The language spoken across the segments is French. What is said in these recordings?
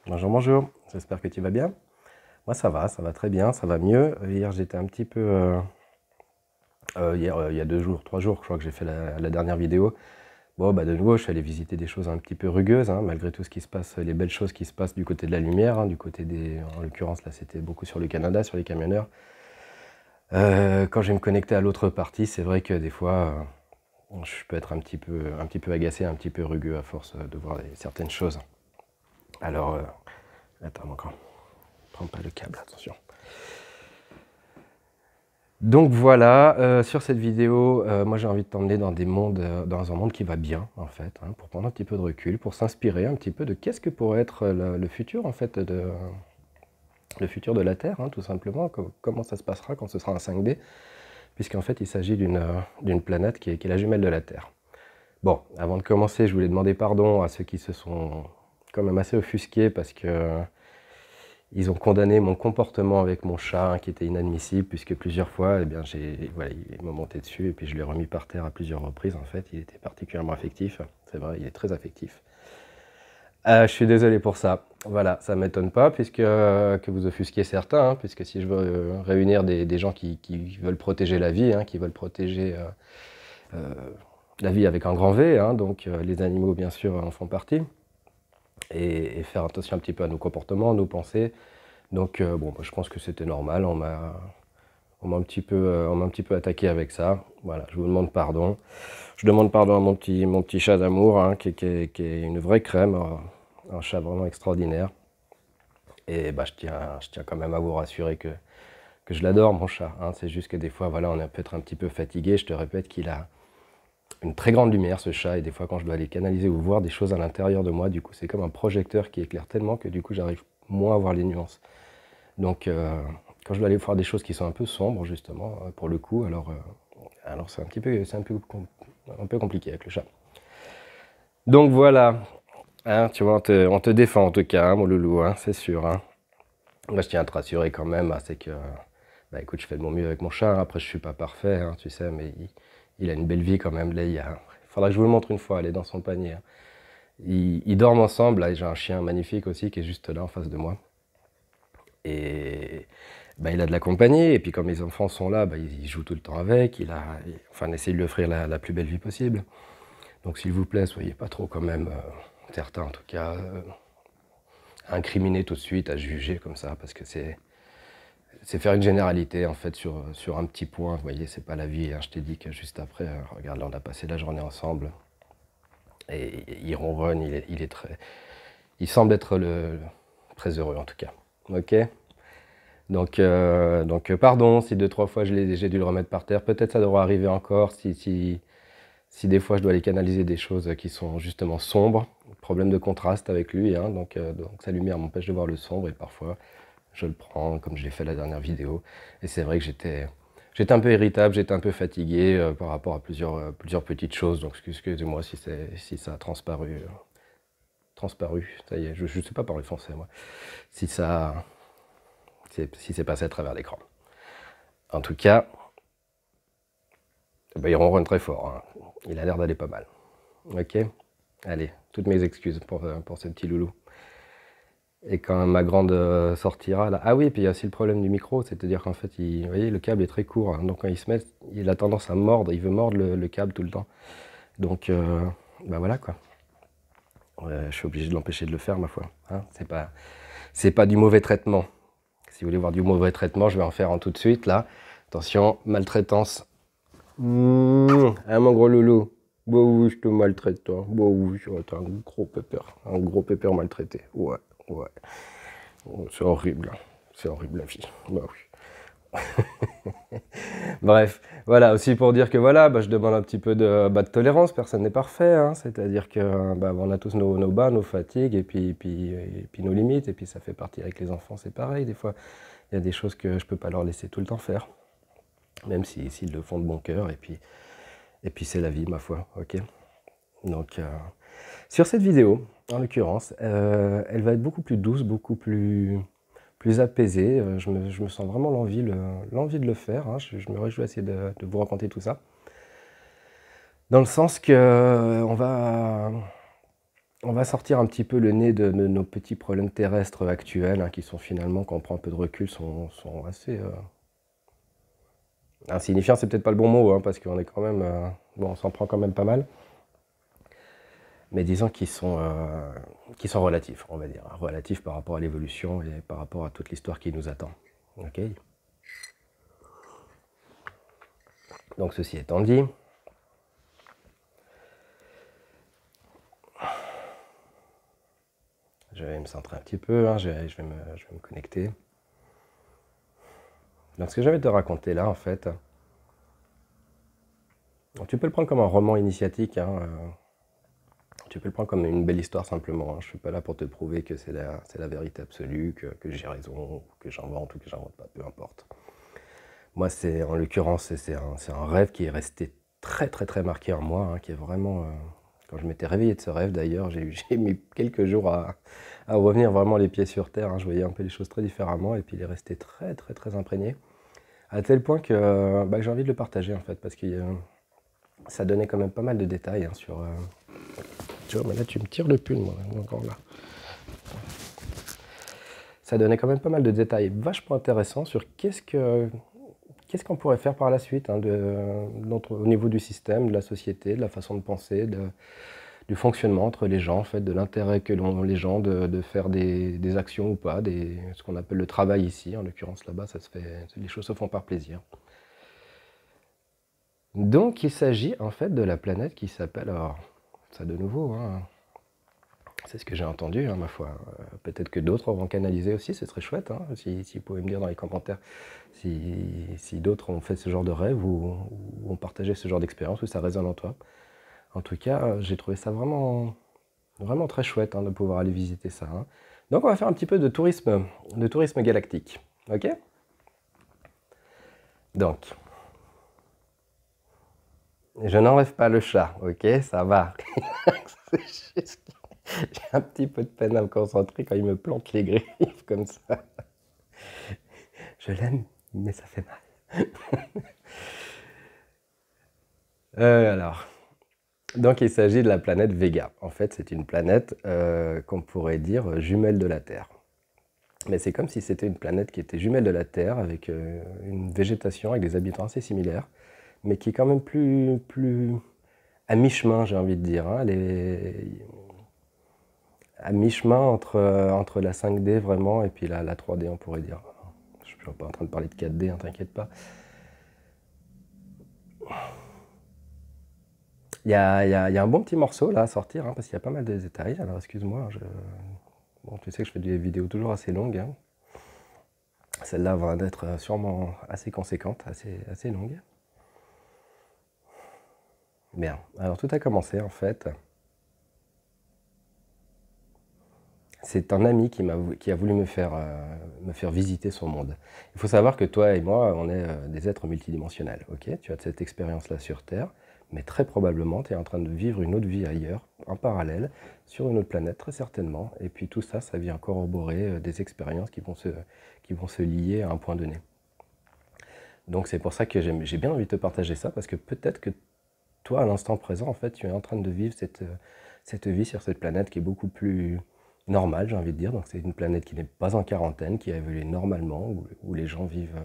Bonjour, bonjour, j'espère que tu vas bien. Moi ça va très bien, ça va mieux. Hier j'étais un petit peu... il y a 2 jours, 3 jours, je crois que j'ai fait la dernière vidéo. Bon, bah de nouveau, je suis allé visiter des choses un petit peu rugueuses, hein, malgré tout ce qui se passe, les belles choses qui se passent du côté de la lumière, hein, du côté des... En l'occurrence là c'était beaucoup sur le Canada, sur les camionneurs. Quand je vais me connecter à l'autre partie, c'est vrai que des fois, je peux être un petit peu agacé, un petit peu rugueux à force de voir certaines choses. Alors, attends encore, prends pas le câble, attention. Donc voilà, sur cette vidéo, moi j'ai envie de t'emmener dans dans un monde qui va bien en fait, hein, pour prendre un petit peu de recul, pour s'inspirer un petit peu de qu'est-ce que pourrait être le futur en fait, le futur de la Terre, hein, tout simplement, comment ça se passera quand ce sera un 5D, puisqu'en fait il s'agit d'une planète qui est la jumelle de la Terre. Bon, avant de commencer, je voulais demander pardon à ceux qui se sont quand même assez offusqués parce que ils ont condamné mon comportement avec mon chat, hein, qui était inadmissible, puisque plusieurs fois, eh bien, voilà, il m'a monté dessus et puis je l'ai remis par terre à plusieurs reprises. En fait, il était particulièrement affectif. C'est vrai, il est très affectif. Je suis désolé pour ça. Voilà, ça ne m'étonne pas, puisque que vous offusquiez certains, hein, puisque si je veux réunir des gens qui veulent protéger la vie, hein, qui veulent protéger euh, la vie avec un grand V, hein, donc les animaux, bien sûr, en font partie, et faire attention un petit peu à nos comportements, nos pensées. Donc bon, bah, je pense que c'était normal, on m'a un petit peu attaqué avec ça. Voilà, je vous demande pardon. Je demande pardon à mon petit chat d'amour, hein, qui est une vraie crème, un chat vraiment extraordinaire. Et bah, je tiens quand même à vous rassurer que je l'adore, mon chat, hein. C'est juste que des fois, voilà, on est peut-être un petit peu fatigué. Je te répète qu'il a une très grande lumière, ce chat, et des fois, quand je dois aller canaliser ou voir des choses à l'intérieur de moi, du coup, c'est comme un projecteur qui éclaire tellement que du coup, j'arrive moins à voir les nuances. Donc, quand je dois aller voir des choses qui sont un peu sombres, justement, pour le coup, alors un peu compliqué avec le chat. Donc voilà, hein, tu vois, on te défend en tout cas, hein, mon loulou, hein, c'est sûr, hein. Moi, je tiens à te rassurer quand même, hein, c'est que, bah écoute, je fais de mon mieux avec mon chat, hein. Après je suis pas parfait, hein, tu sais, mais il a une belle vie quand même, là, il faudra que je vous le montre une fois, elle est dans son panier, hein. Ils dorment ensemble, là, j'ai un chien magnifique aussi qui est juste là en face de moi. Et bah, il a de la compagnie, et puis comme les enfants sont là, bah, il joue tout le temps avec, enfin, on essaie de lui offrir la plus belle vie possible. Donc s'il vous plaît, soyez pas trop quand même, certains en tout cas, à incriminer tout de suite, à juger comme ça, parce que c'est faire une généralité en fait sur un petit point. Vous voyez, c'est pas la vie, hein. Je t'ai dit que juste après, regarde, là, on a passé la journée ensemble, et il ronronne, il semble être très heureux en tout cas. Ok. Donc, pardon si 2, 3 fois j'ai dû le remettre par terre. Peut-être ça devra arriver encore si des fois je dois aller canaliser des choses qui sont justement sombres. Problème de contraste avec lui, hein, donc sa lumière m'empêche de voir le sombre et parfois je le prends comme je l'ai fait la dernière vidéo. Et c'est vrai que j'étais un peu irritable, j'étais un peu fatigué par rapport à plusieurs petites choses. Donc excusez-moi si ça a transparu, ça y est, je ne sais pas parler français moi. Si ça, si c'est passé à travers l'écran. En tout cas, bah, il ronronne très fort, hein. Il a l'air d'aller pas mal. Ok. Allez, toutes mes excuses pour ce petit loulou. Et quand ma grande sortira, là... Ah oui, puis il y a aussi le problème du micro, c'est-à-dire qu'en fait, vous voyez, le câble est très court, hein. Donc quand il se met, il a tendance à mordre, il veut mordre le câble tout le temps. Donc, bah voilà quoi. Je suis obligé de l'empêcher de le faire, ma foi, hein. C'est pas du mauvais traitement. Si vous voulez voir du mauvais traitement, je vais en faire un tout de suite, là. Attention, maltraitance. Hein, mon gros loulou. Bah oui, je te maltraite, toi. Bah oui, t'es un gros pépère maltraité. Ouais, ouais. Oh, c'est horrible, hein. C'est horrible la vie. Bah oui. Bref, voilà, aussi pour dire que voilà, bah, je demande un petit peu de tolérance, personne n'est parfait, hein. C'est-à-dire que bah, on a tous nos bas, nos fatigues, et puis nos limites, et puis ça fait partie avec les enfants, c'est pareil, des fois, il y a des choses que je peux pas leur laisser tout le temps faire, même s'ils le font de bon cœur, et puis c'est la vie, ma foi, ok. Donc, sur cette vidéo, en l'occurrence, elle va être beaucoup plus douce, plus apaisée. Je me sens vraiment l'envie de le faire, hein. Je me réjouis essayer de vous raconter tout ça. Dans le sens que on va sortir un petit peu le nez de nos petits problèmes terrestres actuels, hein, qui sont finalement, quand on prend un peu de recul, sont assez insignifiants. C'est peut-être pas le bon mot, hein, parce qu'on est quand même, bon, on s'en prend quand même pas mal, mais disons qu'ils sont relatifs, on va dire, hein, relatifs par rapport à l'évolution et par rapport à toute l'histoire qui nous attend. Ok. Donc ceci étant dit, je vais me centrer un petit peu, hein, je vais me connecter. Donc ce que je vais te raconter là, en fait, tu peux le prendre comme un roman initiatique, hein, tu peux le prendre comme une belle histoire simplement, hein. Je ne suis pas là pour te prouver que c'est la vérité absolue, que j'ai raison, que j'invente ou que j'invente pas, peu importe. Moi, en l'occurrence, c'est un rêve qui est resté très très très marqué en moi, hein, qui est vraiment... quand je m'étais réveillé de ce rêve d'ailleurs, j'ai mis quelques jours à revenir vraiment les pieds sur terre, hein. Je voyais un peu les choses très différemment et puis il est resté très très très imprégné. À tel point que j'ai envie de le partager en fait, parce que ça donnait quand même pas mal de détails, hein, sur... Tu vois, mais là tu me tires le pull, moi, encore là. Ça donnait quand même pas mal de détails vachement intéressants sur qu'est-ce qu'on pourrait faire par la suite, hein, au niveau du système, de la société, de la façon de penser, du fonctionnement entre les gens, en fait, de l'intérêt que l'ont les gens de faire des actions ou pas, ce qu'on appelle le travail ici. En l'occurrence, là-bas, les choses se font par plaisir. Donc, il s'agit en fait de la planète qui s'appelle, alors, ça de nouveau, hein, c'est ce que j'ai entendu, hein, ma foi. Peut-être que d'autres auront canalisé aussi, ce serait chouette, hein, si vous pouvez me dire dans les commentaires si d'autres ont fait ce genre de rêve ou ont partagé ce genre d'expérience, ou ça résonne en toi. En tout cas, j'ai trouvé ça vraiment, vraiment très chouette, hein, de pouvoir aller visiter ça, hein. Donc on va faire un petit peu de tourisme galactique, ok? Donc, je n'enlève pas le chat, ok? Ça va. J'ai un petit peu de peine à me concentrer quand il me plante les griffes comme ça. Je l'aime, mais ça fait mal. Alors, donc il s'agit de la planète Vega. En fait, c'est une planète qu'on pourrait dire jumelle de la Terre. Mais c'est comme si c'était une planète qui était jumelle de la Terre, avec une végétation, avec des habitants assez similaires, mais qui est quand même plus à mi-chemin, j'ai envie de dire, hein. Elle est à mi-chemin entre la 5D vraiment et puis la 3D, on pourrait dire. Je ne suis pas en train de parler de 4D, hein, t'inquiète pas. Il y a un bon petit morceau là à sortir, hein, parce qu'il y a pas mal de détails. Alors excuse-moi, bon, tu sais que je fais des vidéos toujours assez longues, hein. Celle-là va être sûrement assez conséquente, assez longue. Bien, alors tout a commencé en fait. C'est un ami qui a voulu me faire visiter son monde. Il faut savoir que toi et moi, on est des êtres multidimensionnels, ok? Tu as cette expérience-là sur Terre, mais très probablement, tu es en train de vivre une autre vie ailleurs, en parallèle, sur une autre planète, très certainement. Et puis tout ça, ça vient corroborer des expériences qui vont se lier à un point donné. Donc c'est pour ça que j'ai bien envie de te partager ça, parce que peut-être que toi, à l'instant présent, en fait, tu es en train de vivre cette vie sur cette planète qui est beaucoup plus normale, j'ai envie de dire. Donc c'est une planète qui n'est pas en quarantaine, qui a évolué normalement, où les gens vivent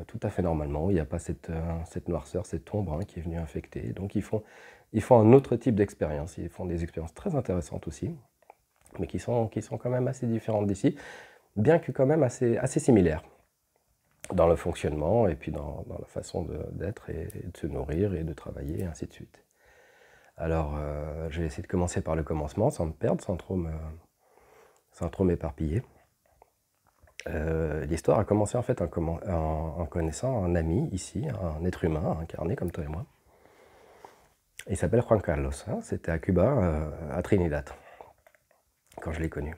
tout à fait normalement, où il n'y a pas cette noirceur, cette ombre, hein, qui est venue infecter. Donc ils font un autre type d'expérience. Ils font des expériences très intéressantes aussi, mais qui sont quand même assez différentes d'ici, bien que quand même assez similaires dans le fonctionnement et puis dans la façon d'être et de se nourrir et de travailler, et ainsi de suite. Alors, je vais essayer de commencer par le commencement, sans me perdre, sans trop m'éparpiller. L'histoire a commencé en fait en connaissant un ami ici, un être humain incarné comme toi et moi. Il s'appelle Juan Carlos, hein. C'était à Cuba, à Trinidad, quand je l'ai connu.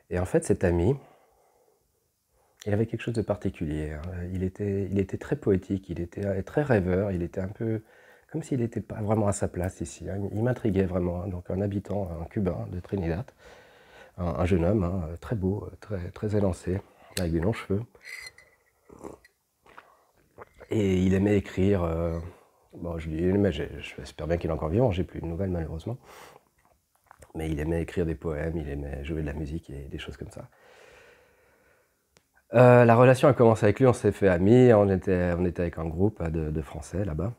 Et en fait, cet ami, il avait quelque chose de particulier, hein. Il était très poétique, il était très rêveur, il était un peu comme s'il n'était pas vraiment à sa place ici, hein. Il m'intriguait vraiment, hein. Donc un habitant, un cubain de Trinidad, un jeune homme, hein, très beau, très élancé, avec des longs cheveux. Et il aimait écrire. Bon, je lui aimais, j'espère bien qu'il est encore vivant, j'ai plus de nouvelles malheureusement. Mais il aimait écrire des poèmes, il aimait jouer de la musique et des choses comme ça. La relation a commencé avec lui, on s'est fait amis, on était avec un groupe de Français là-bas.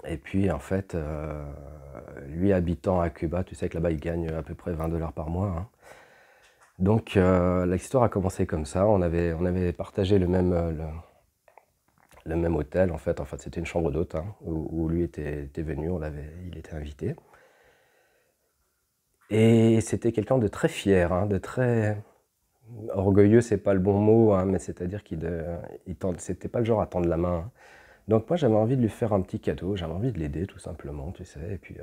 Et puis en fait, lui habitant à Cuba, tu sais que là-bas il gagne à peu près 20 $ par mois, hein. Donc l'histoire a commencé comme ça, on avait partagé le même hôtel en fait c'était une chambre d'hôte, hein, où lui était venu, il était invité. Et c'était quelqu'un de très fier, hein, de très orgueilleux, c'est pas le bon mot, hein, mais c'est-à-dire c'était pas le genre à tendre la main, hein. Donc moi j'avais envie de lui faire un petit cadeau, j'avais envie de l'aider tout simplement, tu sais, et puis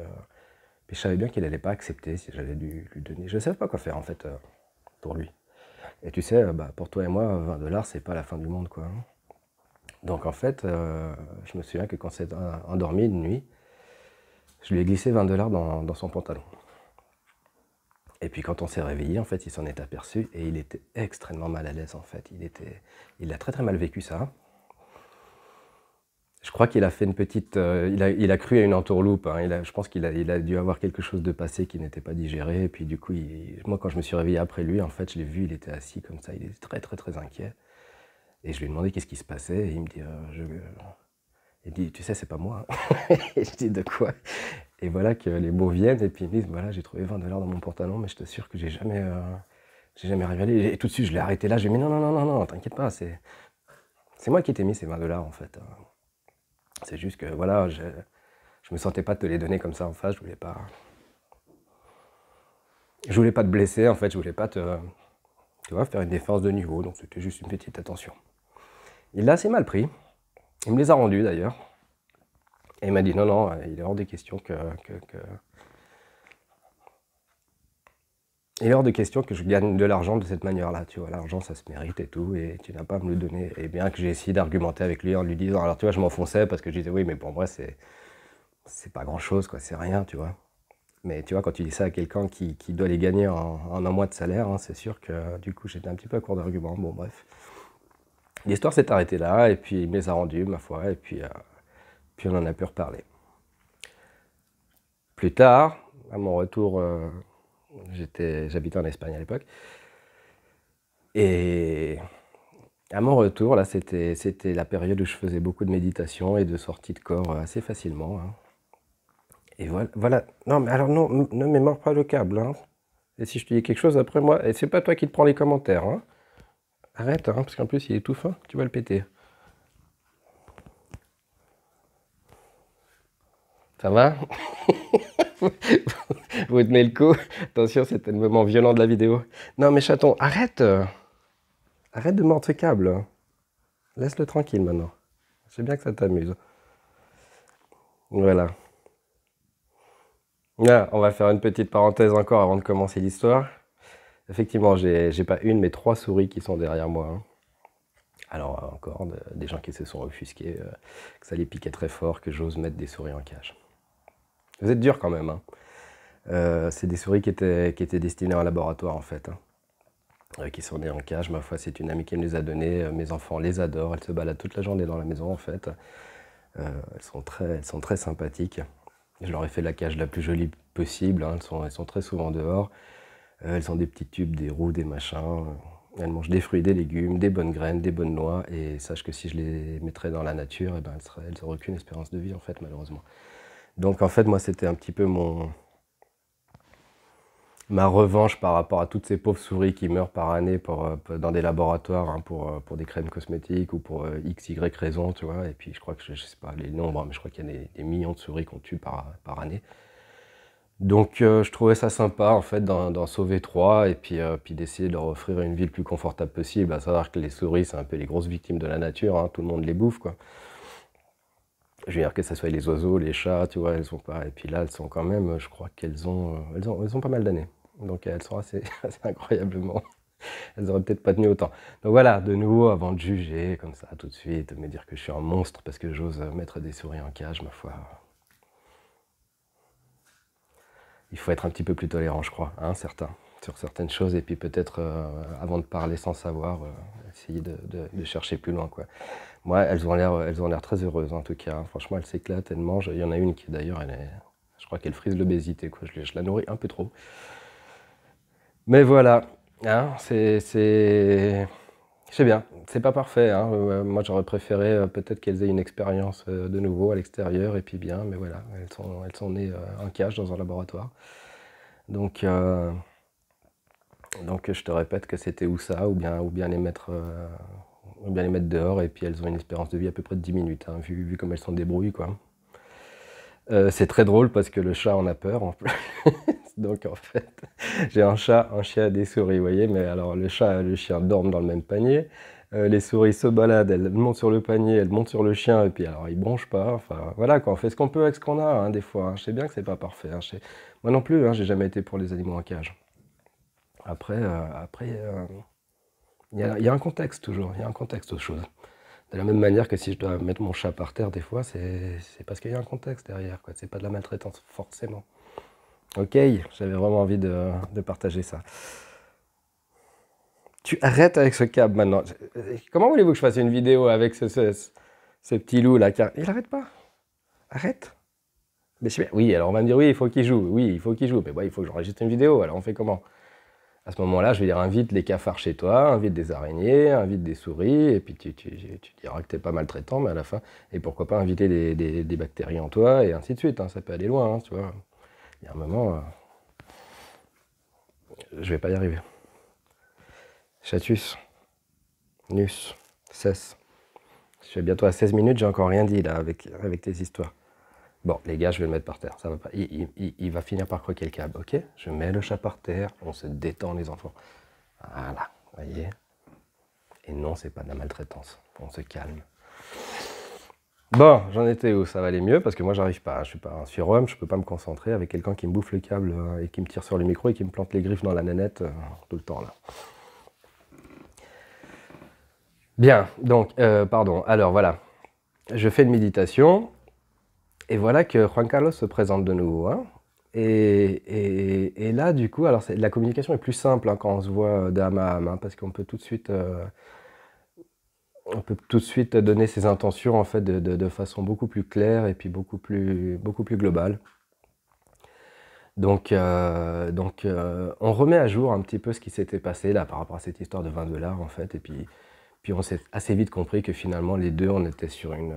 je savais bien qu'il n'allait pas accepter si j'allais lui donner. Je ne savais pas quoi faire en fait pour lui. Et tu sais, pour toi et moi, 20 $ c'est pas la fin du monde quoi, hein. Donc en fait, je me souviens que quand s'est endormi une nuit, je lui ai glissé 20 $ dans son pantalon. Et puis quand on s'est réveillé, en fait, il s'en est aperçu et il était extrêmement mal à l'aise en fait. Il a très très mal vécu ça. Je crois qu'il a fait une petite... il a cru à une entourloupe, hein. Je pense qu'il a dû avoir quelque chose de passé qui n'était pas digéré. Et puis du coup, moi quand je me suis réveillé après lui, en fait, je l'ai vu, il était assis comme ça, il était très très très inquiet. Et je lui ai demandé qu'est-ce qui se passait et il me dit, il dit, tu sais, c'est pas moi. Et je dis, de quoi? Et voilà que les mots viennent et puis ils me disent, voilà, j'ai trouvé 20 $ dans mon pantalon, mais je t'assure que j'ai jamais révélé. Et tout de suite, je l'ai arrêté là, je lui ai dit, non, non, non, non, non, t'inquiète pas, c'est moi qui t'ai mis ces 20 $ en fait. C'est juste que voilà, je me sentais pas de te les donner comme ça en face, je voulais pas te blesser en fait, je voulais pas tu vois, faire une défense de niveau, donc c'était juste une petite attention. Il l'a assez mal pris, il me les a rendus d'ailleurs, et il m'a dit non, non, il est hors de question il est hors de question que je gagne de l'argent de cette manière-là, tu vois, l'argent ça se mérite et tout, et tu n'as pas à me le donner. Et bien que j'ai essayé d'argumenter avec lui en lui disant, alors tu vois, je m'enfonçais parce que je disais oui, mais pour vrai c'est pas grand-chose, quoi, c'est rien, tu vois. Mais tu vois, quand tu dis ça à quelqu'un qui doit les gagner en un mois de salaire, hein, c'est sûr que du coup j'étais un petit peu à court d'arguments. Bon, bref. L'histoire s'est arrêtée là, et puis il me les a rendus, ma foi, et puis on en a pu reparler. Plus tard, à mon retour, j'habitais en Espagne à l'époque, et à mon retour, là, c'était la période où je faisais beaucoup de méditation et de sortie de corps assez facilement, hein. Et voilà. Non, mais alors non, ne me mords pas le câble, hein. Et si je te dis quelque chose après moi, et c'est pas toi qui te prends les commentaires, hein. Arrête, hein, parce qu'en plus il est tout fin, tu vas le péter. Ça va? Vous tenez le coup? Attention, c'était le moment violent de la vidéo. Non mais chaton, arrête! Arrête de mordre ce câble. Laisse-le tranquille maintenant. Je sais bien que ça t'amuse. Voilà. Là, on va faire une petite parenthèse encore avant de commencer l'histoire. Effectivement, j'ai pas une, mais 3 souris qui sont derrière moi, hein. Alors, encore, des gens qui se sont offusqués, que ça les piquait très fort, que j'ose mettre des souris en cage. Vous êtes dur quand même, hein. C'est des souris qui étaient destinées à un laboratoire, en fait, hein. Qui sont nées en cage. Ma foi, c'est une amie qui me les a données. Mes enfants les adorent. Elles se baladent toute la journée dans la maison, en fait. Elles sont très sympathiques. Je leur ai fait la cage la plus jolie possible, hein. Elles sont très souvent dehors. Elles ont des petits tubes, des roues, des machins. Elles mangent des fruits, des légumes, des bonnes graines, des bonnes noix. Et sache que si je les mettrais dans la nature, eh ben elles n'auraient aucune espérance de vie, en fait, malheureusement. Donc, en fait, moi, c'était un petit peu ma revanche par rapport à toutes ces pauvres souris qui meurent par année dans des laboratoires, hein, pour des crèmes cosmétiques ou pour x, y raison, tu vois. Et puis, je crois que, je sais pas les nombres, mais je crois qu'il y a des millions de souris qu'on tue par année. Donc je trouvais ça sympa en fait d'en sauver 3 et puis d'essayer de leur offrir une vie le plus confortable possible, à savoir que les souris c'est un peu les grosses victimes de la nature, hein, tout le monde les bouffe quoi. Je veux dire que ce soit les oiseaux, les chats, tu vois, elles sont pas. Et puis là elles sont quand même, je crois qu'elles ont pas mal d'années. Donc elles sont assez, assez incroyablement. Elles auraient peut-être pas tenu autant. Donc voilà, de nouveau, avant de juger comme ça tout de suite, de me dire que je suis un monstre parce que j'ose mettre des souris en cage, ma foi. Il faut être un petit peu plus tolérant, je crois, hein, sur certaines choses, et puis peut-être, avant de parler sans savoir, essayer de chercher plus loin, quoi. Moi, elles ont l'air très heureuses, en tout cas, hein. Franchement, elles s'éclatent, elles mangent. Il y en a une qui, d'ailleurs, je crois crois qu'elle frise l'obésité, quoi. Je la nourris un peu trop. Mais voilà, hein, je sais bien, c'est pas parfait, hein. Moi, j'aurais préféré peut-être qu'elles aient une expérience de nouveau à l'extérieur, et puis bien, mais voilà, elles sont nées en cage dans un laboratoire. Donc, je te répète que c'était ou ça, ou bien les mettre dehors, et puis elles ont une espérance de vie à peu près de 10 minutes, hein, vu comme elles s'en débrouillent, quoi. C'est très drôle parce que le chat en a peur en plus. Donc en fait, j'ai un chat, un chien et des souris, vous voyez, mais alors le chat et le chien dorment dans le même panier. Les souris se baladent, elles montent sur le panier, elles montent sur le chien, et puis alors ils bronchent pas. Enfin voilà quoi, on fait ce qu'on peut avec ce qu'on a, hein, des fois, hein. Je sais bien que c'est pas parfait, hein. Moi non plus, hein, j'ai jamais été pour les animaux en cage. Après, il y a un contexte toujours, il y a un contexte aux choses. De la même manière que si je dois mettre mon chat par terre, des fois, c'est parce qu'il y a un contexte derrière, quoi. C'est pas de la maltraitance, forcément. Ok, j'avais vraiment envie de partager ça. Tu arrêtes avec ce câble maintenant. Comment voulez-vous que je fasse une vidéo avec ce petit loup là? Il arrête pas. Arrête. Mais oui, alors on va me dire oui, il faut qu'il joue. Oui, il faut qu'il joue. Mais ouais, il faut que j'enregistre une vidéo. Alors on fait comment? À ce moment-là, je vais dire invite les cafards chez toi, invite des araignées, invite des souris, et puis tu diras que t'es pas maltraitant, mais à la fin, et pourquoi pas inviter des bactéries en toi, et ainsi de suite, hein. Ça peut aller loin, hein, tu vois. Il y a un moment, je vais pas y arriver. Chatus, nus, cesse. Je suis bientôt à 16 minutes, j'ai encore rien dit là avec tes histoires. Bon, les gars, je vais le mettre par terre, ça va pas. Il va finir par croquer le câble, ok? Je mets le chat par terre, on se détend les enfants. Voilà, voyez. Et non, c'est pas de la maltraitance, on se calme. Bon, j'en étais où? Ça va aller mieux parce que moi j'arrive pas, je suis pas un surhomme, je peux pas me concentrer avec quelqu'un qui me bouffe le câble et qui me tire sur le micro et qui me plante les griffes dans la nénette tout le temps là. Bien, donc, pardon, alors voilà, je fais une méditation et voilà que Juan Carlos se présente de nouveau, hein. Et là, du coup, alors la communication est plus simple, hein, quand on se voit d'âme à âme, hein, parce qu'on peut tout de suite donner ses intentions en fait de façon beaucoup plus claire et puis beaucoup plus globale. Donc, on remet à jour un petit peu ce qui s'était passé là par rapport à cette histoire de $20 en fait, et puis on s'est assez vite compris que finalement les deux on était sur une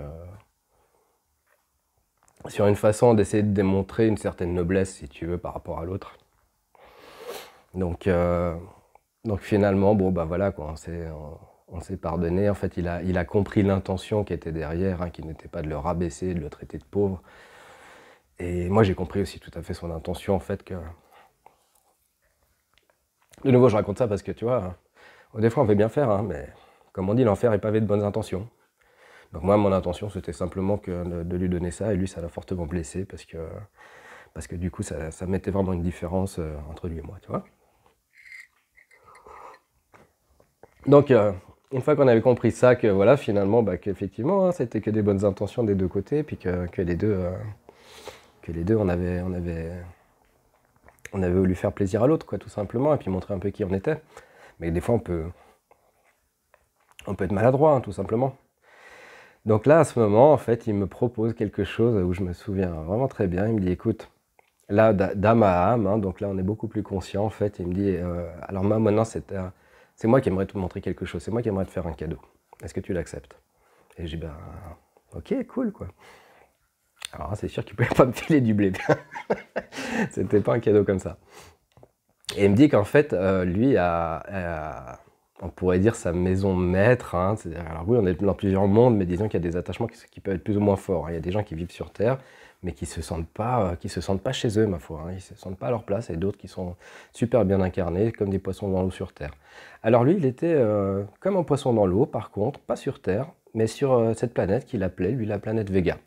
façon d'essayer de démontrer une certaine noblesse, si tu veux, par rapport à l'autre. Donc finalement, bon bah voilà quoi, on s'est pardonné. En fait, il a compris l'intention qui était derrière, hein, qui n'était pas de le rabaisser, de le traiter de pauvre. Et moi, j'ai compris aussi tout à fait son intention, en fait, que... De nouveau, je raconte ça parce que, tu vois, des fois, on veut bien faire, hein, mais comme on dit, l'enfer est pavé de bonnes intentions. Donc moi, mon intention, c'était simplement de lui donner ça, et lui, ça l'a fortement blessé, parce que du coup, ça mettait vraiment une différence entre lui et moi, tu vois. Donc, une fois qu'on avait compris ça, que voilà, finalement, bah, qu'effectivement, hein, c'était que des bonnes intentions des deux côtés, puis que les deux, on avait voulu faire plaisir à l'autre, quoi, tout simplement, et puis montrer un peu qui on était. Mais des fois, on peut être maladroit, hein, tout simplement. Donc là, à ce moment, en fait, il me propose quelque chose où je me souviens vraiment très bien. Il me dit, écoute, là, d'âme à âme, hein, donc là, on est beaucoup plus conscient, en fait. Il me dit, alors moi, maintenant, c'est moi qui aimerais te montrer quelque chose. C'est moi qui aimerais te faire un cadeau. Est-ce que tu l'acceptes? Et j'ai dit, ben, ok, cool, quoi. Alors, c'est sûr qu'il ne pouvait pas me filer du blé. C'était pas un cadeau comme ça. Et il me dit qu'en fait, lui on pourrait dire sa maison maître, hein. Alors oui, on est dans plusieurs mondes, mais disons qu'il y a des attachements qui peuvent être plus ou moins forts, hein. Il y a des gens qui vivent sur Terre, mais qui se sentent pas chez eux, ma foi, hein. Ils se sentent pas à leur place, et d'autres qui sont super bien incarnés, comme des poissons dans l'eau sur Terre. Alors lui, il était comme un poisson dans l'eau, par contre, pas sur Terre, mais sur cette planète qu'il appelait, lui, la planète Vega.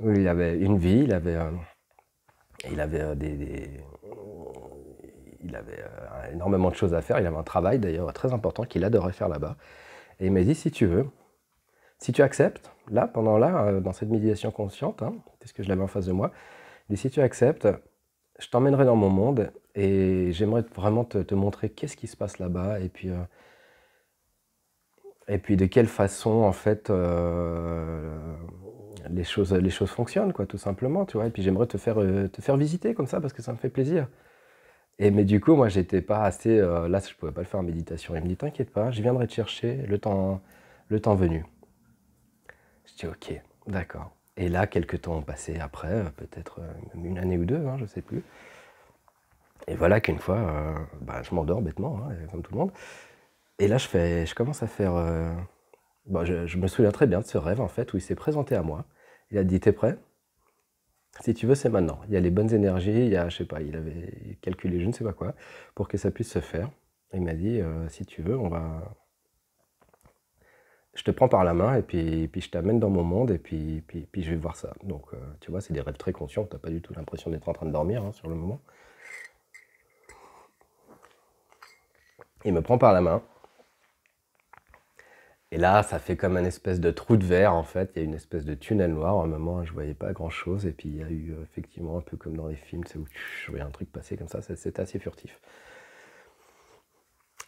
Où il avait une vie, il avait énormément de choses à faire, il avait un travail d'ailleurs très important qu'il adorait faire là-bas. Et il m'a dit, si tu veux, si tu acceptes, là, dans cette méditation consciente, hein, puisque je l'avais en face de moi, il dit, si tu acceptes, je t'emmènerai dans mon monde et j'aimerais vraiment te montrer qu'est-ce qui se passe là-bas, et puis Et puis de quelle façon, en fait, les choses fonctionnent, quoi, tout simplement, tu vois. Et puis j'aimerais te faire visiter comme ça parce que ça me fait plaisir. Et mais du coup, moi, j'étais pas assez, là, je pouvais pas le faire en méditation. Il me dit, t'inquiète pas, je viendrai te chercher le temps venu. Je dis, ok, d'accord. Et là, quelques temps ont passé après, peut-être même une année ou deux, hein, je sais plus. Et voilà qu'une fois, bah, je m'endors bêtement, hein, comme tout le monde. Et là, je commence à faire. Bon, je me souviens très bien de ce rêve, en fait, où il s'est présenté à moi. Il a dit, t'es prêt? Si tu veux, c'est maintenant. Il y a les bonnes énergies, il y a, je sais pas, il avait calculé je ne sais pas quoi, pour que ça puisse se faire. Il m'a dit, si tu veux, je te prends par la main et puis je t'amène dans mon monde et puis je vais voir ça. Donc, tu vois, c'est des rêves très conscients. T'as pas du tout l'impression d'être en train de dormir, hein, sur le moment. Il me prend par la main. Et là, ça fait comme un espèce de trou de verre, en fait. Il y a une espèce de tunnel noir. À un moment, je voyais pas grand-chose. Et puis, il y a eu, effectivement, un peu comme dans les films, c'est où je voyais un truc passer comme ça. C'était assez furtif.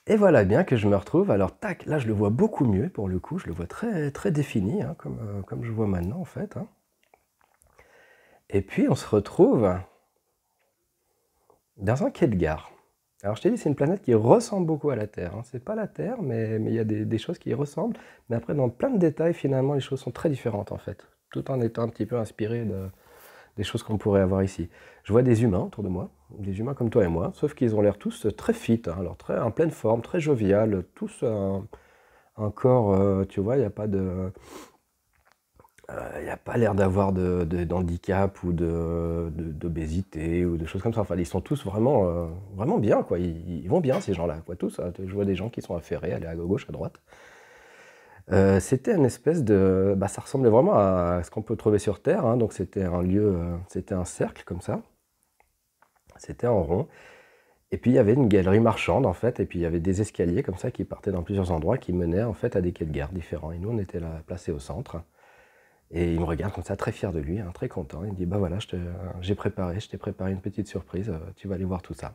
Et voilà bien que je me retrouve. Alors, tac, là, je le vois beaucoup mieux, pour le coup. Je le vois très, très défini, hein, comme je vois maintenant, en fait, hein. Et puis, on se retrouve dans un quai de gare. Alors, je t'ai dit, c'est une planète qui ressemble beaucoup à la Terre, hein. C'est pas la Terre, mais il y a des choses qui y ressemblent. Mais après, dans plein de détails, finalement, les choses sont très différentes, en fait. Tout en étant un petit peu inspiré des choses qu'on pourrait avoir ici. Je vois des humains autour de moi, des humains comme toi et moi, sauf qu'ils ont l'air tous très fit, hein, alors très en pleine forme, très jovial, tous un corps, tu vois, il n'y a pas de, il n'y a pas l'air d'avoir d'handicap ou d'obésité ou de choses comme ça. Enfin, ils sont tous vraiment, vraiment bien, quoi. Ils vont bien, ces gens-là, quoi, tous. Je vois des gens qui sont affairés, aller à gauche, à droite. C'était une espèce de... Bah, ça ressemblait vraiment à ce qu'on peut trouver sur Terre, hein. Donc c'était un lieu, c'était un cercle comme ça. C'était en rond. Et puis il y avait une galerie marchande, en fait. Et puis il y avait des escaliers comme ça qui partaient dans plusieurs endroits qui menaient en fait à des quais de gare différents. Et nous, on était là, placés au centre. Et il me regarde comme ça, très fier de lui, hein, très content. Il me dit, bah voilà, je t'ai préparé une petite surprise, tu vas aller voir tout ça.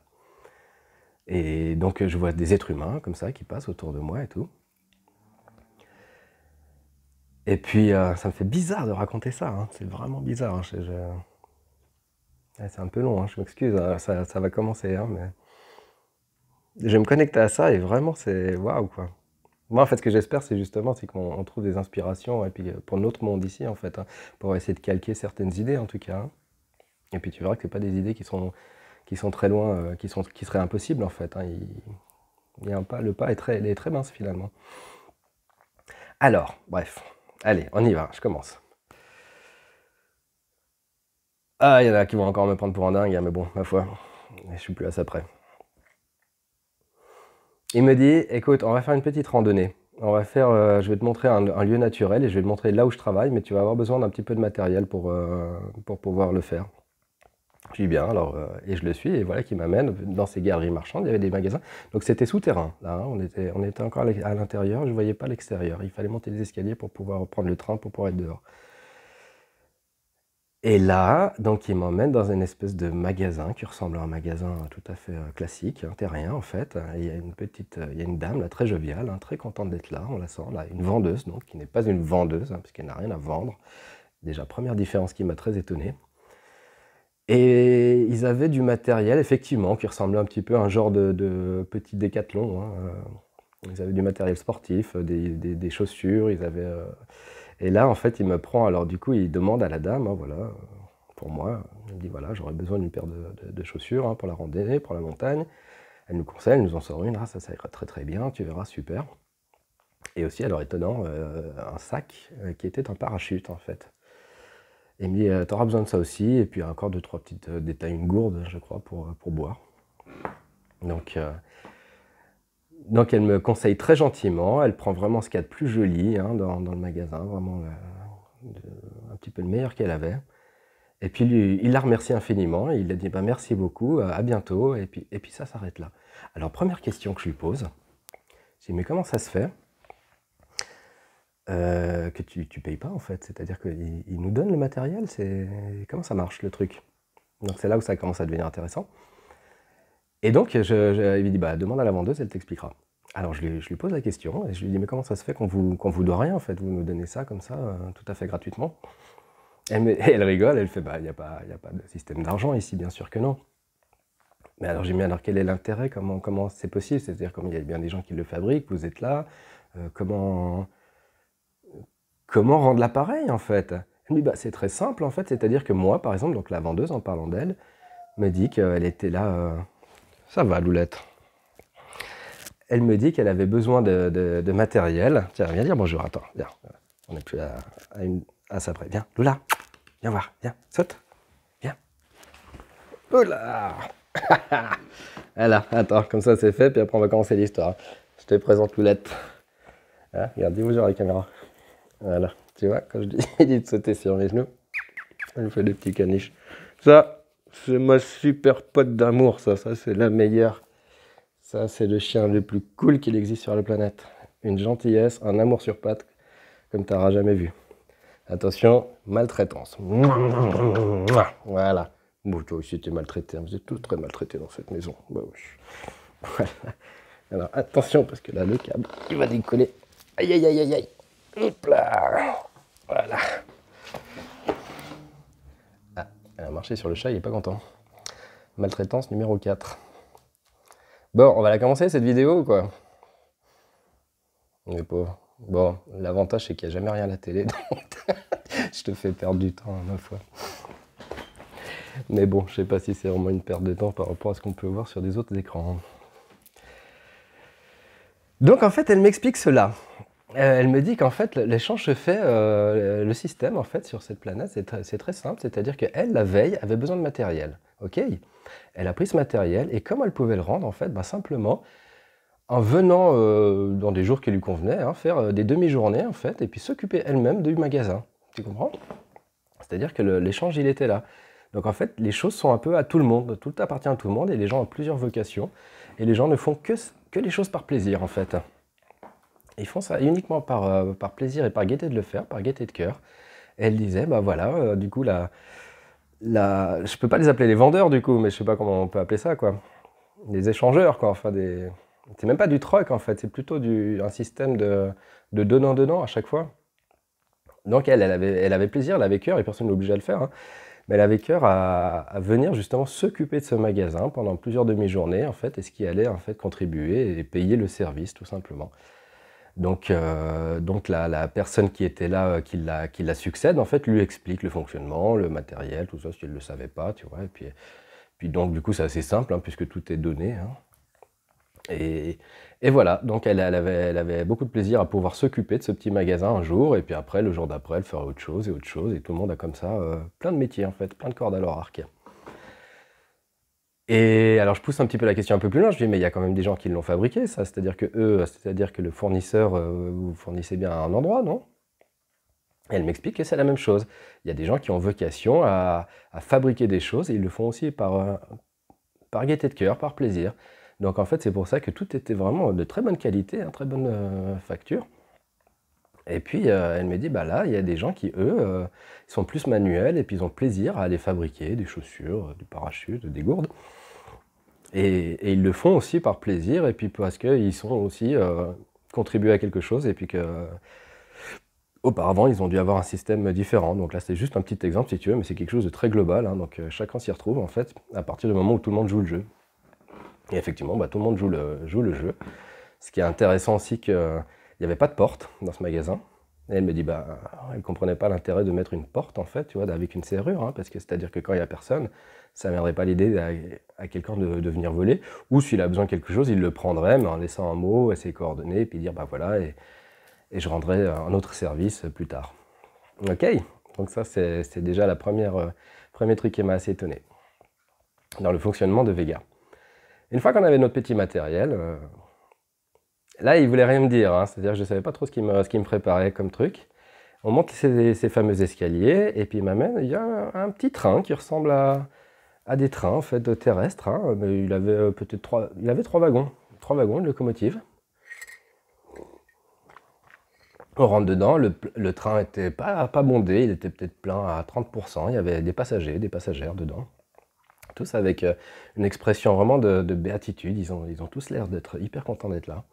Et donc je vois des êtres humains comme ça qui passent autour de moi et tout. Et puis ça me fait bizarre de raconter ça, hein. C'est vraiment bizarre, hein. Ouais, c'est un peu long, hein, je m'excuse, hein, ça va commencer, hein, mais je vais me connecter à ça et vraiment c'est waouh, quoi. Moi, en fait, ce que j'espère, c'est justement c'est qu'on trouve des inspirations et puis pour notre monde ici, en fait, hein, pour essayer de calquer certaines idées, en tout cas, hein. Et puis tu verras que c'est pas des idées qui sont très loin, qui seraient impossibles, en fait, hein. Il y a un pas, le pas est il est très mince finalement. Alors, bref, allez, on y va, je commence. Ah, il y en a qui vont encore me prendre pour un dingue, hein, mais bon, ma foi, je suis plus à ça près. Il me dit, écoute, on va faire une petite randonnée. Je vais te montrer un lieu naturel et je vais te montrer là où je travaille, mais tu vas avoir besoin d'un petit peu de matériel pour pouvoir le faire. Je dis bien, alors, et je le suis, et voilà qui m'amène dans ces galeries marchandes, il y avait des magasins. Donc c'était souterrain, là, hein, on était encore à l'intérieur, je ne voyais pas l'extérieur. Il fallait monter les escaliers pour pouvoir prendre le train, pour pouvoir être dehors. Et là, donc il m'emmène dans une espèce de magasin qui ressemble à un magasin tout à fait classique, hein, terrien en fait. Et il y a il y a une dame là, très joviale, hein, très contente d'être là, on la sent, là, une vendeuse, donc, qui n'est pas une vendeuse, hein, puisqu'elle n'a rien à vendre. Déjà, première différence qui m'a très étonné. Et ils avaient du matériel, effectivement, qui ressemblait un petit peu à un genre de petit décathlon, hein. Ils avaient du matériel sportif, des chaussures, et là, en fait, il me prend, alors du coup, il demande à la dame, hein, voilà, pour moi, il me dit, voilà, j'aurais besoin d'une paire de chaussures, hein, pour la randonnée, pour la montagne. Elle nous conseille, elle nous en sort une, ah, ça ira très très bien, tu verras, super. Et aussi, alors étonnant, un sac qui était un parachute, en fait. Et il me dit, t'auras besoin de ça aussi, et puis encore deux, trois petits détails, une gourde, je crois, pour boire. Donc, donc elle me conseille très gentiment, elle prend vraiment ce qu'il y a de plus joli, hein, dans le magasin, vraiment un petit peu le meilleur qu'elle avait. Et puis il la remercie infiniment, et il a dit bah, merci beaucoup, à bientôt, et puis ça s'arrête là. Alors première question que je lui pose, je dis mais comment ça se fait que tu payes pas en fait? C'est-à-dire qu'il nous donne le matériel, comment ça marche le truc? Donc c'est là où ça commence à devenir intéressant. Et donc il lui dit bah demande à la vendeuse, elle t'expliquera. Alors je lui pose la question et je lui dis: «Mais comment ça se fait qu'on vous doit rien en fait? Vous nous donnez ça comme ça, tout à fait gratuitement?» Elle rigole, elle fait: «Bah, il y a pas de système d'argent ici, bien sûr que non». Mais alors j'ai mis: «Alors quel est l'intérêt? Comment c'est possible? C'est-à-dire comme il y a bien des gens qui le fabriquent, vous êtes là, comment rendre l'appareil en fait?» Elle me dit: «Bah, c'est très simple en fait, c'est-à-dire que moi par exemple», donc la vendeuse en parlant d'elle, me dit qu'elle était là, ça va Loulette. Elle me dit qu'elle avait besoin de matériel. Tiens, viens dire bonjour, attends, viens. On n'est plus à ça près. Viens, Loula, viens voir, viens, saute, viens. Oula. Voilà, attends, comme ça c'est fait, puis après on va commencer l'histoire. Je te présente Loulette. Hein, regarde, dis bonjour à la caméra. Voilà, tu vois, quand je dis, il dit de sauter sur mes genoux, elle fait des petits caniches. Ça, c'est ma super pote d'amour, ça c'est la meilleure. Ça, c'est le chien le plus cool qu'il existe sur la planète. Une gentillesse, un amour sur pattes, comme tu n'auras jamais vu. Attention, maltraitance. Voilà. Bon, toi aussi, tu es maltraité. Vous êtes tous très maltraités dans cette maison. Bah, oui. Voilà. Alors, attention, parce que là, le câble, il va décoller. Aïe, aïe, aïe, aïe, aïe. Hop là. Voilà. Ah, elle a marché sur le chat, il n'est pas content. Maltraitance numéro 4. Bon, on va la commencer cette vidéo ou quoi? Mais pas. Bon, l'avantage c'est qu'il n'y a jamais rien à la télé, donc je te fais perdre du temps, ma foi. Mais bon, je sais pas si c'est vraiment une perte de temps par rapport à ce qu'on peut voir sur des autres écrans. Donc en fait, elle m'explique cela. Elle me dit qu'en fait, l'échange se fait, le système en fait sur cette planète, c'est très simple, c'est-à-dire qu'elle, la veille, avait besoin de matériel. Ok, elle a pris ce matériel et comment elle pouvait le rendre en fait, bah, simplement en venant dans des jours qui lui convenaient, hein, faire des demi-journées en fait, et puis s'occuper elle-même du magasin. Tu comprends? C'est-à-dire que l'échange, il était là. Donc en fait, les choses sont un peu à tout le monde, tout appartient à tout le monde, et les gens ont plusieurs vocations, et les gens ne font que les choses par plaisir en fait. Ils font ça uniquement par plaisir et par gaieté de le faire, par gaieté de cœur. Et elle disait, bah voilà, du coup, je peux pas les appeler les vendeurs du coup, mais je sais pas comment on peut appeler ça, quoi. Des échangeurs, quoi, enfin c'est même pas du troc en fait, c'est plutôt un système de donnant-donnant à chaque fois. Donc elle avait plaisir, elle avait cœur, et personne ne l'obligeait à le faire, hein, mais elle avait cœur à venir justement s'occuper de ce magasin pendant plusieurs demi-journées en fait, et ce qui allait en fait contribuer et payer le service tout simplement. Donc la personne qui était là, qui la succède, en fait, lui explique le fonctionnement, le matériel, tout ça, si elle ne le savait pas, tu vois. Et puis donc, du coup, c'est assez simple, hein, puisque tout est donné. Hein. Et voilà, donc elle avait beaucoup de plaisir à pouvoir s'occuper de ce petit magasin un jour, et puis après, le jour d'après, elle ferait autre chose, et tout le monde a comme ça plein de métiers, en fait, plein de cordes à leur arc. Et alors je pousse un petit peu la question un peu plus loin, je dis mais il y a quand même des gens qui l'ont fabriqué ça, c'est-à-dire que le fournisseur, vous fournissez bien à un endroit, non? Et elle m'explique que c'est la même chose. Il y a des gens qui ont vocation à fabriquer des choses et ils le font aussi par gaieté de cœur, par plaisir. Donc en fait c'est pour ça que tout était vraiment de très bonne qualité, hein, très bonne facture. Et puis elle me dit bah là il y a des gens qui eux sont plus manuels et puis ils ont plaisir à aller fabriquer des chaussures, des parachutes, des gourdes. Et ils le font aussi par plaisir, et puis parce qu'ils sont aussi contribués à quelque chose, et puis que auparavant ils ont dû avoir un système différent. Donc là c'est juste un petit exemple si tu veux, mais c'est quelque chose de très global, hein, donc chacun s'y retrouve en fait à partir du moment où tout le monde joue le jeu. Et effectivement, bah, tout le monde joue le jeu. Ce qui est intéressant aussi, qu'il n'y avait pas de porte dans ce magasin. Et elle me dit, bah, elle ne comprenait pas l'intérêt de mettre une porte, en fait, tu vois, avec une serrure, hein, parce que c'est-à-dire que quand il n'y a personne, ça ne viendrait pas l'idée à quelqu'un de venir voler, ou s'il a besoin de quelque chose, il le prendrait, mais en laissant un mot et ses coordonnées, et puis dire, bah voilà, et je rendrai un autre service plus tard. Ok, donc ça, c'est déjà premier truc qui m'a assez étonné dans le fonctionnement de Vega. Une fois qu'on avait notre petit matériel, là, il voulait rien me dire, hein, c'est-à-dire que je ne savais pas trop ce qu'il me préparait comme truc. On monte ces fameux escaliers, et puis il m'amène, il y a un petit train qui ressemble à des trains en fait, terrestres. Hein, mais il avait peut-être trois wagons, de locomotive. On rentre dedans, le train n'était pas bondé, il était peut-être plein à 30%, il y avait des passagers, des passagères dedans. Tous avec une expression vraiment de béatitude, ils ont tous l'air d'être hyper contents d'être là.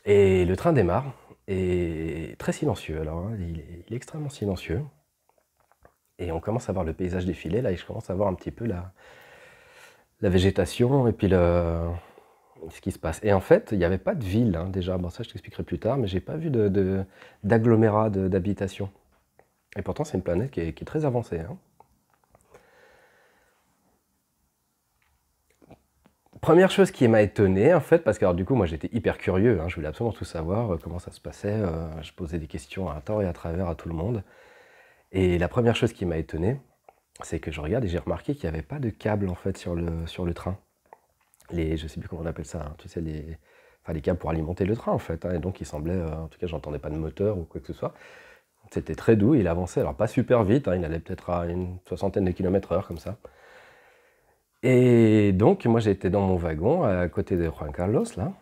Et le train démarre, et très silencieux alors, hein, il est extrêmement silencieux. Et on commence à voir le paysage défiler là, et je commence à voir un petit peu la végétation et puis ce qui se passe. Et en fait, il n'y avait pas de ville hein, déjà, bon ça je t'expliquerai plus tard, mais j'ai pas vu d'agglomérat d'habitation. Et pourtant c'est une planète qui est très avancée, hein. Première chose qui m'a étonné en fait, parce que alors, du coup moi j'étais hyper curieux, hein, je voulais absolument tout savoir, comment ça se passait, je posais des questions à tort et à travers à tout le monde. Et la première chose qui m'a étonné, c'est que je regarde et j'ai remarqué qu'il n'y avait pas de câble en fait sur le train. Je sais plus comment on appelle ça, hein, tu sais, enfin, les câbles pour alimenter le train en fait, hein, et donc il semblait, en tout cas j'entendais pas de moteur ou quoi que ce soit. C'était très doux, il avançait, alors pas super vite, hein, il allait peut-être à une soixantaine de kilomètres heure comme ça. Et donc moi j'étais dans mon wagon à côté de Juan Carlos là,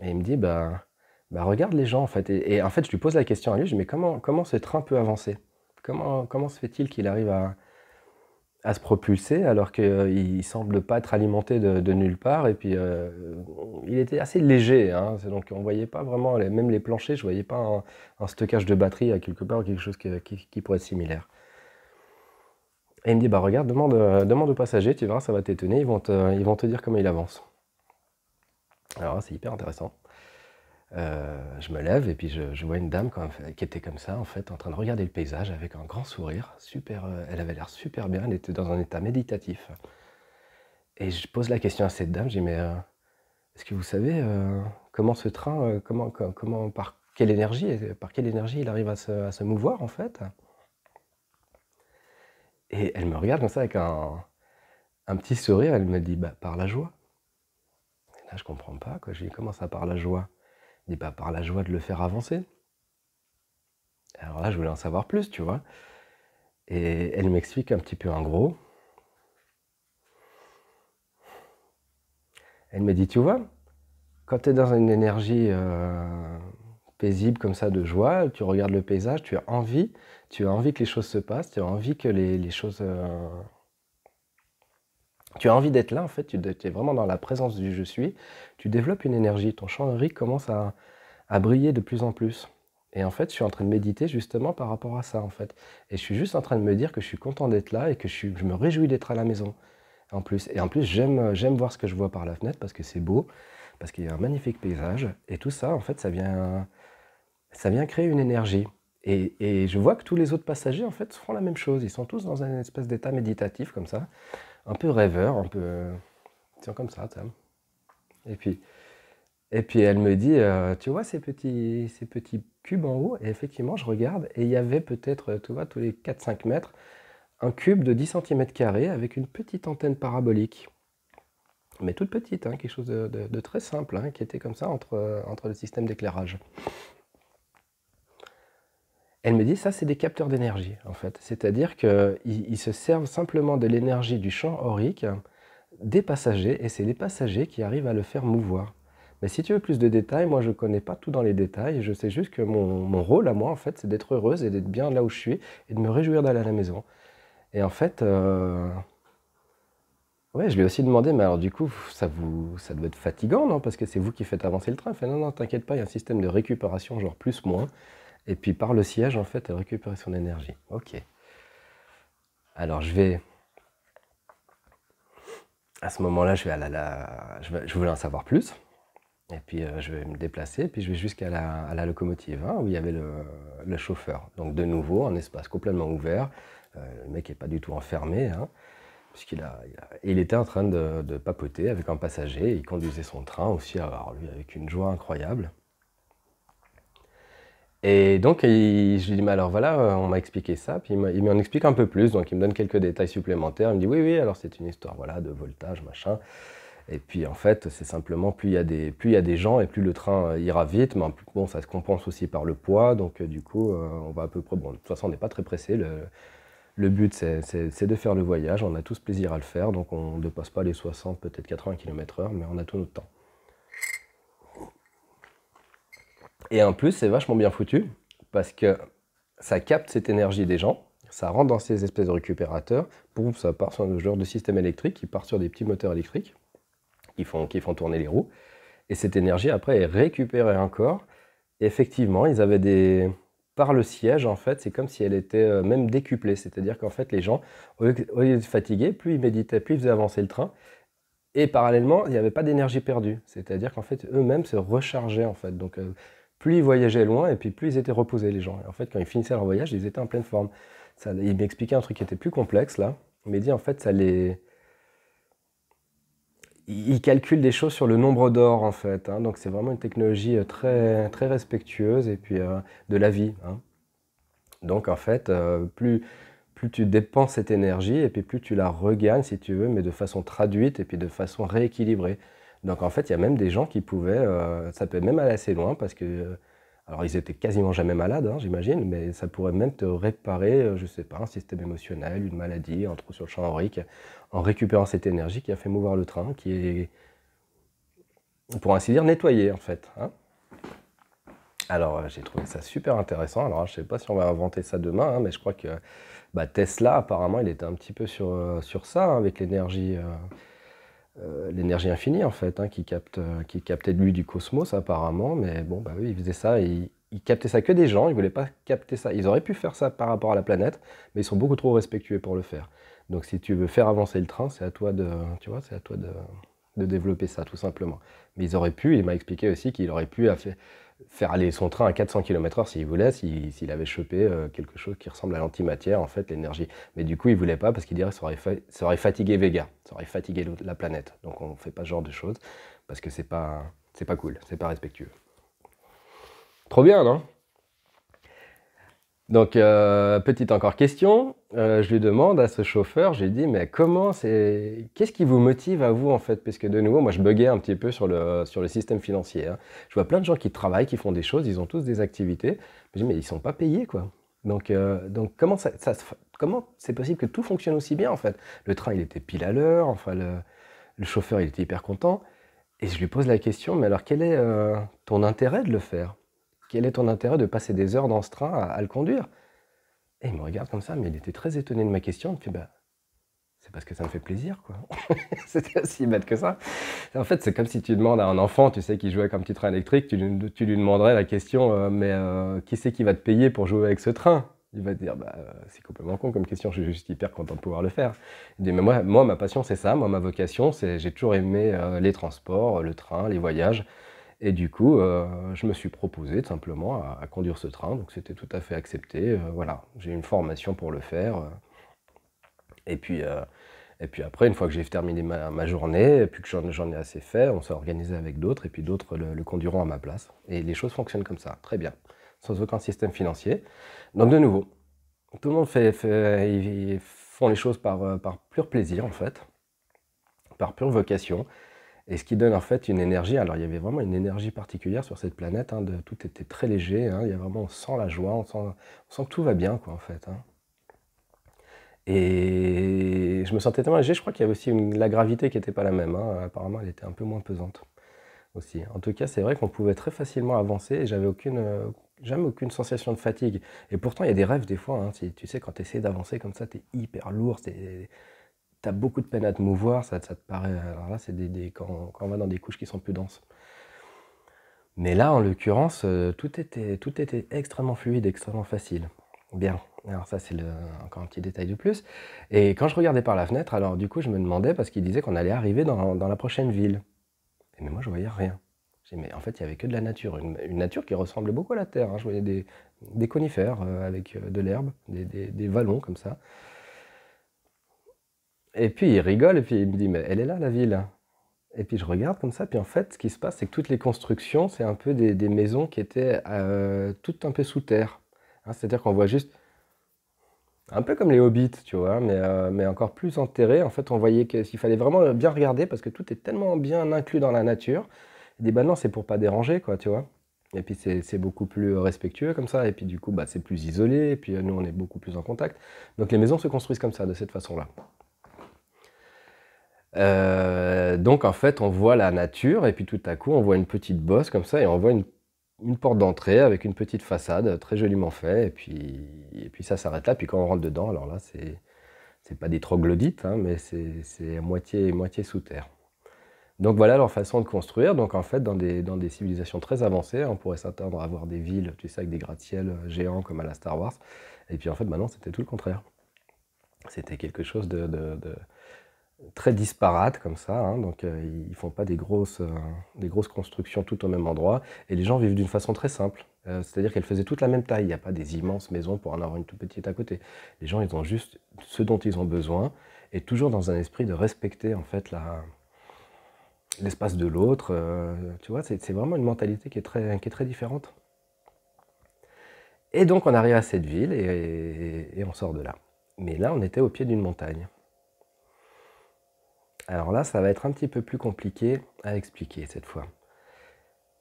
et il me dit bah regarde les gens en fait. Et en fait je lui pose la question à lui, je dis mais comment ce train peut avancer? Comment se fait-il qu'il arrive à se propulser alors qu'il semble pas être alimenté de nulle part, et puis il était assez léger, hein, donc on voyait pas vraiment, même les planchers, je voyais pas un stockage de batterie à quelque part, quelque chose qui pourrait être similaire. Et il me dit bah regarde, demande aux passagers, tu verras, ça va t'étonner, ils vont te dire comment il avance. Alors là, c'est hyper intéressant. Je me lève et puis je vois une dame qui était comme ça en fait, en train de regarder le paysage avec un grand sourire, super, elle avait l'air super bien, elle était dans un état méditatif. Et je pose la question à cette dame, je dis mais est-ce que vous savez comment ce train, par quelle énergie il arrive à se mouvoir en fait? Et elle me regarde comme ça avec un petit sourire, elle me dit bah par la joie. Et là je comprends pas quoi, je lui dis comment ça par la joie? Elle dit bah par la joie de le faire avancer. Alors là je voulais en savoir plus, tu vois. Et elle m'explique un petit peu en gros. Elle me dit tu vois, quand tu es dans une énergie paisible comme ça de joie, tu regardes le paysage, tu as envie que les choses se passent, tu as envie que les choses... tu as envie d'être là en fait, tu es vraiment dans la présence du je suis, tu développes une énergie, ton champ aurique commence à briller de plus en plus. Et en fait, je suis en train de méditer justement par rapport à ça en fait. Et je suis juste en train de me dire que je suis content d'être là et que je me réjouis d'être à la maison en plus. Et en plus, j'aime voir ce que je vois par la fenêtre parce que c'est beau, parce qu'il y a un magnifique paysage. Et tout ça, en fait, ça vient créer une énergie. Et je vois que tous les autres passagers, en fait, font la même chose. Ils sont tous dans un espèce d'état méditatif, comme ça, un peu rêveur, un peu... Tiens, comme ça, tu sais. Et puis, et puis elle me dit, tu vois ces petits cubes en haut? Et effectivement, je regarde, et il y avait peut-être, tu vois, tous les 4-5 mètres, un cube de 10 cm² avec une petite antenne parabolique. Mais toute petite, hein, quelque chose de très simple, hein, qui était comme ça entre le système d'éclairage. Elle me dit, ça c'est des capteurs d'énergie en fait. C'est-à-dire qu'ils se servent simplement de l'énergie du champ aurique des passagers, et c'est les passagers qui arrivent à le faire mouvoir. Mais si tu veux plus de détails, moi je ne connais pas tout dans les détails, je sais juste que mon rôle à moi en fait, c'est d'être heureuse et d'être bien là où je suis et de me réjouir d'aller à la maison. Et en fait, ouais, je lui ai aussi demandé, mais alors du coup, ça doit être fatigant, non? Parce que c'est vous qui faites avancer le train. Elle fait, non, non, t'inquiète pas, il y a un système de récupération, genre plus-moins. Et puis par le siège, en fait, elle récupère son énergie. Ok. Alors à ce moment-là, je vais je voulais en savoir plus. Et puis je vais me déplacer, puis je vais jusqu'à la locomotive, hein, où il y avait le chauffeur. Donc de nouveau, un espace complètement ouvert. Le mec n'est pas du tout enfermé, hein, il était en train de papoter avec un passager. Il conduisait son train aussi, alors lui, avec une joie incroyable. Et donc, je lui dis, mais alors voilà, on m'a expliqué ça, puis il m'en explique un peu plus, donc il me donne quelques détails supplémentaires. Il me dit, oui, oui, alors c'est une histoire, voilà, de voltage, machin. Et puis en fait, c'est simplement, plus il y a des gens et plus le train ira vite, mais bon, ça se compense aussi par le poids, donc du coup, on va à peu près, bon, de toute façon, on n'est pas très pressé. Le but, c'est de faire le voyage, on a tous plaisir à le faire, donc on ne dépasse pas les 60, peut-être 80 km/h, mais on a tout notre temps. Et en plus, c'est vachement bien foutu, parce que ça capte cette énergie des gens, ça rentre dans ces espèces de récupérateurs, boum, ça part sur un genre de système électrique qui part sur des petits moteurs électriques qui font tourner les roues. Et cette énergie, après, est récupérée encore. Et effectivement, ils avaient des... Par le siège, en fait, c'est comme si elle était même décuplée. C'est-à-dire qu'en fait, les gens, au lieu de fatiguer, plus ils méditaient, plus ils faisaient avancer le train. Et parallèlement, il n'y avait pas d'énergie perdue. C'est-à-dire qu'en fait, eux-mêmes se rechargeaient, en fait. Donc, plus ils voyageaient loin, et puis plus ils étaient reposés, les gens. Et en fait, quand ils finissaient leur voyage, ils étaient en pleine forme. Ça, il m'expliquait un truc qui était plus complexe, là. Il m'a dit, en fait, ça les... Ils calculent des choses sur le nombre d'or, en fait, hein. Donc, c'est vraiment une technologie très, très respectueuse, et puis de la vie, hein. Donc, en fait, plus tu dépenses cette énergie, et puis plus tu la regagnes, si tu veux, mais de façon traduite, et puis de façon rééquilibrée. Donc, en fait, il y a même des gens qui pouvaient... ça peut même aller assez loin, parce que... alors, ils étaient quasiment jamais malades, hein, j'imagine, mais ça pourrait même te réparer, je sais pas, un système émotionnel, une maladie, un trou sur le champ aurique, en récupérant cette énergie qui a fait mouvoir le train, qui est, pour ainsi dire, nettoyée, en fait, hein. Alors, j'ai trouvé ça super intéressant. Alors, je sais pas si on va inventer ça demain, hein, mais je crois que bah, Tesla, apparemment, il était un petit peu sur ça, hein, avec l'énergie infinie, en fait, hein, qui captait de lui du cosmos, apparemment. Mais bon, bah oui, il faisait ça, et il captait ça que des gens, ils voulaient pas capter ça. Ils auraient pu faire ça par rapport à la planète, mais ils sont beaucoup trop respectueux pour le faire. Donc, si tu veux faire avancer le train, c'est à toi de, tu vois, c'est à toi de développer ça, tout simplement. Mais ils auraient pu, il m'a expliqué aussi qu'il aurait pu faire aller son train à 400 km/h s'il voulait, s'il avait chopé quelque chose qui ressemble à l'antimatière, en fait, l'énergie. Mais du coup, il voulait pas parce qu'il dirait que ça aurait fatigué Vega, ça aurait fatigué la planète. Donc on fait pas ce genre de choses parce que c'est pas cool, c'est pas respectueux. Trop bien, non? Donc, petite encore question, je lui demande à ce chauffeur, je lui dis, mais qu'est-ce qui vous motive à vous, en fait? Parce que de nouveau, moi je buguais un petit peu sur le système financier, hein. Je vois plein de gens qui travaillent, qui font des choses, ils ont tous des activités, je dis, mais ils sont pas payés, quoi. Donc comment comment c'est possible que tout fonctionne aussi bien, en fait? Le train, il était pile à l'heure, enfin le chauffeur, il était hyper content, et je lui pose la question, mais alors quel est ton intérêt de le faire? Quel est ton intérêt de passer des heures dans ce train à le conduire? Et il me regarde comme ça, mais il était très étonné de ma question. Il me fait, bah, c'est parce que ça me fait plaisir, quoi. C'était aussi bête que ça. En fait, c'est comme si tu demandes à un enfant, tu sais, qui joue avec un petit train électrique, tu lui demanderais la question, mais qui c'est qui va te payer pour jouer avec ce train? Il va te dire, bah, c'est complètement con comme question, je suis juste hyper content de pouvoir le faire. Il dit, mais moi ma passion, c'est ça. Moi, ma vocation, j'ai toujours aimé les transports, le train, les voyages. Et du coup, je me suis proposé tout simplement à conduire ce train, donc c'était tout à fait accepté, voilà. J'ai une formation pour le faire, et puis, heu, et puis après, une fois que j'ai terminé ma journée, et puis que j'en ai assez fait, on s'est organisé avec d'autres, et puis d'autres le conduiront à ma place. Et les choses fonctionnent comme ça, très bien, sans aucun système financier. Donc de nouveau, tout le monde ils font les choses par pur plaisir, en fait, par pure vocation. Et ce qui donne en fait une énergie, alors il y avait vraiment une énergie particulière sur cette planète, hein, tout était très léger, hein, il y a vraiment, on sent la joie, on sent que tout va bien, quoi, en fait, hein. Et je me sentais tellement léger, je crois qu'il y avait aussi la gravité qui n'était pas la même, hein, apparemment elle était un peu moins pesante aussi. En tout cas, c'est vrai qu'on pouvait très facilement avancer, et j'avais jamais aucune sensation de fatigue. Et pourtant, il y a des rêves des fois, hein, tu sais, quand tu essaies d'avancer comme ça, tu es hyper lourd, t'as beaucoup de peine à te mouvoir, ça te paraît. Alors là, c'est quand on va dans des couches qui sont plus denses. Mais là, en l'occurrence, tout était extrêmement fluide, extrêmement facile. Bien. Alors ça, c'est encore un petit détail de plus. Et quand je regardais par la fenêtre, alors du coup, je me demandais, parce qu'il disait qu'on allait arriver dans la prochaine ville. Mais moi, je voyais rien. J'ai dit, mais en fait, il n'y avait que de la nature. Une nature qui ressemble beaucoup à la terre, hein. Je voyais des conifères avec de l'herbe, des vallons comme ça. Et puis il rigole, et puis il me dit, mais elle est là, la ville. Et puis je regarde comme ça, puis en fait, ce qui se passe, c'est que toutes les constructions, c'est un peu des maisons qui étaient toutes un peu sous terre, hein. C'est-à-dire qu'on voit juste, un peu comme les hobbits, tu vois, mais encore plus enterrés. En fait, on voyait qu'il fallait vraiment bien regarder, parce que tout est tellement bien inclus dans la nature. Il dit, bah non, c'est pour pas déranger, quoi, tu vois. Et puis c'est beaucoup plus respectueux comme ça, et puis du coup, bah, c'est plus isolé, et puis nous, on est beaucoup plus en contact. Donc les maisons se construisent comme ça, de cette façon-là. Donc en fait, on voit la nature, et puis tout à coup, on voit une petite bosse comme ça, et on voit une porte d'entrée avec une petite façade très joliment fait, et puis ça s'arrête là. Puis quand on rentre dedans, alors là, c'est pas des troglodytes, hein, mais c'est moitié sous terre. Donc voilà leur façon de construire. Donc en fait, dans des civilisations très avancées, on pourrait s'attendre à avoir des villes, tu sais, avec des gratte-ciel géants comme à la Star Wars. Et puis en fait, maintenant, c'était tout le contraire. C'était quelque chose de très disparate comme ça, hein. Donc ils font pas des grosses constructions toutes au même endroit. Et les gens vivent d'une façon très simple. C'est-à-dire qu'elles faisaient toutes la même taille. Il n'y a pas des immenses maisons pour en avoir une toute petite à côté. Les gens, ils ont juste ce dont ils ont besoin, et toujours dans un esprit de respecter en fait l'espace de l'autre. Tu vois, c'est vraiment une mentalité qui est très différente. Et donc on arrive à cette ville et on sort de là. Mais là, on était au pied d'une montagne. Alors là, ça va être un petit peu plus compliqué à expliquer cette fois.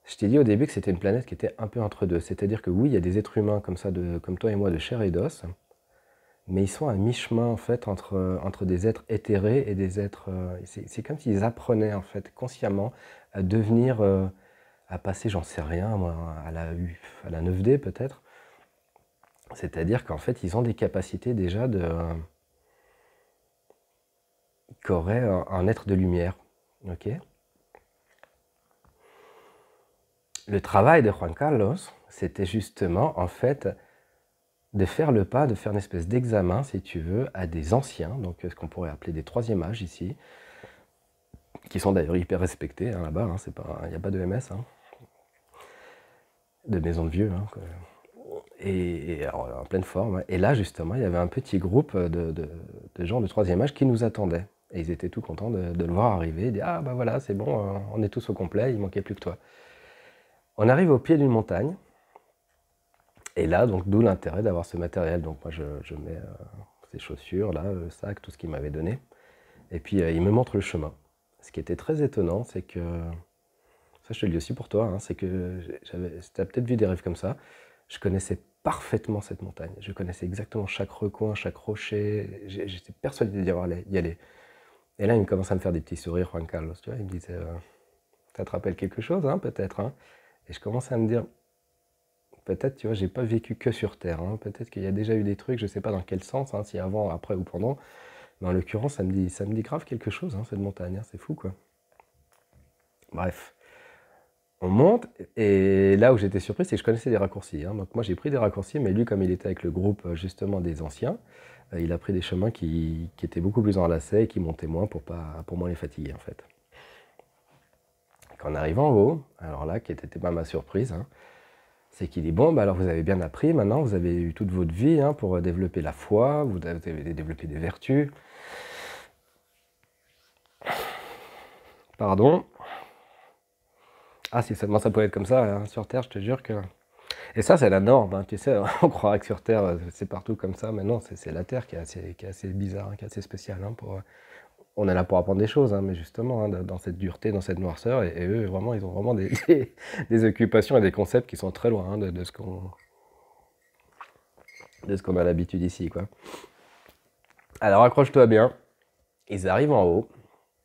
Je t'ai dit au début que c'était une planète qui était un peu entre deux. C'est-à-dire que oui, il y a des êtres humains comme ça, comme toi et moi, de chair et d'os, mais ils sont à mi-chemin en fait entre des êtres éthérés et des êtres. C'est comme s'ils apprenaient en fait consciemment à devenir, à passer, j'en sais rien, moi, à la 9D peut-être. C'est-à-dire qu'en fait, ils ont des capacités déjà qu'aurait un être de lumière. Ok. Le travail de Juan Carlos, c'était justement en fait de faire le pas, de faire une espèce d'examen, si tu veux, à des anciens, donc ce qu'on pourrait appeler des troisième âges ici, qui sont d'ailleurs hyper respectés hein, là-bas, hein, il n'y a pas de MS, hein, de maison de vieux, hein, et alors, en pleine forme. Ouais. Et là, justement, il y avait un petit groupe de gens de troisième âge qui nous attendaient. Et ils étaient tout contents de le voir arriver. Ils disaient, ah ben voilà, c'est bon, on est tous au complet, il ne manquait plus que toi. On arrive au pied d'une montagne. Et là, donc, d'où l'intérêt d'avoir ce matériel. Donc moi, je mets ces chaussures, là, le sac, tout ce qu'il m'avait donné. Et puis, il me montre le chemin. Ce qui était très étonnant, c'est que, ça je te le dis aussi pour toi, hein, c'est que tu as peut-être vu des rêves comme ça, je connaissais parfaitement cette montagne. Je connaissais exactement chaque recoin, chaque rocher. J'étais persuadé d'y aller. Et là, il me commence à me faire des petits sourires, Juan Carlos, tu vois. Il me disait, ça te rappelle quelque chose, hein, peut-être, hein. Et je commençais à me dire, peut-être, tu vois, j'ai pas vécu que sur Terre, hein. Peut-être qu'il y a déjà eu des trucs, je sais pas dans quel sens, hein, si avant, après ou pendant. Mais en l'occurrence, ça me dit grave quelque chose, hein, cette montagne, hein. C'est fou, quoi. Bref. On monte, et là où j'étais surpris, c'est que je connaissais des raccourcis, hein. Donc moi j'ai pris des raccourcis, mais lui, comme il était avec le groupe justement des anciens, il a pris des chemins qui étaient beaucoup plus enlacés et qui montaient moins pour moins les fatiguer en fait. Qu'en arrivant en haut, alors là, qui était pas ma surprise, hein, c'est qu'il dit, bon, bah alors vous avez bien appris, maintenant vous avez eu toute votre vie hein, pour développer la foi, vous avez développé des vertus. Pardon. Ah, si seulement ça pouvait être comme ça, hein, sur Terre, je te jure que... Et ça, c'est la norme, hein, tu sais, on croirait que sur Terre, c'est partout comme ça, mais non, c'est la Terre qui est assez bizarre, hein, qui est assez spéciale. Hein, on est là pour apprendre des choses, hein, mais justement, hein, dans cette dureté, dans cette noirceur, et eux, vraiment, ils ont vraiment des occupations et des concepts qui sont très loin hein, de ce qu'on a l'habitude ici, quoi. Alors, accroche-toi bien, ils arrivent en haut,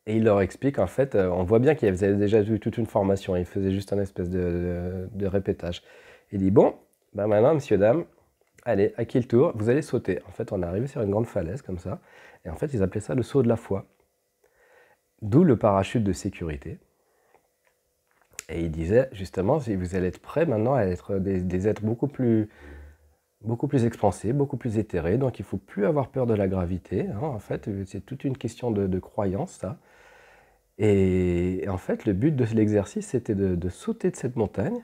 et il leur explique, en fait, on voit bien qu'ils avaient déjà vu toute une formation, ils faisaient juste un espèce de répétage. Il dit, bon, ben maintenant, messieurs, dames, allez, à qui le tour? Vous allez sauter. En fait, on est arrivé sur une grande falaise, comme ça, et en fait, ils appelaient ça le saut de la foi. D'où le parachute de sécurité. Et il disait, justement, si vous allez être prêts maintenant à être des êtres beaucoup plus expansés, beaucoup plus éthérés, donc il ne faut plus avoir peur de la gravité, hein, en fait, c'est toute une question de croyance, ça. Et en fait, le but de l'exercice, c'était de sauter de cette montagne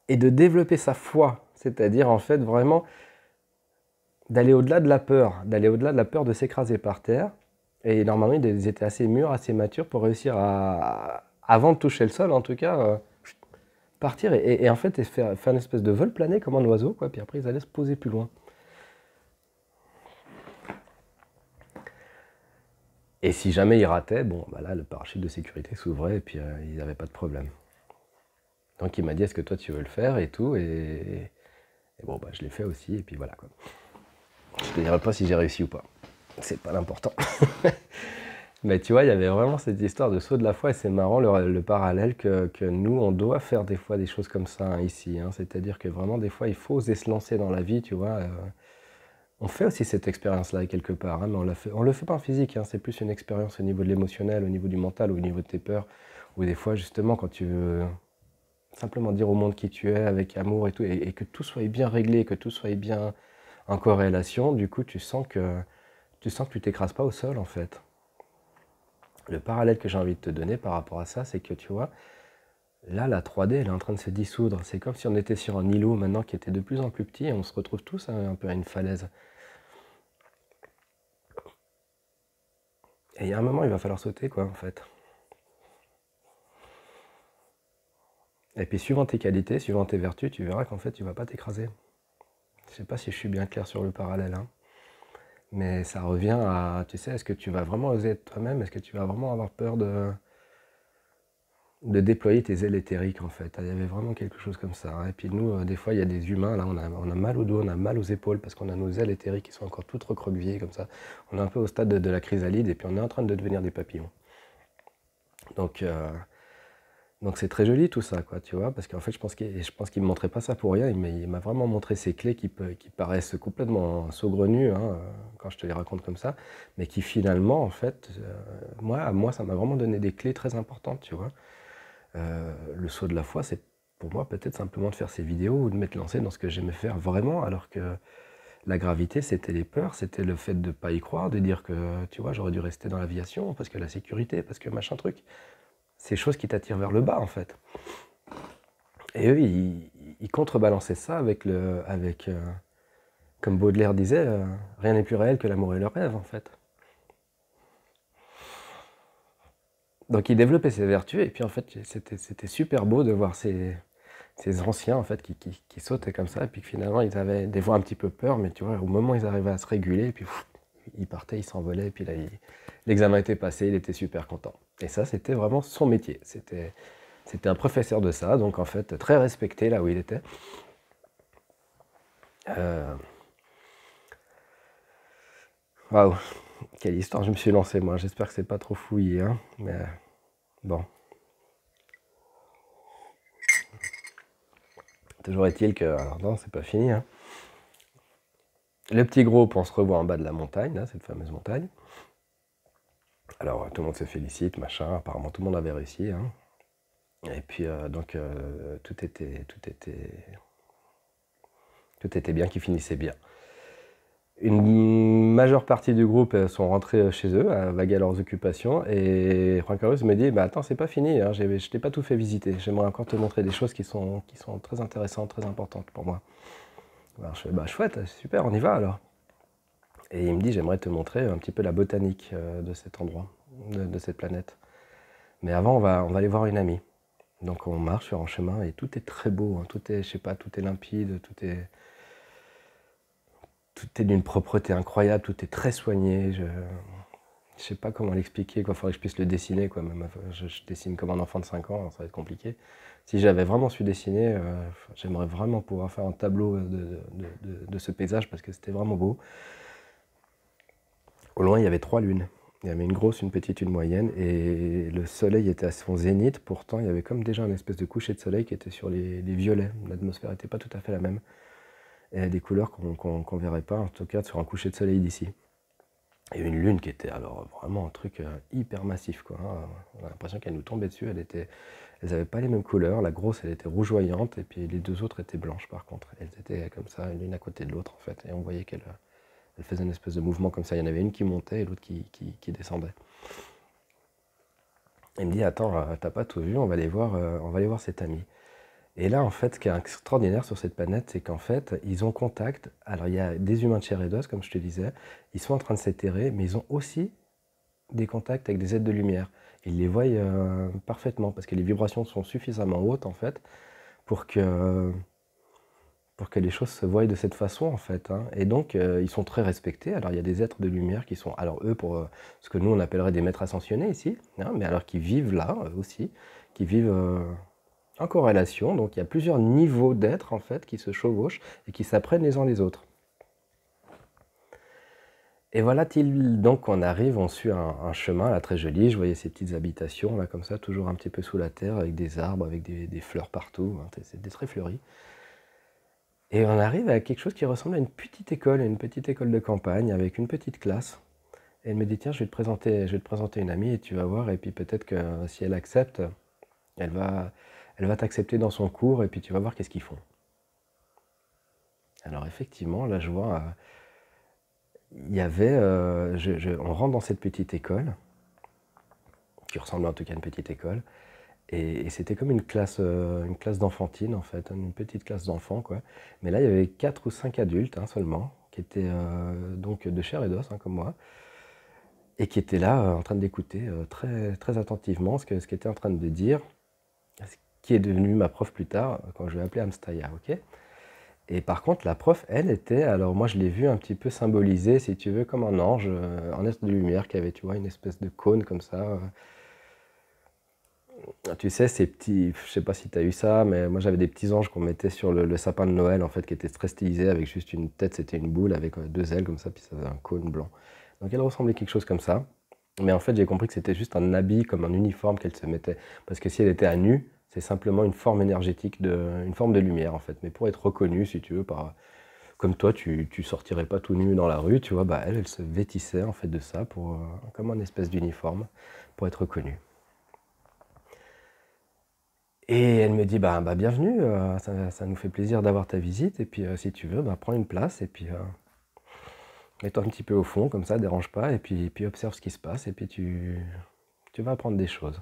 et de développer sa foi, c'est-à-dire en fait vraiment d'aller au-delà de la peur, de s'écraser par terre. Et normalement, ils étaient assez mûrs, assez matures pour réussir avant de toucher le sol, en tout cas, partir et en fait faire une espèce de vol plané comme un oiseau, quoi. Puis après, ils allaient se poser plus loin. Et si jamais ils rataient, bon, bah là, le parachute de sécurité s'ouvrait et puis ils n'avaient pas de problème. Donc il m'a dit, est-ce que toi tu veux le faire et tout, et bon, bah je l'ai fait aussi, et puis voilà, quoi. Je te dirai pas si j'ai réussi ou pas. C'est pas l'important. Mais tu vois, il y avait vraiment cette histoire de saut de la foi, et c'est marrant le parallèle que nous, on doit faire des fois des choses comme ça hein, ici. Hein. C'est-à-dire que vraiment, des fois, il faut oser se lancer dans la vie, tu vois. On fait aussi cette expérience-là quelque part, hein, mais on le fait pas en physique, hein, c'est plus une expérience au niveau de l'émotionnel, au niveau du mental, au niveau de tes peurs, ou des fois justement quand tu veux simplement dire au monde qui tu es avec amour et tout, et que tout soit bien réglé, que tout soit bien en corrélation, du coup tu t'écrases pas au sol en fait. Le parallèle que j'ai envie de te donner par rapport à ça, c'est que tu vois, là la 3D elle est en train de se dissoudre. C'est comme si on était sur un îlot maintenant qui était de plus en plus petit et on se retrouve tous un peu à une falaise. Et il y a un moment il va falloir sauter quoi en fait. Et puis suivant tes qualités, suivant tes vertus, tu verras qu'en fait tu vas pas t'écraser. Je sais pas si je suis bien clair sur le parallèle, hein. Mais ça revient à, tu sais, est-ce que tu vas vraiment oser être toi-même? Est-ce que tu vas vraiment avoir peur de déployer tes ailes éthériques en fait? Il y avait vraiment quelque chose comme ça, hein. Et puis nous, des fois, il y a des humains, là, on a mal au dos, on a mal aux épaules parce qu'on a nos ailes éthériques qui sont encore toutes recroquevillées comme ça. On est un peu au stade de la chrysalide et puis on est en train de devenir des papillons. Donc, donc c'est très joli tout ça, quoi, tu vois, parce qu'en fait, je pense qu'il me montrait pas ça pour rien. Il m'a vraiment montré ces clés qui paraissent complètement saugrenues, hein, quand je te les raconte comme ça, mais qui finalement, en fait, moi, ça m'a vraiment donné des clés très importantes, tu vois. Le saut de la foi, c'est pour moi peut-être simplement de faire ces vidéos ou de m'être lancé dans ce que j'aimais faire vraiment, alors que la gravité, c'était les peurs, c'était le fait de ne pas y croire, de dire que, tu vois, j'aurais dû rester dans l'aviation parce que la sécurité, parce que machin truc. Ces choses qui t'attirent vers le bas, en fait. Et eux, ils contrebalançaient ça avec comme Baudelaire disait, rien n'est plus réel que l'amour et le rêve, en fait. Donc ils développaient ces vertus, et puis en fait, c'était super beau de voir ces anciens, en fait, qui sautaient comme ça, et puis que finalement, ils avaient des fois un petit peu peur, mais tu vois, au moment où ils arrivaient à se réguler, et puis ils partaient, ils s'envolaient, et puis là, l'examen était passé, il était super content. Et ça, c'était vraiment son métier. C'était un professeur de ça, donc en fait, très respecté là où il était. Waouh, quelle histoire je me suis lancé, moi. J'espère que c'est pas trop fouillé, hein, mais bon. Toujours est-il que, alors non, c'est pas fini, hein. Le petit groupe, on se revoit en bas de la montagne, là, cette fameuse montagne. Alors, tout le monde se félicite, machin, apparemment tout le monde avait réussi, hein. Et puis, donc, tout était bien, qui finissait bien. Une majeure partie du groupe sont rentrés chez eux, à vaguer à leurs occupations, et Franck Carus me dit, bah attends, c'est pas fini, hein, je t'ai pas tout fait visiter, j'aimerais encore te montrer des choses qui sont très intéressantes, très importantes pour moi. Alors je fais, bah chouette, super, on y va alors. Et il me dit, j'aimerais te montrer un petit peu la botanique de cet endroit, de cette planète. Mais avant, on va aller voir une amie. Donc on marche sur un chemin et tout est très beau, hein, tout est, je sais pas, tout est limpide, tout est d'une propreté incroyable, tout est très soigné. Je sais pas comment l'expliquer, quoi. Faudrait que je puisse le dessiner, quoi. Même, je dessine comme un enfant de 5 ans, alors ça va être compliqué. Si j'avais vraiment su dessiner, j'aimerais vraiment pouvoir faire un tableau de ce paysage parce que c'était vraiment beau. Au loin, il y avait 3 lunes. Il y avait une grosse, une petite, une moyenne, et le soleil était à son zénith. Pourtant, il y avait comme déjà une espèce de coucher de soleil qui était sur les violets. L'atmosphère n'était pas tout à fait la même. Et des couleurs qu'on verrait pas, en tout cas, sur un coucher de soleil d'ici. Et une lune qui était alors vraiment un truc hyper massif, quoi, hein. On a l'impression qu'elle nous tombait dessus. Elles n'avaient pas les mêmes couleurs. La grosse, elle était rougeoyante, et puis les deux autres étaient blanches, par contre. Elles étaient comme ça, l'une à côté de l'autre, en fait. Et on voyait qu'elle faisait une espèce de mouvement comme ça. Il y en avait une qui montait et l'autre qui descendait. Il me dit, attends, t'as pas tout vu, on va aller voir cet ami. Et là, en fait, ce qui est extraordinaire sur cette planète, c'est qu'en fait, ils ont contact. Alors, il y a des humains de chair et d'os, comme je te disais. Ils sont en train de s'éthérer, mais ils ont aussi des contacts avec des êtres de lumière. Ils les voient parfaitement, parce que les vibrations sont suffisamment hautes, en fait, pour que les choses se voient de cette façon, en fait, hein. Et donc, ils sont très respectés. Alors, il y a des êtres de lumière qui sont, alors eux, pour ce que nous, on appellerait des maîtres ascensionnés ici, hein, mais alors qui vivent là, aussi, qui vivent en corrélation. Donc, il y a plusieurs niveaux d'êtres, en fait, qui se chevauchent et qui s'apprennent les uns les autres. Et voilà, donc on arrive, on suit un chemin là très joli. Je voyais ces petites habitations là comme ça, toujours un petit peu sous la terre, avec des arbres, avec des fleurs partout, hein, c'est très fleuri. Et on arrive à quelque chose qui ressemble à une petite école de campagne avec une petite classe. Et elle me dit, tiens, je vais te présenter une amie et tu vas voir. Et puis peut-être que si elle accepte, elle va, elle va t'accepter dans son cours et puis tu vas voir qu'est-ce qu'ils font. Alors effectivement, là je vois, il y avait, on rentre dans cette petite école, qui ressemble en tout cas à une petite école, et c'était comme une classe d'enfantine en fait, une petite classe d'enfants quoi. Mais là il y avait 4 ou 5 adultes hein, seulement, qui étaient donc de chair et d'os hein, comme moi, et qui étaient là en train d'écouter très, très attentivement ce qu'était en train de dire, ce qui est devenu ma prof plus tard, quand je l'ai appelée Amstaya, ok. Et par contre, la prof, elle était, alors moi je l'ai vue un petit peu symbolisée, si tu veux, comme un ange, un être de lumière qui avait, tu vois, une espèce de cône comme ça. Tu sais, ces petits, je sais pas si tu as eu ça, mais moi j'avais des petits anges qu'on mettait sur le sapin de Noël, en fait, qui étaient très stylisés, avec juste une tête, c'était une boule avec deux ailes comme ça, puis ça faisait un cône blanc. Donc elle ressemblait à quelque chose comme ça. Mais en fait, j'ai compris que c'était juste un habit, comme un uniforme qu'elle se mettait. Parce que si elle était à nu, c'est simplement une forme énergétique, une forme de lumière, en fait. Mais pour être reconnue, si tu veux, comme toi, tu sortirais pas tout nu dans la rue, tu vois, bah elle se vêtissait en fait de ça comme un espèce d'uniforme pour être reconnue. Et elle me dit, bah bienvenue, ça nous fait plaisir d'avoir ta visite, et puis si tu veux, bah, prends une place, et puis mets-toi un petit peu au fond, comme ça, dérange pas, et puis observe ce qui se passe, et puis tu vas apprendre des choses.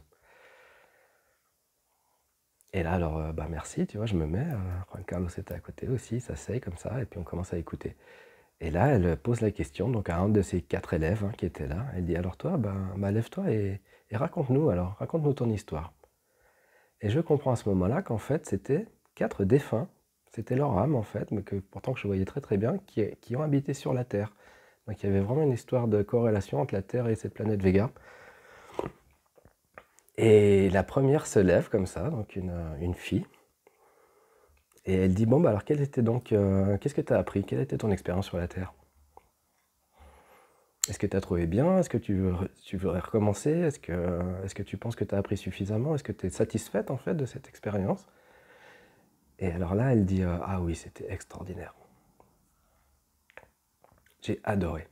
Et là, alors, bah merci, tu vois, je me mets, Juan Carlos était à côté aussi, il s'asseye comme ça, et puis on commence à écouter. Et là, elle pose la question donc à un de ses 4 élèves hein, qui étaient là. Elle dit, alors toi, bah, lève-toi et raconte-nous alors, raconte-nous ton histoire. Et je comprends à ce moment-là qu'en fait, c'était 4 défunts, c'était leur âme en fait, mais que pourtant que je voyais très très bien, qui ont habité sur la Terre. Donc il y avait vraiment une histoire de corrélation entre la Terre et cette planète Vega. Et la première se lève comme ça, donc une fille, et elle dit, bon, bah alors quelle était donc, qu'est-ce que tu as appris? Quelle était ton expérience sur la Terre? Est-ce que tu as trouvé bien? Est-ce que tu voudrais recommencer? Est-ce que tu penses que tu as appris suffisamment? Est-ce que tu es satisfaite en fait de cette expérience? Et alors là, elle dit, ah oui, c'était extraordinaire. J'ai adoré.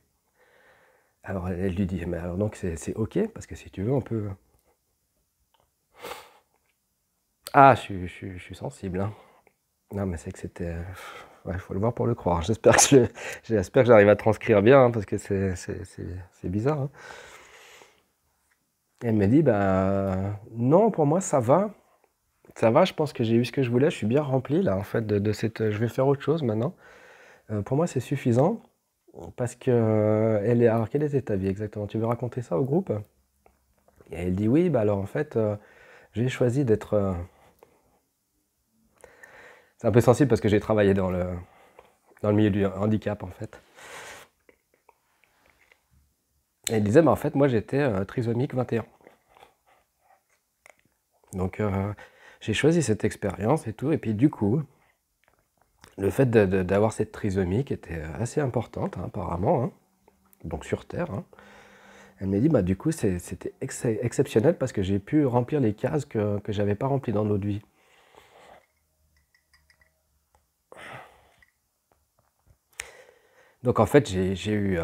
Alors elle lui dit, mais alors donc c'est ok, parce que si tu veux, on peut... Ah, je suis sensible, hein. Non, mais c'est que c'était... Ouais, il faut le voir pour le croire. J'espère que j'arrive à transcrire bien, hein, parce que c'est bizarre, hein. Et elle me dit, bah non, pour moi ça va. Ça va, je pense que j'ai eu ce que je voulais. Je suis bien rempli là, en fait, de cette. Je vais faire autre chose maintenant. Pour moi, c'est suffisant parce que elle est. Alors, quelle était ta vie exactement? Tu veux raconter ça au groupe? Et elle dit oui. Bah alors, en fait, j'ai choisi d'être. C'est un peu sensible parce que j'ai travaillé dans le milieu du handicap, en fait. Et elle disait, bah en fait, moi, j'étais trisomique 21. Donc, j'ai choisi cette expérience et tout. Et puis, du coup, le fait d'avoir cette trisomie qui était assez importante, hein, apparemment, hein, donc sur Terre, hein. Elle m'a dit, bah, du coup, c'était exceptionnel parce que j'ai pu remplir les cases que j'avais pas remplies dans notre vie. Donc en fait, j'ai eu...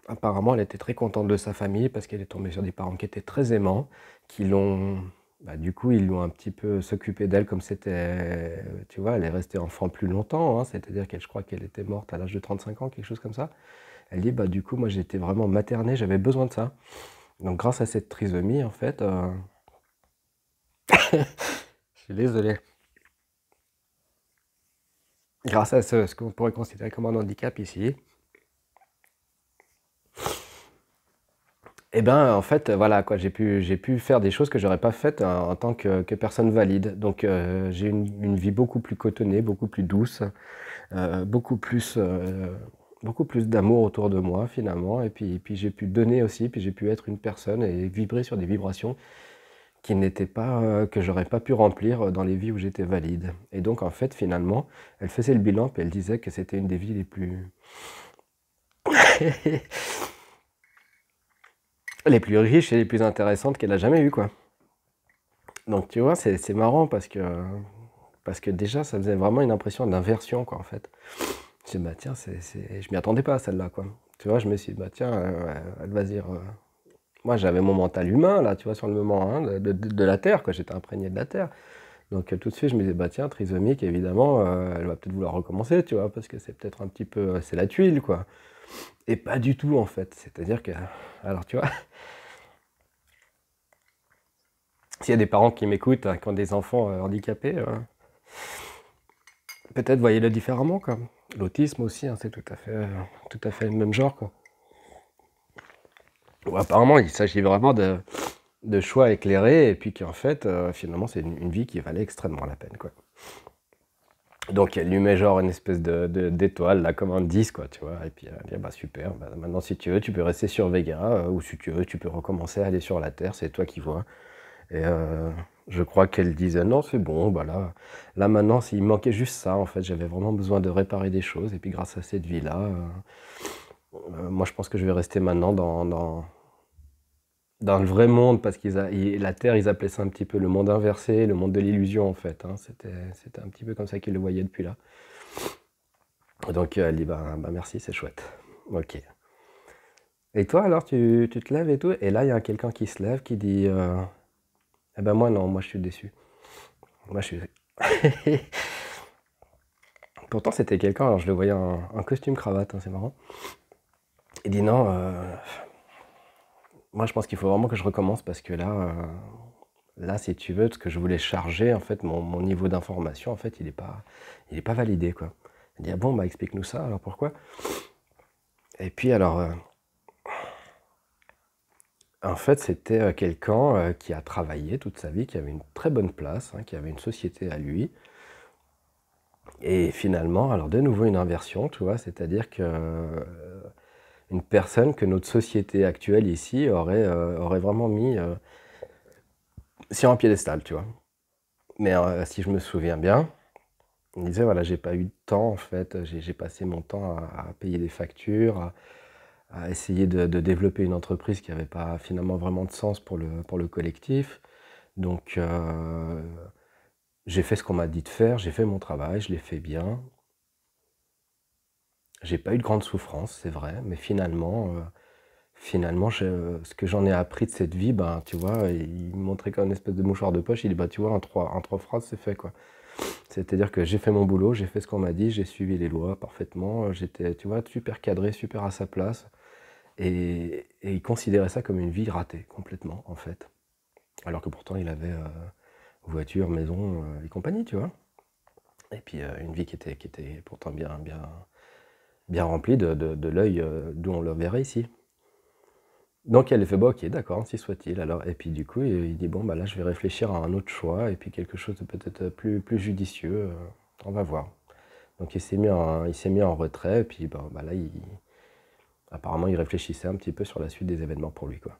apparemment, elle était très contente de sa famille parce qu'elle est tombée sur des parents qui étaient très aimants, qui l'ont... Bah, du coup, ils l'ont un petit peu s'occuper d'elle comme c'était... Tu vois, elle est restée enfant plus longtemps, hein, c'est-à-dire je crois qu'elle était morte à l'âge de 35 ans, quelque chose comme ça. Elle dit, bah, du coup, moi, j'étais vraiment maternée, j'avais besoin de ça. Donc grâce à cette trisomie, en fait... Je suis désolé. Grâce à ce qu'on pourrait considérer comme un handicap ici, et ben en fait voilà quoi, j'ai pu faire des choses que j'aurais pas faites en tant que personne valide. Donc j'ai une vie beaucoup plus cotonnée, beaucoup plus douce, euh, beaucoup plus euh, beaucoup plus d'amour autour de moi finalement. Et puis j'ai pu donner aussi, puis j'ai pu être une personne et vibrer sur des vibrations qui n'étaient pas que j'aurais pas pu remplir dans les vies où j'étais valide. Et donc en fait finalement, elle faisait le bilan puis elle disait que c'était une des vies les plus les plus riches et les plus intéressantes qu'elle a jamais eues, quoi. Donc tu vois, c'est marrant parce que Parce que déjà, ça faisait vraiment une impression d'inversion, quoi, en fait. Je me dis, bah tiens, je m'y attendais pas à celle-là, quoi. Tu vois, je me suis dit, bah tiens, elle va dire. Moi, j'avais mon mental humain, là, tu vois, sur le moment hein, de la Terre, quoi. J'étais imprégné de la Terre. Donc, tout de suite, je me disais, bah tiens, trisomique, évidemment, elle va peut-être vouloir recommencer, tu vois, parce que c'est peut-être un petit peu. C'est la tuile, quoi. Et pas du tout, en fait. C'est-à-dire que. Alors, tu vois, s'il y a des parents qui m'écoutent, hein, qui ont des enfants handicapés, peut-être voyez-le différemment, quoi. L'autisme aussi, hein, c'est tout à fait le même genre, quoi. Bon, apparemment, il s'agit vraiment de choix éclairés, et puis qu'en fait, finalement, c'est une vie qui valait extrêmement la peine, quoi. Donc, elle lui met genre une espèce d'étoile, là, comme un 10, quoi, tu vois. Et puis, elle dit, bah super, bah, maintenant, si tu veux, tu peux rester sur Vega, ou si tu veux, tu peux recommencer à aller sur la Terre, c'est toi qui vois. Et je crois qu'elle disait, non, c'est bon, bah là maintenant, il manquait juste ça, en fait. J'avais vraiment besoin de réparer des choses, et puis grâce à cette vie-là, moi, je pense que je vais rester maintenant dans le vrai monde, parce la Terre, ils appelaient ça un petit peu le monde inversé, le monde de l'illusion, en fait. Hein. C'était un petit peu comme ça qu'ils le voyaient depuis là. Donc, elle dit, bah merci, c'est chouette. Ok. Et toi, alors, tu te lèves et tout, et là, il y a quelqu'un qui se lève, qui dit, eh ben moi, non, moi, je suis déçu. Moi, je suis... Pourtant, c'était quelqu'un, alors je le voyais en costume cravate, hein, c'est marrant. Il dit, non, moi, je pense qu'il faut vraiment que je recommence, parce que là, si tu veux, ce que je voulais charger, en fait, mon niveau d'information, en fait, il est pas validé, quoi. Il dit, ah bon, bah explique-nous ça, alors pourquoi? Et puis alors, en fait, c'était quelqu'un qui a travaillé toute sa vie, qui avait une très bonne place, hein, qui avait une société à lui. Et finalement, alors de nouveau une inversion, tu vois, c'est-à-dire que une personne que notre société actuelle ici aurait vraiment mis sur un piédestal, tu vois. Mais si je me souviens bien, il disait, voilà, j'ai pas eu de temps, en fait, j'ai passé mon temps à payer des factures, à essayer de développer une entreprise qui n'avait pas finalement vraiment de sens pour le collectif. Donc, j'ai fait ce qu'on m'a dit de faire, j'ai fait mon travail, je l'ai fait bien. J'ai pas eu de grande souffrance, c'est vrai, mais finalement, ce que j'en ai appris de cette vie, ben, tu vois, il me montrait comme une espèce de mouchoir de poche, il dit, bah, tu vois, en trois phrases, c'est fait, quoi. C'est-à-dire que j'ai fait mon boulot, j'ai fait ce qu'on m'a dit, j'ai suivi les lois parfaitement, j'étais, tu vois, super cadré, super à sa place, et il considérait ça comme une vie ratée, complètement, en fait. Alors que pourtant, il avait voiture, maison et compagnie, tu vois. Et puis, une vie qui était pourtant bien remplie de l'œil d'où on le verrait ici. Donc elle fait, bah ok, d'accord, ainsi soit-il. Alors, et puis du coup, il dit, bon, bah là, je vais réfléchir à un autre choix, et puis quelque chose de peut-être plus judicieux, on va voir. Donc il s'est mis en retrait, et puis bah, là, apparemment, il réfléchissait un petit peu sur la suite des événements pour lui, quoi.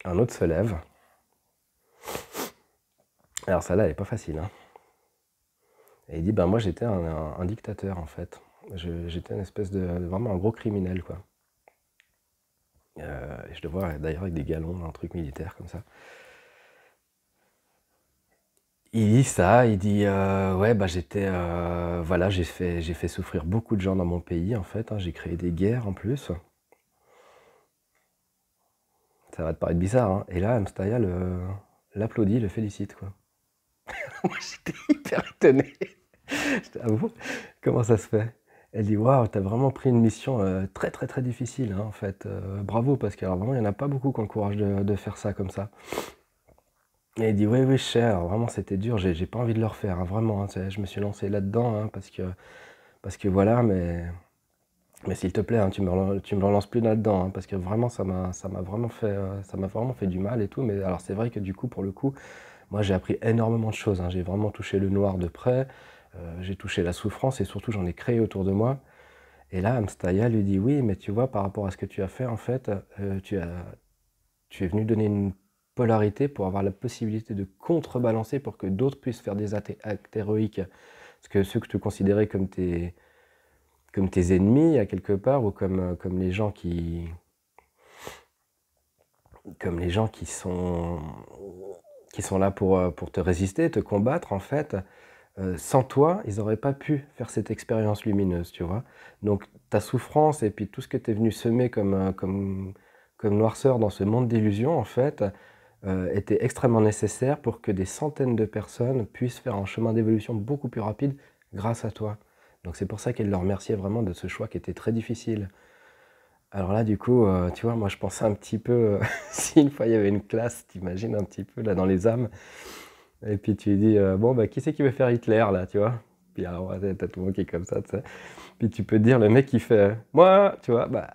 Un autre se lève. Alors celle-là, elle est pas facile, hein. Et il dit, ben moi, j'étais un dictateur, en fait. J'étais une espèce vraiment un gros criminel, quoi. Et je le vois d'ailleurs avec des galons, un truc militaire comme ça. Il dit ça, il dit ouais bah j'étais voilà j'ai fait souffrir beaucoup de gens dans mon pays en fait, hein, j'ai créé des guerres en plus. Ça va te paraître bizarre, hein. Et là Amstaya l'applaudit, le félicite quoi. Moi j'étais hyper étonné. J'étais, ah bon? Comment ça se fait? Elle dit waouh, t'as vraiment pris une mission très très très difficile hein, en fait. Bravo parce que alors, vraiment il n'y en a pas beaucoup qui ont le courage de faire ça comme ça. Et il dit oui oui je sais, alors, vraiment c'était dur, j'ai pas envie de le refaire, hein, vraiment. Hein, je me suis lancé là-dedans hein, parce que voilà, mais s'il te plaît, hein, tu me relances plus là-dedans, hein, parce que vraiment, ça m'a vraiment fait du mal et tout. Mais alors, c'est vrai que du coup, pour le coup, moi, j'ai appris énormément de choses. Hein. J'ai vraiment touché le noir de près, j'ai touché la souffrance et surtout, j'en ai créé autour de moi. Et là, Amstaya lui dit, oui, mais tu vois, par rapport à ce que tu as fait, en fait, tu es venu donner une polarité pour avoir la possibilité de contrebalancer pour que d'autres puissent faire des actes héroïques. Parce que ceux que tu considérais comme tes ennemis à quelque part ou comme les gens qui sont qui sont là pour te résister, te combattre, en fait, sans toi, ils n'auraient pas pu faire cette expérience lumineuse, tu vois? Donc ta souffrance et puis tout ce que tu es venu semer comme noirceur dans ce monde d'illusions, en fait, était extrêmement nécessaire pour que des centaines de personnes puissent faire un chemin d'évolution beaucoup plus rapide grâce à toi. Donc c'est pour ça qu'elle le remerciait vraiment de ce choix qui était très difficile. Alors là, du coup, tu vois, moi je pensais un petit peu, si une fois il y avait une classe, t'imagines un petit peu là dans les âmes, et puis tu lui dis, bon, bah, qui c'est qui veut faire Hitler là, tu vois? Puis alors, ouais, t'as tout le monde qui est comme ça, tu sais. Puis tu peux te dire, le mec qui fait, moi, tu vois, bah,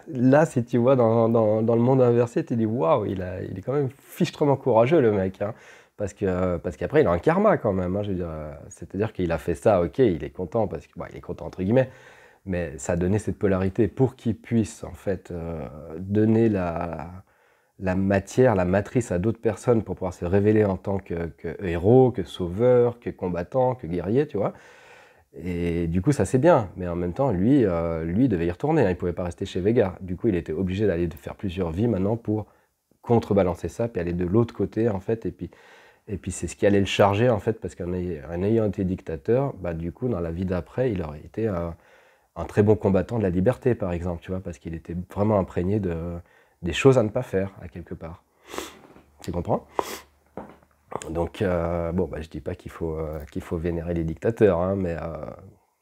là, si tu vois dans le monde inversé, tu dis, waouh, il est quand même fichtrement courageux, le mec, hein. Parce qu'après, il a un karma quand même, hein, je veux dire, c'est-à-dire qu'il a fait ça, ok, il est content, parce que, bah, il est content entre guillemets, mais ça a donné cette polarité pour qu'il puisse, en fait, donner la matière, la matrice à d'autres personnes pour pouvoir se révéler en tant que héros, que sauveur, que combattant, que guerrier, tu vois. Et du coup, ça c'est bien, mais en même temps, lui devait y retourner, hein, il pouvait pas rester chez Vega. Du coup, il était obligé d'aller de faire plusieurs vies maintenant pour contrebalancer ça, puis aller de l'autre côté, en fait, et puis c'est ce qui allait le charger, en fait, parce qu'en ayant été dictateur, bah, du coup, dans la vie d'après, il aurait été un très bon combattant de la liberté, par exemple, tu vois, parce qu'il était vraiment imprégné des choses à ne pas faire, à quelque part. Tu comprends? Donc, bon, bah, je dis pas qu'il faut vénérer les dictateurs, hein,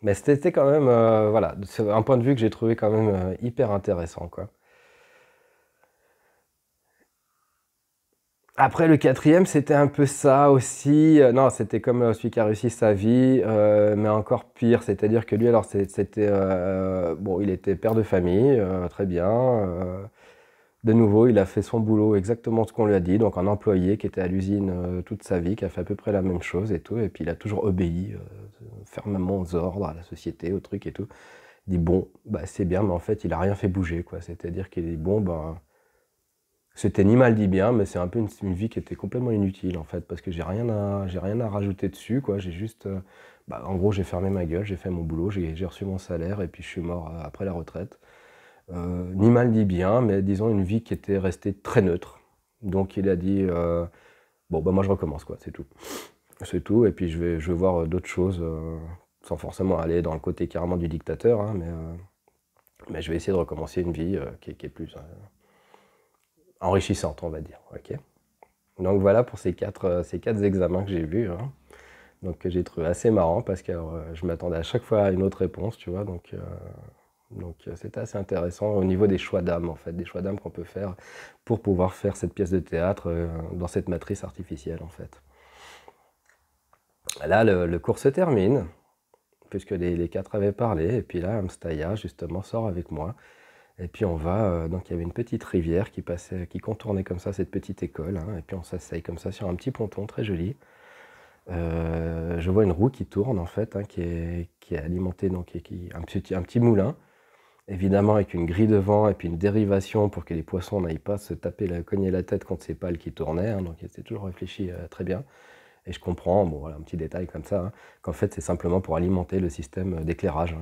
mais c'était quand même, voilà, c'est un point de vue que j'ai trouvé quand même hyper intéressant, quoi. Après, le quatrième, c'était un peu ça aussi. Non, c'était comme celui qui a réussi sa vie, mais encore pire. C'est-à-dire que lui, alors, c'était, bon, il était père de famille, très bien. De nouveau, il a fait son boulot exactement ce qu'on lui a dit, donc un employé qui était à l'usine toute sa vie, qui a fait à peu près la même chose et tout, et puis il a toujours obéi fermement aux ordres, à la société, au truc et tout. Il dit bon, bah c'est bien, mais en fait il a rien fait bouger, quoi. C'est-à-dire qu'il dit bon, ben c'était ni mal ni bien, mais c'est un peu une vie qui était complètement inutile en fait, parce que j'ai rien à rajouter dessus, quoi. J'ai juste, bah, en gros, j'ai fermé ma gueule, j'ai fait mon boulot, j'ai reçu mon salaire et puis je suis mort après la retraite. Ni mal ni bien, mais disons une vie qui était restée très neutre. Donc il a dit bon bah moi je recommence quoi, c'est tout. C'est tout, et puis je vais voir d'autres choses, sans forcément aller dans le côté carrément du dictateur, hein, mais je vais essayer de recommencer une vie qui est plus enrichissante, on va dire. Ok. Donc voilà pour ces quatre examens que j'ai vus, hein. Donc que j'ai trouvé assez marrant parce que je m'attendais à chaque fois à une autre réponse, tu vois, donc c'était assez intéressant au niveau des choix d'âme, en fait, des choix d'âme qu'on peut faire pour pouvoir faire cette pièce de théâtre dans cette matrice artificielle, en fait. Là, le cours se termine, puisque les quatre avaient parlé, et puis là, Amstaya, justement, sort avec moi, et puis on va, donc il y avait une petite rivière qui passait, qui contournait comme ça cette petite école, hein, et puis on s'asseye comme ça sur un petit ponton très joli. Je vois une roue qui tourne, en fait, hein, qui est alimentée, donc, un petit moulin, évidemment avec une grille de vent et puis une dérivation pour que les poissons n'aillent pas se cogner la tête contre ces pales qui tournaient, hein, donc c'est toujours réfléchi très bien. Et je comprends, bon voilà, un petit détail comme ça, hein, qu'en fait c'est simplement pour alimenter le système d'éclairage,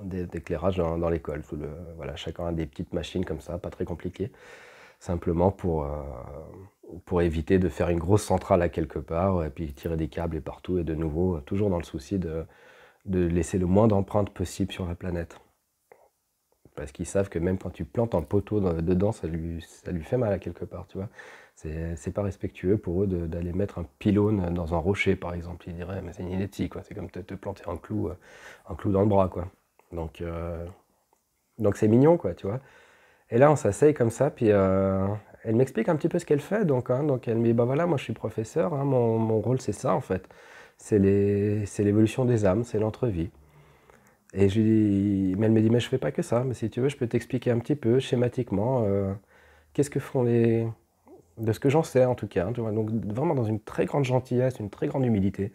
hein, d'éclairage dans l'école. Voilà, chacun a des petites machines comme ça, pas très compliquées, simplement pour éviter de faire une grosse centrale à quelque part, et puis tirer des câbles et partout, et de nouveau, toujours dans le souci de laisser le moins d'empreintes possible sur la planète. Parce qu'ils savent que même quand tu plantes un poteau dedans, ça lui fait mal à quelque part, tu vois. C'est pas respectueux pour eux d'aller mettre un pylône dans un rocher, par exemple. Ils diraient, mais c'est une ineptie, quoi. C'est comme te planter un clou dans le bras, quoi. Donc c'est mignon, quoi, tu vois. Et là, on s'asseye comme ça, puis elle m'explique un petit peu ce qu'elle fait. Donc elle me dit, bah voilà, moi je suis professeur, hein, mon rôle c'est ça, en fait. C'est l'évolution des âmes, c'est l'entrevie. Et mais elle me dit, mais je fais pas que ça, mais si tu veux, je peux t'expliquer un petit peu schématiquement qu'est-ce que font de ce que j'en sais en tout cas, hein, tu vois. Donc vraiment dans une très grande gentillesse, une très grande humilité.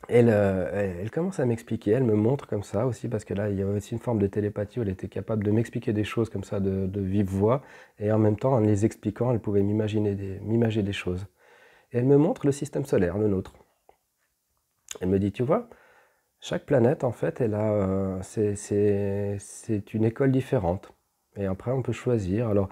Elle commence à m'expliquer, elle me montre comme ça aussi, parce que là, il y a aussi une forme de télépathie où elle était capable de m'expliquer des choses comme ça de vive voix, et en même temps, en les expliquant, elle pouvait m'imager des choses. Et elle me montre le système solaire, le nôtre. Elle me dit, tu vois, chaque planète, en fait, c'est une école différente. Et après, on peut choisir. Alors,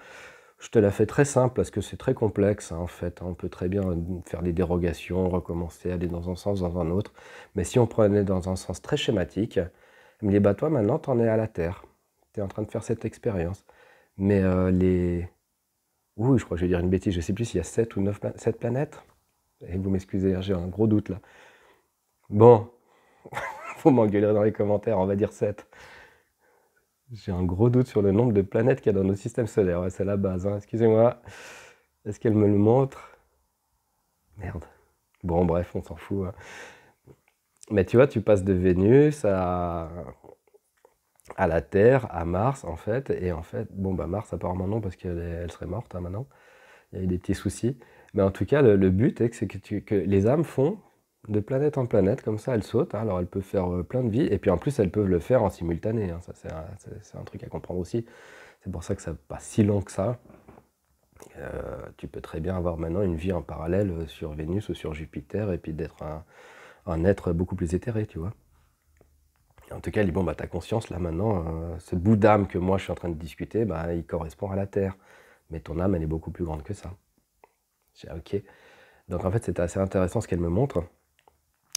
Je te la fais très simple parce que c'est très complexe, hein, en fait. On peut très bien faire des dérogations, recommencer, aller dans un sens, dans un autre. Mais si on prenait dans un sens très schématique, elle me dit, bah toi maintenant, tu en es à la Terre. Tu es en train de faire cette expérience. Mais les... Oui, je crois que je vais dire une bêtise, je ne sais plus s'il y a 7 ou 9 7 planètes. Et vous m'excusez, hein, j'ai un gros doute là. Bon, vous m'engueulerez dans les commentaires, on va dire 7. J'ai un gros doute sur le nombre de planètes qu'il y a dans notre système solaire. Ouais, c'est la base, hein. Excusez-moi. Est-ce qu'elle me le montre? Merde. Bon, bref, on s'en fout, hein. Mais tu vois, tu passes de Vénus à la Terre, à Mars, en fait. Et en fait, bon, bah Mars, apparemment non, parce qu'elle serait morte, hein, maintenant. Il y a eu des petits soucis. Mais en tout cas, le but, c'est que les âmes font de planète en planète, comme ça, elles sautent, hein. Alors, elles peuvent faire plein de vies. Et puis, en plus, elles peuvent le faire en simultané, hein. Ça, c'est un truc à comprendre aussi. C'est pour ça que ça n'est pas si long que ça. Tu peux très bien avoir maintenant une vie en parallèle sur Vénus ou sur Jupiter et puis d'être un être beaucoup plus éthéré, tu vois. En tout cas, il dit, bon, bah, ta conscience, là, maintenant, ce bout d'âme que moi, je suis en train de discuter, bah, il correspond à la Terre. Mais ton âme, elle est beaucoup plus grande que ça. J'ai dit, ok. Donc, en fait, c'était assez intéressant ce qu'elle me montre.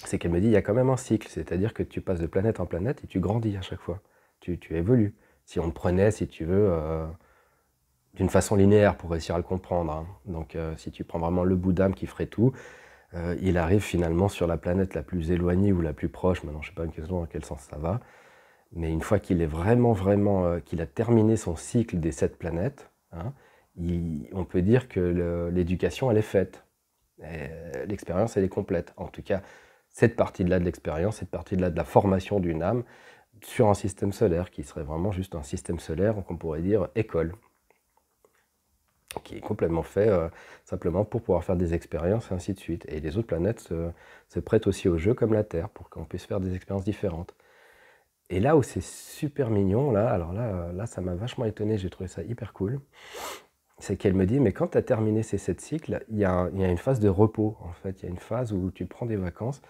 C'est qu'elle me dit, il y a quand même un cycle. C'est-à-dire que tu passes de planète en planète et tu grandis à chaque fois. Tu évolues. Si on prenait, si tu veux... d'une façon linéaire pour réussir à le comprendre, hein. Donc si tu prends vraiment le bout d'âme qui ferait tout, il arrive finalement sur la planète la plus éloignée ou la plus proche, maintenant je ne sais pas une question dans quel sens ça va, mais une fois qu'il est vraiment, qu'il a terminé son cycle des 7 planètes, hein, on peut dire que l'éducation elle est faite, l'expérience elle est complète. En tout cas, cette partie-là de l'expérience, cette partie-là de la formation d'une âme sur un système solaire qui serait vraiment juste un système solaire qu'on pourrait dire école, qui est complètement fait simplement pour pouvoir faire des expériences et ainsi de suite. Et les autres planètes se prêtent aussi au jeu comme la Terre pour qu'on puisse faire des expériences différentes. Et là où c'est super mignon, là, alors là ça m'a vachement étonné, j'ai trouvé ça hyper cool, c'est qu'elle me dit, mais quand tu as terminé ces 7 cycles, il y a une phase de repos, en fait. Il y a une phase où tu prends des vacances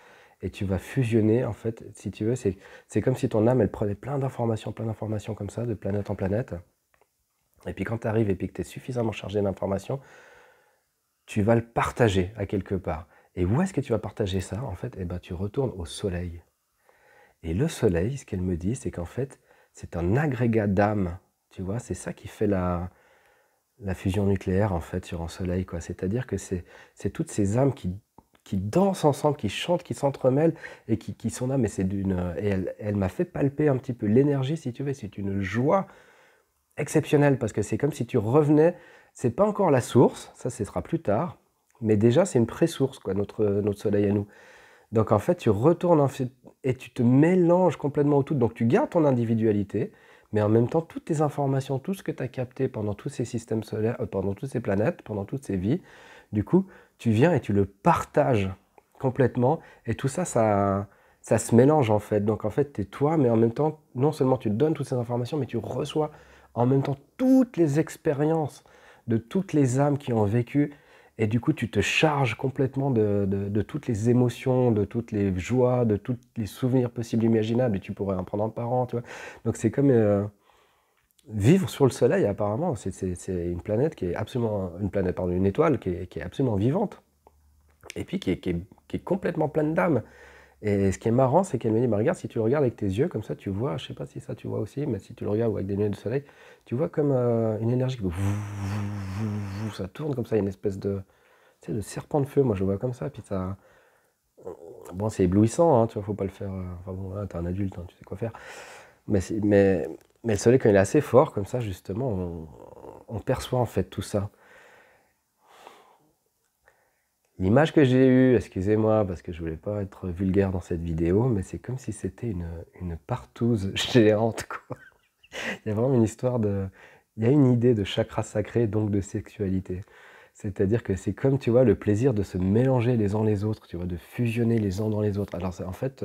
et tu vas fusionner, en fait, si tu veux, c'est comme si ton âme, elle prenait plein d'informations comme ça, de planète en planète. Et puis quand tu arrives et puis que tu es suffisamment chargé d'informations, tu vas le partager à quelque part. Et où est-ce que tu vas partager ça? En fait, eh ben, tu retournes au soleil. Et le soleil, ce qu'elle me dit, c'est qu'en fait, c'est un agrégat d'âmes. Tu vois, c'est ça qui fait la fusion nucléaire, en fait, sur un soleil, quoi. C'est-à-dire que c'est toutes ces âmes qui dansent ensemble, qui chantent, qui s'entremêlent et qui sont là. Mais c'est et elle m'a fait palper un petit peu l'énergie, si tu veux. C'est une joie exceptionnelle parce que c'est comme si tu revenais. C'est pas encore la source, ça ce sera plus tard, mais déjà c'est une pré-source, quoi, notre soleil à nous. Donc en fait tu retournes et tu te mélanges complètement au tout, donc tu gardes ton individualité, mais en même temps toutes tes informations, tout ce que tu as capté pendant tous ces systèmes solaires, pendant toutes ces planètes, pendant toutes ces vies, du coup tu viens et tu le partages complètement, et tout ça, ça se mélange en fait. Donc en fait tu es toi, mais en même temps non seulement tu donnes toutes ces informations, mais tu reçois en même temps toutes les expériences de toutes les âmes qui ont vécu, et du coup tu te charges complètement de toutes les émotions, de toutes les joies, de tous les souvenirs possibles imaginables, et tu pourrais en prendre un par an, tu vois. Donc c'est comme vivre sur le soleil, apparemment, c'est une planète qui est absolument, une étoile qui est absolument vivante, et puis qui est complètement pleine d'âme. Et ce qui est marrant, c'est qu'elle me dit, bah, regarde, si tu le regardes avec tes yeux, comme ça, tu vois, je sais pas si ça tu vois aussi, mais si tu le regardes avec des lunettes de soleil, tu vois comme une énergie qui ça tourne comme ça, il y a une espèce de, tu sais, de serpent de feu, moi je le vois comme ça, puis ça, bon, c'est éblouissant, hein, tu vois, faut pas le faire, enfin bon, là, t'es un adulte, hein, tu sais quoi faire, mais le soleil, quand il est assez fort, comme ça, justement, on perçoit en fait tout ça. L'image que j'ai eue, excusez-moi, parce que je voulais pas être vulgaire dans cette vidéo, mais c'est comme si c'était une partouze géante, quoi. Il y a vraiment une histoire il y a une idée de chakra sacré, donc de sexualité. C'est-à-dire que c'est comme, tu vois, le plaisir de se mélanger les uns les autres, tu vois, de fusionner les uns dans les autres. Alors, en fait,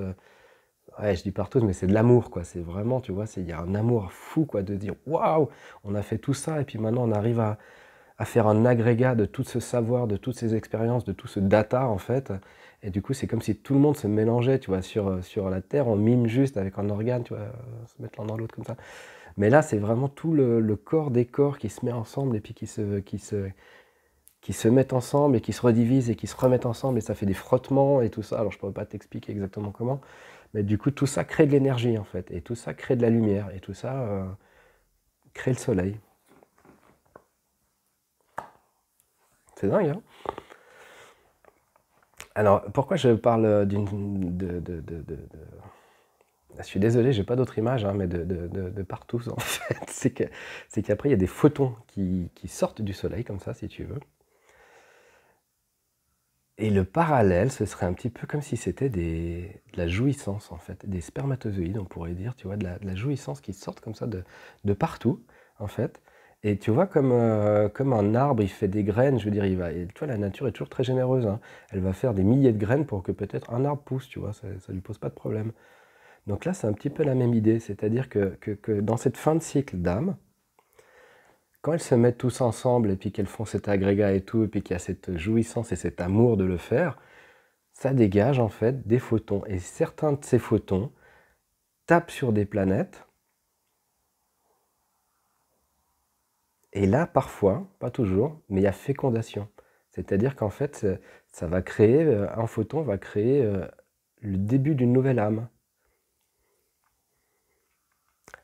ouais, je dis partouze, mais c'est de l'amour, quoi. C'est vraiment, tu vois, il y a un amour fou, quoi, de dire, waouh, on a fait tout ça, et puis maintenant on arrive à faire un agrégat de tout ce savoir, de toutes ces expériences, de tout ce data, en fait. Et du coup, c'est comme si tout le monde se mélangeait, tu vois, sur la Terre, on mime juste avec un organe, tu vois, se mettre l'un dans l'autre comme ça. Mais là, c'est vraiment tout le corps des corps qui se met ensemble et puis qui se mettent ensemble et qui se redivisent et qui se remettent ensemble et ça fait des frottements et tout ça. Alors je ne pourrais pas t'expliquer exactement comment, mais du coup tout ça crée de l'énergie en fait et tout ça crée de la lumière et tout ça crée le soleil. C'est dingue, hein? Alors pourquoi je parle je suis désolé, j'ai pas d'autre image, hein, mais de partout en fait. C'est qu'après il y a des photons qui sortent du soleil comme ça si tu veux. Et le parallèle, ce serait un petit peu comme si c'était de la jouissance, en fait, des spermatozoïdes, on pourrait dire, tu vois, de la jouissance qui sortent comme ça de partout, en fait. Et tu vois, comme un arbre, il fait des graines, je veux dire, et tu vois, la nature est toujours très généreuse, hein. Elle va faire des milliers de graines pour que peut-être un arbre pousse, tu vois, ça ne lui pose pas de problème. Donc là, c'est un petit peu la même idée, c'est-à-dire que dans cette fin de cycle d'âme, quand elles se mettent tous ensemble et puis qu'elles font cet agrégat et tout, et puis qu'il y a cette jouissance et cet amour de le faire, ça dégage en fait des photons. Et certains de ces photons tapent sur des planètes. Et là, parfois, pas toujours, mais il y a fécondation. C'est-à-dire qu'en fait, ça va créer, un photon va créer le début d'une nouvelle âme.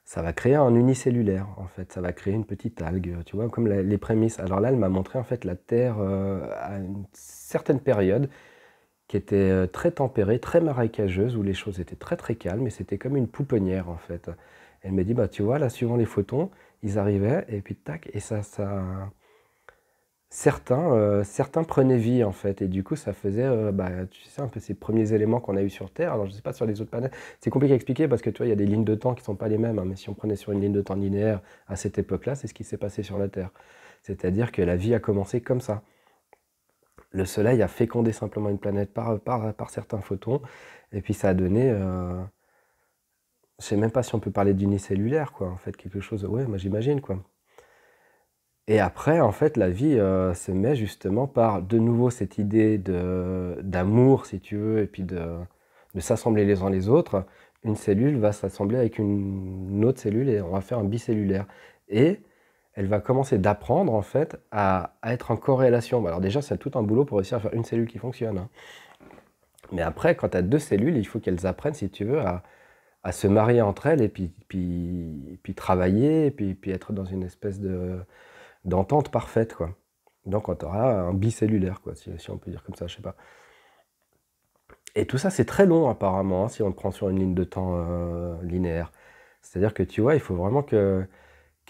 Ça va créer un unicellulaire, en fait. Ça va créer une petite algue, tu vois, comme les prémices. Alors là, elle m'a montré en fait la Terre à une certaine période qui était très tempérée, très marécageuse, où les choses étaient très très calmes, et c'était comme une pouponnière en fait. Elle m'a dit, bah tu vois, là, suivant les photons, ils arrivaient, et puis tac, et certains prenaient vie en fait, et du coup ça faisait, bah, tu sais, un peu ces premiers éléments qu'on a eu sur Terre. Alors je sais pas sur les autres planètes, c'est compliqué à expliquer parce que tu vois, il y a des lignes de temps qui sont pas les mêmes, hein, mais si on prenait sur une ligne de temps linéaire à cette époque-là, c'est ce qui s'est passé sur la Terre. C'est-à-dire que la vie a commencé comme ça. Le Soleil a fécondé simplement une planète par certains photons, et puis ça a donné, je sais même pas si on peut parler d'unicellulaire, quoi, en fait, quelque chose, ouais, moi j'imagine, quoi. Et après, en fait, la vie se met justement par, de nouveau, cette idée d'amour, si tu veux, et puis de s'assembler les uns les autres. Une cellule va s'assembler avec une autre cellule, et on va faire un bicellulaire. Et elle va commencer d'apprendre, en fait, à être en corrélation. Alors déjà, c'est tout un boulot pour réussir à faire une cellule qui fonctionne, hein. Mais après, quand tu as deux cellules, il faut qu'elles apprennent, si tu veux, à se marier entre elles, et puis travailler, et puis être dans une espèce d'entente parfaite, quoi. Donc on aura un bicellulaire, quoi, si on peut dire comme ça, je sais pas. Et tout ça, c'est très long, apparemment, hein, si on le prend sur une ligne de temps linéaire. C'est-à-dire que, tu vois, il faut vraiment qu'il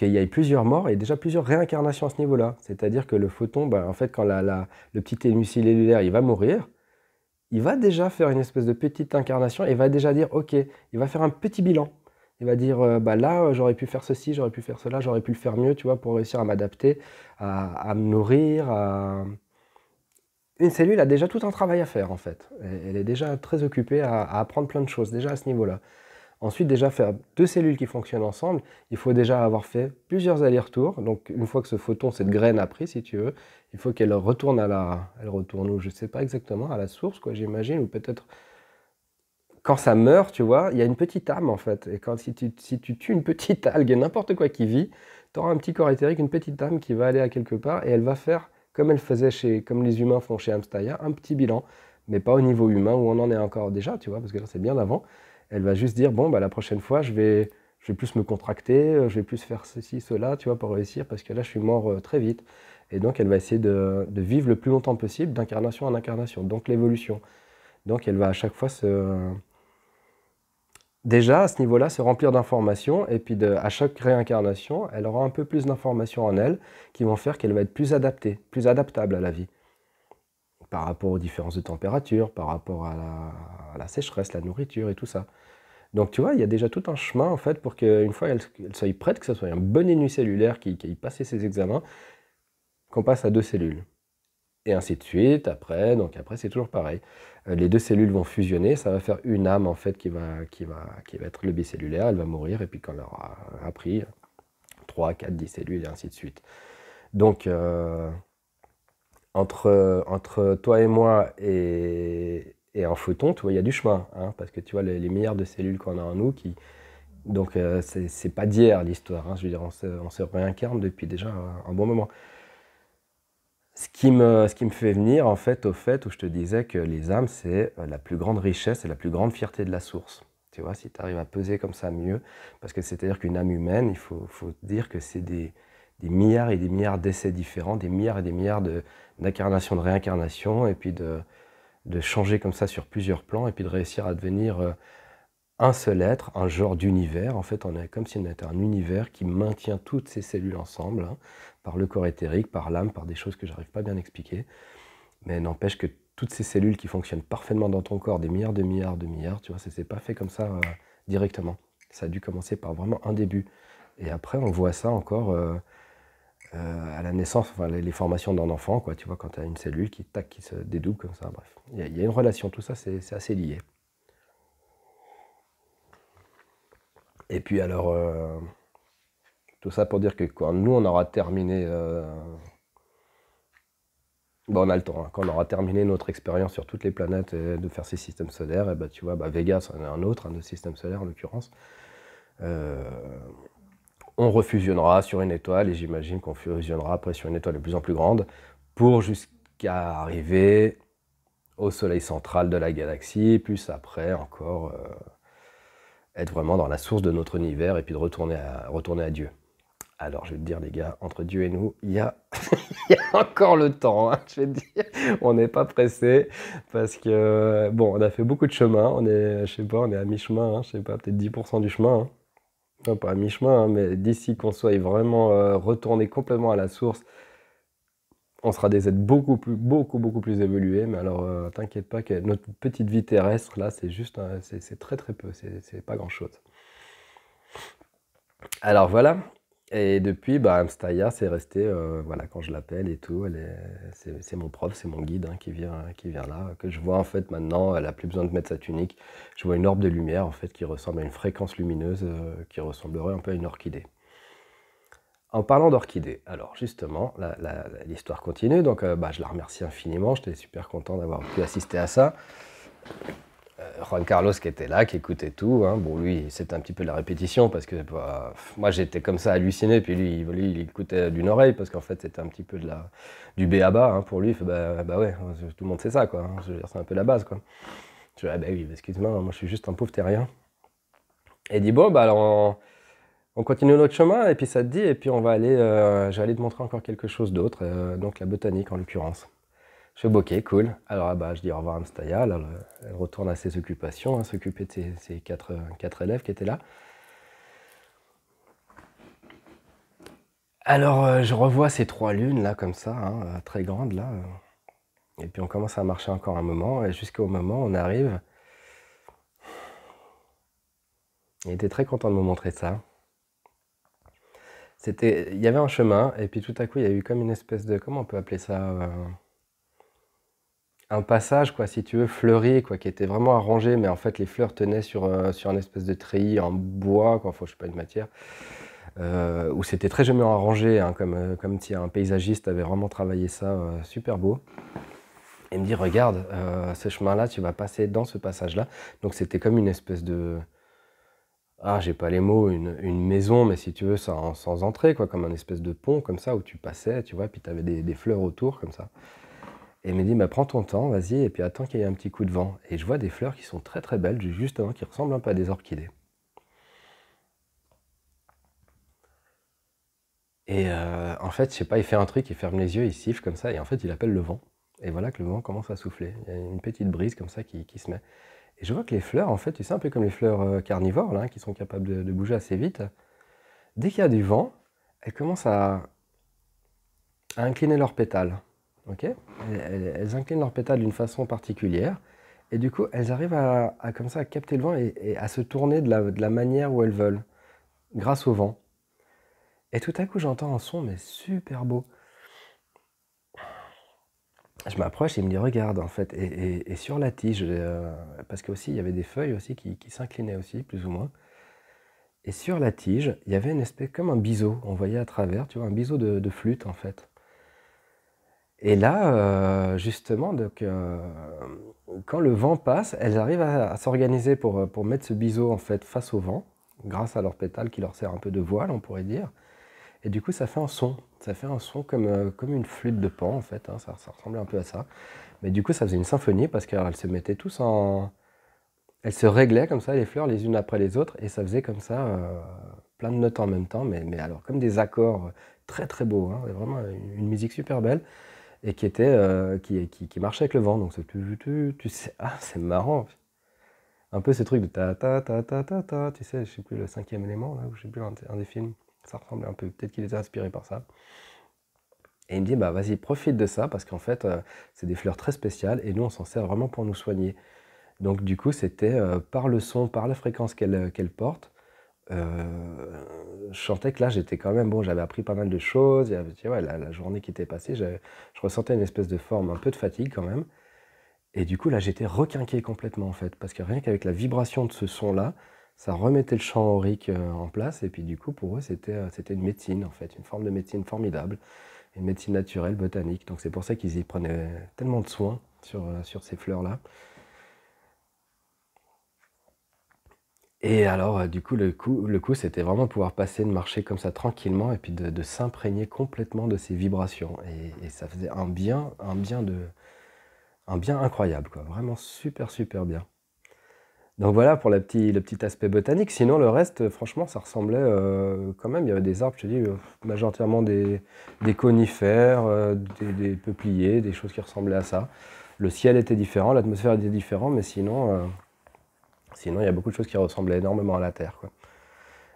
y ait plusieurs morts et déjà plusieurs réincarnations à ce niveau-là. C'est-à-dire que le photon, ben, en fait, quand le petit unicellulaire, il va mourir, il va déjà faire une espèce de petite incarnation et va déjà dire, ok, il va faire un petit bilan. Il va dire, bah là, j'aurais pu faire ceci, j'aurais pu faire cela, j'aurais pu le faire mieux, tu vois, pour réussir à m'adapter, à me nourrir. Une cellule a déjà tout un travail à faire, en fait. Elle est déjà très occupée à apprendre plein de choses, déjà à ce niveau-là. Ensuite, déjà faire deux cellules qui fonctionnent ensemble, il faut déjà avoir fait plusieurs allers-retours. Donc, une fois que ce photon, cette graine a pris, si tu veux, il faut qu'elle retourne elle retourne où, je ne sais pas exactement, à la source, quoi, j'imagine, ou peut-être quand ça meurt, tu vois, il y a une petite âme, en fait. Et si tu tues une petite algue, n'importe quoi qui vit, tu auras un petit corps éthérique, une petite âme qui va aller à quelque part, et elle va faire, comme elle faisait comme les humains font chez Amstaya, un petit bilan, mais pas au niveau humain, où on en est encore déjà, tu vois, parce que là, c'est bien avant. Elle va juste dire, bon, bah, la prochaine fois, je vais plus me contracter, je vais plus faire ceci, cela, tu vois, pour réussir, parce que là, je suis mort très vite. Et donc, elle va essayer de vivre le plus longtemps possible, d'incarnation en incarnation, donc l'évolution. Donc, elle va à chaque fois déjà, à ce niveau-là, se remplir d'informations, et puis à chaque réincarnation, elle aura un peu plus d'informations en elle, qui vont faire qu'elle va être plus adaptée, plus adaptable à la vie, par rapport aux différences de température, par rapport à la sécheresse, la nourriture et tout ça. Donc tu vois, il y a déjà tout un chemin en fait pour qu'une fois elle soit prête, que ce soit un bon unicellulaire qui ait passé ses examens, qu'on passe à deux cellules. Et ainsi de suite, après, donc après c'est toujours pareil. Les deux cellules vont fusionner, ça va faire une âme en fait qui va être le bicellulaire, elle va mourir, et puis quand elle aura appris 3, 4, 10 cellules, et ainsi de suite. Donc entre toi et moi et un photon, tu vois, il y a du chemin, hein, parce que tu vois, les milliards de cellules qu'on a en nous Donc c'est pas d'hier l'histoire, hein. Je veux dire, on se réincarne depuis déjà un bon moment. Ce qui me fait venir en fait au fait où je te disais que les âmes, c'est la plus grande richesse et la plus grande fierté de la source. Tu vois, si tu arrives à peser comme ça mieux, parce que c'est-à-dire qu'une âme humaine, faut dire que c'est des milliards et des milliards d'essais différents, des milliards et des milliards d'incarnations, de réincarnations, et puis de changer comme ça sur plusieurs plans, et puis de réussir à devenir un seul être, un genre d'univers. En fait, on est comme si on était un univers qui maintient toutes ces cellules ensemble, hein, par le corps éthérique, par l'âme, par des choses que j'arrive pas bien à expliquer. Mais n'empêche que toutes ces cellules qui fonctionnent parfaitement dans ton corps, des milliards de milliards de milliards, tu vois, ça s'est pas fait comme ça directement. Ça a dû commencer par vraiment un début. Et après, on voit ça encore à la naissance, enfin les formations d'un enfant, quoi, tu vois, quand tu as une cellule qui, tac, qui se dédouble comme ça, bref. Il y a une relation, tout ça, c'est assez lié. Et puis alors, tout ça pour dire que quand nous, on aura terminé, bon, on a le temps, hein, quand on aura terminé notre expérience sur toutes les planètes et de faire ces systèmes solaires, et bah, tu vois, bah, Vega, c'en est un autre, un de système solaire en l'occurrence. Euh, on refusionnera sur une étoile, et j'imagine qu'on fusionnera après sur une étoile de plus en plus grande, pour jusqu'à arriver au soleil central de la galaxie, plus après encore être vraiment dans la source de notre univers, et puis de retourner à Dieu. Alors, je vais te dire, les gars, entre Dieu et nous, il y a, il y a encore le temps, hein, je vais te dire. On n'est pas pressé parce que, bon, on a fait beaucoup de chemin. On est, je sais pas, on est à mi-chemin, hein, je sais pas, peut-être 10% du chemin, hein. Non, pas à mi-chemin, hein, mais d'ici qu'on soit vraiment retourné complètement à la source, on sera des êtres beaucoup plus évolués. Mais alors, t'inquiète pas que notre petite vie terrestre, là, c'est juste, c'est très très peu, c'est pas grand-chose. Alors voilà, et depuis, bah, Amstaya, c'est resté, voilà, quand je l'appelle et tout, c'est mon prof, c'est mon guide, hein, qui vient là, que je vois en fait maintenant, elle a plus besoin de mettre sa tunique. Je vois une orbe de lumière en fait qui ressemble à une fréquence lumineuse qui ressemblerait un peu à une orchidée. En parlant d'orchidée, alors justement, l'histoire continue, donc bah, je la remercie infiniment, j'étais super content d'avoir pu assister à ça. Juan Carlos qui était là, qui écoutait tout, hein. Bon, lui, c'était un petit peu de la répétition parce que bah, moi j'étais comme ça halluciné, puis lui il écoutait d'une oreille parce qu'en fait c'était un petit peu du b.a.-ba, hein, pour lui. Il fait, bah ouais, tout le monde sait ça, quoi, hein. Je veux dire, c'est un peu la base, quoi. Je dis, ah bah oui, excuse-moi, moi je suis juste un pauvre terrien. Et il dit, bon, bah alors on continue notre chemin, et puis ça te dit, et puis on va aller, je vais aller te montrer encore quelque chose d'autre, donc la botanique en l'occurrence. Je fais ok, cool. Alors bah, je dis au revoir à Amstaya, alors, elle retourne à ses occupations, hein, s'occuper de ses quatre élèves qui étaient là. Alors je revois ces trois lunes là comme ça, hein, très grandes là. Et puis on commence à marcher encore un moment, et jusqu'au moment où on arrive. Il était très content de me montrer ça. Il y avait un chemin, et puis tout à coup il y a eu comme une espèce de, comment on peut appeler ça, un passage, quoi, si tu veux, fleuri, quoi, qui était vraiment arrangé, mais en fait les fleurs tenaient sur un espèce de treillis en bois, quoi, enfin, je sais pas, une matière, où c'était très joliment arrangé, hein, comme si un paysagiste avait vraiment travaillé ça, super beau. Et il me dit, regarde, ce chemin-là, tu vas passer dans ce passage-là. Donc c'était comme une espèce de, ah, j'ai pas les mots, une maison, mais si tu veux, sans entrée, quoi, comme un espèce de pont, comme ça, où tu passais, tu vois, puis tu avais des fleurs autour, comme ça. Et il me dit, bah, prends ton temps, vas-y, et puis attends qu'il y ait un petit coup de vent. Et je vois des fleurs qui sont très très belles, justement, qui ressemblent un peu à des orchidées. Et en fait, je sais pas, il fait un truc, il ferme les yeux, il siffle comme ça, et en fait, il appelle le vent. Et voilà que le vent commence à souffler. Il y a une petite brise comme ça qui se met. Et je vois que les fleurs, en fait, tu sais, un peu comme les fleurs carnivores, là, qui sont capables de bouger assez vite, dès qu'il y a du vent, elles commencent à incliner leurs pétales. Ok, elles inclinent leurs pétales d'une façon particulière. Et du coup, elles arrivent comme ça à capter le vent et à se tourner de la manière où elles veulent, grâce au vent. Et tout à coup, j'entends un son, mais super beau. Je m'approche et il me dit, regarde, en fait, et sur la tige, parce qu'aussi, il y avait des feuilles aussi qui s'inclinaient aussi, plus ou moins. Et sur la tige, il y avait une espèce, comme un biseau, on voyait à travers, tu vois, un biseau de flûte, en fait. Et là, justement, donc, quand le vent passe, elles arrivent à s'organiser pour mettre ce biseau, en fait, face au vent. grâce à leurs pétales qui leur sert un peu de voile, on pourrait dire. Et du coup, ça fait un son. Ça fait un son comme une flûte de Pan, en fait, hein, ça ressemblait un peu à ça. Mais du coup, ça faisait une symphonie parce qu'elles se mettaient tous en... Elles se réglaient comme ça, les fleurs, les unes après les autres, et ça faisait comme ça plein de notes en même temps, mais alors comme des accords très très beaux, hein, vraiment une musique super belle, et qui était qui marchait avec le vent. Donc tu sais, ah c'est marrant, un peu ce truc de ta ta ta ta ta ta, tu sais, je sais plus le cinquième élément là, ou je sais plus un des films, ça ressemblait un peu, peut-être qu'il était inspiré par ça. Et il me dit bah vas-y profite de ça parce qu'en fait c'est des fleurs très spéciales et nous on s'en sert vraiment pour nous soigner. Donc du coup, c'était par le son, par la fréquence qu'elle porte. Je sentais que là, j'étais quand même bon, j'avais appris pas mal de choses. Il y avait, tu vois, la journée qui était passée, je ressentais une espèce de forme, un peu de fatigue quand même. Et du coup, là, j'étais requinqué complètement en fait, parce que rien qu'avec la vibration de ce son-là, ça remettait le chant aurique en place. Et puis du coup, pour eux, c'était une médecine en fait, une forme de médecine formidable, une médecine naturelle, botanique. Donc c'est pour ça qu'ils y prenaient tellement de soin sur ces fleurs-là. Et alors, du coup, le coup, c'était vraiment de pouvoir passer, de marcher comme ça tranquillement et puis de s'imprégner complètement de ces vibrations. Et ça faisait un bien incroyable, quoi. Vraiment super, super bien. Donc voilà pour le petit aspect botanique. Sinon, le reste, franchement, ça ressemblait quand même. Il y avait des arbres, je te dis, majoritairement des conifères, des peupliers, des choses qui ressemblaient à ça. Le ciel était différent, l'atmosphère était différente, mais sinon, il y a beaucoup de choses qui ressemblaient énormément à la Terre, quoi.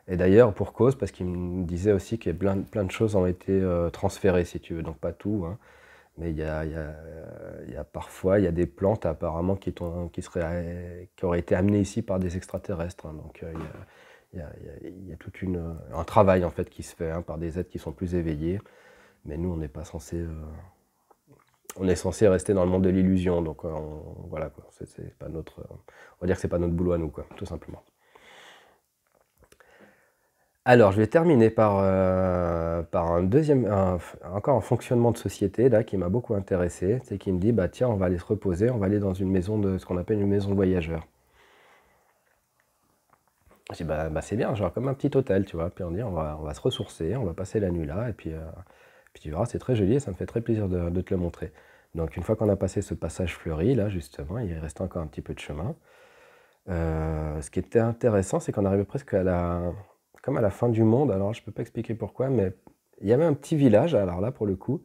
Et d'ailleurs, pour cause, parce qu'il me disait aussi que plein de choses ont été transférées, si tu veux, donc pas tout, hein, mais il y a parfois, il y a des plantes apparemment qui auraient été amenées ici par des extraterrestres, hein. Donc il y a tout un travail en fait qui se fait, hein, par des êtres qui sont plus éveillés, mais nous on n'est pas censé, on est censé rester dans le monde de l'illusion, donc voilà quoi, c'est pas notre, on va dire que c'est pas notre boulot à nous quoi, tout simplement. Alors, je vais terminer par encore un fonctionnement de société là, qui m'a beaucoup intéressé. C'est qui me dit, bah tiens, on va aller se reposer, on va aller dans une maison ce qu'on appelle une maison de voyageurs. Je dis, bah c'est bien, genre comme un petit hôtel, tu vois. Puis on dit, on va se ressourcer, on va passer la nuit là, et puis tu verras, c'est très joli et ça me fait très plaisir de te le montrer. Donc, une fois qu'on a passé ce passage fleuri, là, justement, il reste encore un petit peu de chemin. Ce qui était intéressant, c'est qu'on arrivait presque comme à la fin du monde. Alors, je ne peux pas expliquer pourquoi, mais il y avait un petit village, alors là, pour le coup,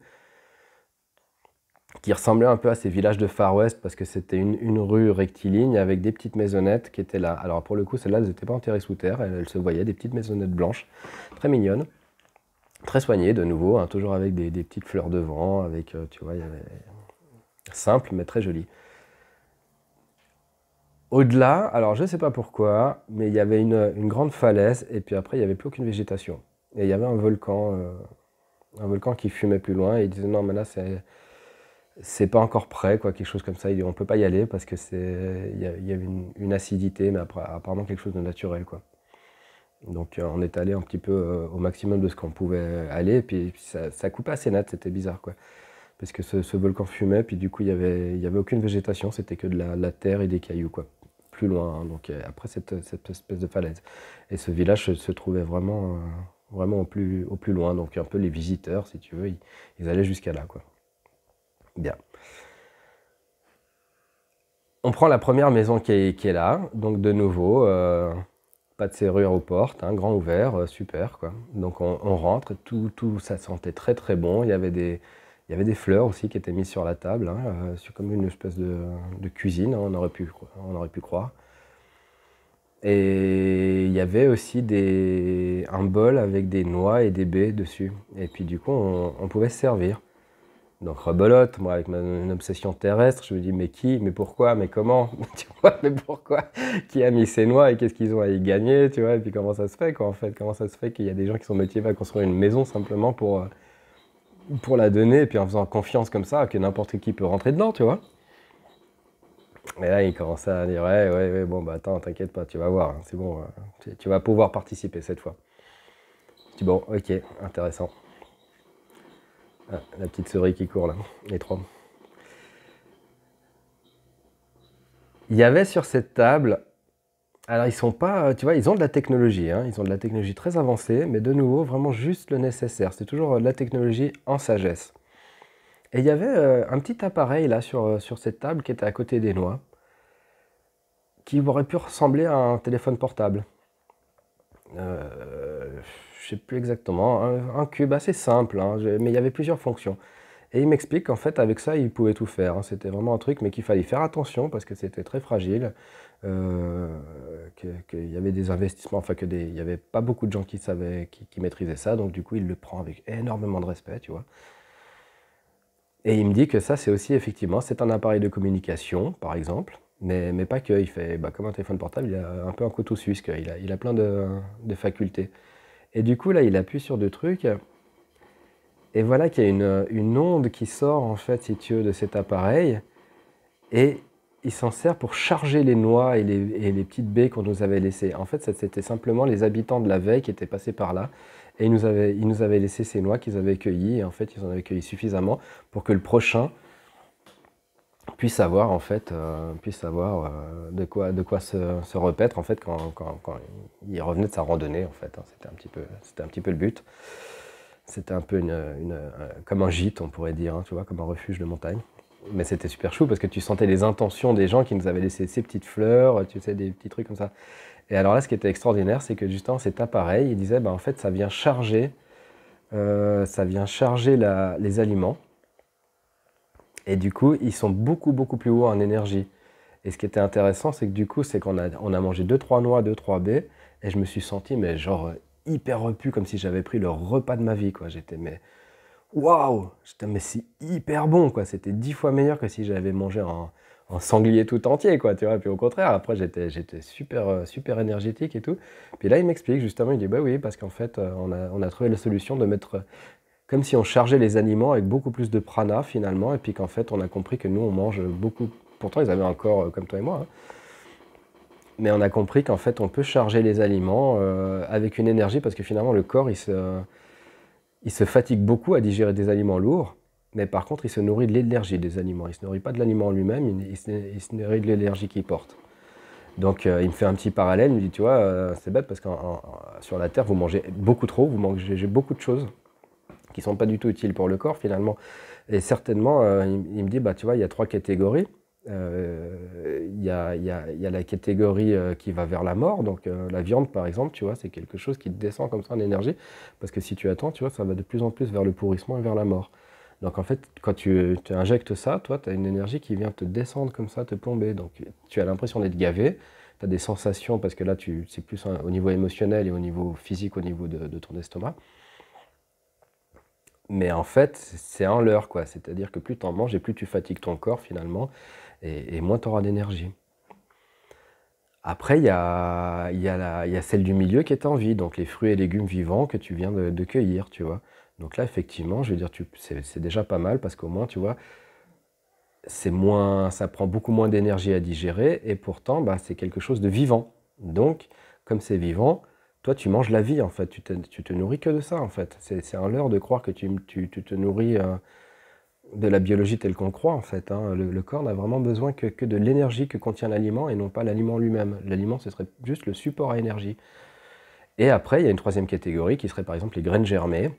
qui ressemblait un peu à ces villages de Far West, parce que c'était une rue rectiligne avec des petites maisonnettes qui étaient là. Alors, pour le coup, celles-là, elles n'étaient pas enterrées sous terre, elles se voyaient, des petites maisonnettes blanches, très mignonnes, très soignées de nouveau, hein, toujours avec des petites fleurs de vent, avec, tu vois, il y avait simple, mais très joli. Au-delà, alors je ne sais pas pourquoi, mais il y avait une grande falaise et puis après il n'y avait plus aucune végétation. Et il y avait un volcan qui fumait plus loin et il disait non mais là c'est pas encore prêt quoi, quelque chose comme ça. Il dit on peut pas y aller parce que il y a une acidité, mais après, apparemment quelque chose de naturel quoi. Donc on est allé un petit peu au maximum de ce qu'on pouvait aller et puis ça coupait assez net, c'était bizarre quoi. Parce que ce volcan fumait, puis du coup il y avait aucune végétation, c'était que de la terre et des cailloux quoi. Plus loin, hein, donc après cette espèce de falaise. Et ce village se trouvait vraiment au plus loin, donc un peu les visiteurs, si tu veux, ils allaient jusqu'à là, quoi. Bien. On prend la première maison qui est là, donc de nouveau, pas de serrure aux portes, hein, grand ouvert, super, quoi. Donc on rentre, tout ça sentait très très bon, il y avait des fleurs aussi qui étaient mises sur la table, hein, comme une espèce de cuisine, hein, on aurait pu croire. Et il y avait aussi un bol avec des noix et des baies dessus. Et puis du coup, on pouvait se servir. Donc rebelote, moi avec mon obsession terrestre, je me dis mais qui, mais pourquoi, mais comment, tu vois, mais pourquoi, qui a mis ces noix et qu'est-ce qu'ils ont à y gagner, tu vois, et puis comment ça se fait quoi en fait, comment ça se fait qu'il y a des gens qui sont motivés à construire une maison simplement pour la donner et puis en faisant confiance comme ça que n'importe qui peut rentrer dedans, tu vois. Et là, il commençait à dire, ouais, ouais, ouais, bon, bah attends, t'inquiète pas, tu vas voir, hein, c'est bon, tu vas pouvoir participer cette fois. Je dis, bon, ok, intéressant. Ah, la petite souris qui court là, les trois. Il y avait sur cette table Alors ils sont pas, tu vois, ils ont de la technologie, hein, ils ont de la technologie très avancée, mais de nouveau, vraiment juste le nécessaire. C'est toujours de la technologie en sagesse. Et il y avait un petit appareil là sur cette table qui était à côté des noix, qui aurait pu ressembler à un téléphone portable. Je sais plus exactement, un cube assez simple, hein, mais il y avait plusieurs fonctions. Et il m'explique qu'en fait, avec ça, il pouvait tout faire, hein. C'était vraiment un truc, mais qu'il fallait faire attention parce que c'était très fragile, euh, qu'il y avait des investissements, enfin il n'y avait pas beaucoup de gens qui savaient, qui maîtrisaient ça, donc du coup, il le prend avec énormément de respect, tu vois. Et il me dit que ça, c'est aussi effectivement, c'est un appareil de communication, par exemple, mais pas que. Il fait, bah, comme un téléphone portable, il a un peu un couteau suisse, quoi. Il a plein de facultés. Et du coup, là, il appuie sur deux trucs. Et voilà qu'il y a une onde qui sort, en fait, si tu veux, de cet appareil. Et il s'en sert pour charger les noix et les petites baies qu'on nous avait laissées. En fait, c'était simplement les habitants de la veille qui étaient passés par là. Et ils nous avaient laissé ces noix qu'ils avaient cueillies. Et en fait, ils en avaient cueilli suffisamment pour que le prochain puisse avoir, en fait, de quoi se repaître, en fait, quand il revenait de sa randonnée, en fait, hein. C'était un petit peu le but. C'était un peu comme un gîte, on pourrait dire, hein, tu vois, comme un refuge de montagne. Mais c'était super chou parce que tu sentais les intentions des gens qui nous avaient laissé ces petites fleurs, tu sais, des petits trucs comme ça. Et alors là, ce qui était extraordinaire, c'est que justement cet appareil, il disait, bah, en fait, ça vient charger les aliments. Et du coup, ils sont beaucoup, beaucoup plus hauts en énergie. Et ce qui était intéressant, c'est que du coup, c'est qu'on a mangé deux trois noix, deux trois baies, et je me suis senti, mais genre, hyper repu, comme si j'avais pris le repas de ma vie, quoi. J'étais, mais waouh! J'étais, mais c'est hyper bon, quoi. C'était 10 fois meilleur que si j'avais mangé un sanglier tout entier, quoi, tu vois. Puis au contraire, après, j'étais super, super énergétique et tout. Puis là, il m'explique, justement, il dit, bah oui, parce qu'en fait, on a trouvé la solution de mettre, comme si on chargeait les aliments avec beaucoup plus de prana, finalement, et puis qu'en fait, on a compris que nous, on mange beaucoup. Pourtant, ils avaient un corps comme toi et moi, hein. Mais on a compris qu'en fait, on peut charger les aliments avec une énergie, parce que finalement, le corps, il se fatigue beaucoup à digérer des aliments lourds, mais par contre, il se nourrit de l'énergie des aliments. Il ne se nourrit pas de l'aliment en lui-même, il se nourrit de l'énergie qu'il porte. Donc, il me fait un petit parallèle, il me dit, tu vois, c'est bête parce que sur la Terre, vous mangez beaucoup trop, vous mangez beaucoup de choses qui ne sont pas du tout utiles pour le corps, finalement. Et certainement, il me dit, bah, tu vois, il y a trois catégories. Il y a la catégorie qui va vers la mort, donc la viande par exemple, tu vois, c'est quelque chose qui te descend comme ça en énergie, parce que si tu attends, tu vois, ça va de plus en plus vers le pourrissement et vers la mort. Donc en fait, quand tu injectes ça, toi, tu as une énergie qui vient te descendre comme ça, te plomber, donc tu as l'impression d'être gavé, tu as des sensations, parce que là, c'est plus au niveau émotionnel et au niveau physique, au niveau de ton estomac, mais en fait, c'est un leurre, quoi, c'est-à-dire que plus tu en manges et plus tu fatigues ton corps finalement, et moins tu auras d'énergie. Après, il y a celle du milieu qui est en vie, donc les fruits et légumes vivants que tu viens de cueillir, tu vois. Donc là, effectivement, je veux dire, c'est déjà pas mal parce qu'au moins, tu vois, ça prend beaucoup moins d'énergie à digérer et pourtant, bah, c'est quelque chose de vivant. Donc, comme c'est vivant, toi, tu manges la vie, en fait. Tu te nourris que de ça, en fait. C'est un leurre de croire que tu te nourris de la biologie telle qu'on croit, en fait, hein. Le corps n'a vraiment besoin que de l'énergie que contient l'aliment et non pas l'aliment lui-même. L'aliment, ce serait juste le support à énergie. Et après, il y a une troisième catégorie qui serait par exemple les graines germées,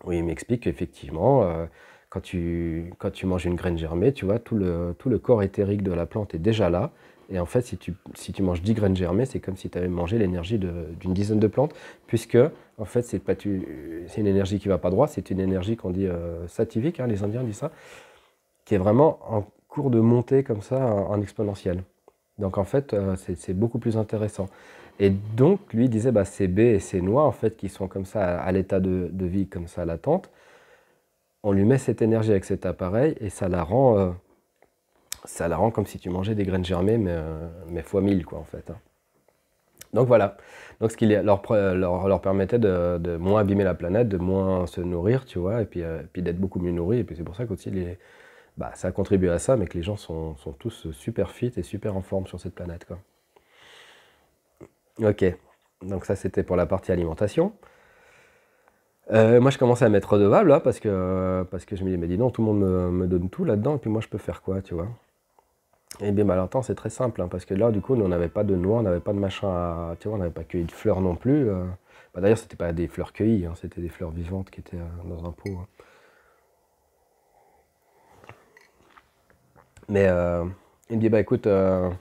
où il m'explique qu'effectivement, quand tu manges une graine germée, tu vois, tout le corps éthérique de la plante est déjà là. Et en fait, si tu manges 10 graines germées, c'est comme si tu avais mangé l'énergie d'une dizaine de plantes, puisque en fait, c'est une énergie qui ne va pas droit, c'est une énergie qu'on dit sativique, hein, les Indiens disent ça, qui est vraiment en cours de montée comme ça, en exponentielle. Donc en fait, c'est beaucoup plus intéressant. Et donc, lui disait, bah, ces baies et ces noix, en fait, qui sont comme ça, à l'état de vie, comme ça, latente, on lui met cette énergie avec cet appareil et ça la rend comme si tu mangeais des graines germées, mais fois 1000, quoi, en fait, hein. Donc voilà. Donc ce qui leur permettait de moins abîmer la planète, de moins se nourrir, tu vois, et puis d'être beaucoup mieux nourris. Et puis c'est pour ça qu'aussi, ça a contribué à ça, mais que les gens sont tous super fit et super en forme sur cette planète, quoi. Ok. Donc ça, c'était pour la partie alimentation. Moi, je commençais à m'être redevable, là, parce que je me dis, mais dis non, tout le monde me donne tout là-dedans, et puis moi, je peux faire quoi, tu vois? Et bien, bah, attends, c'est très simple, hein, parce que là, du coup, nous, on n'avait pas de noix, on n'avait pas de machin à. Tu vois, on n'avait pas cueilli de fleurs non plus. Bah, d'ailleurs, c'était pas des fleurs cueillies, hein, c'était des fleurs vivantes qui étaient dans un pot, hein. Mais il me dit, bah écoute, là,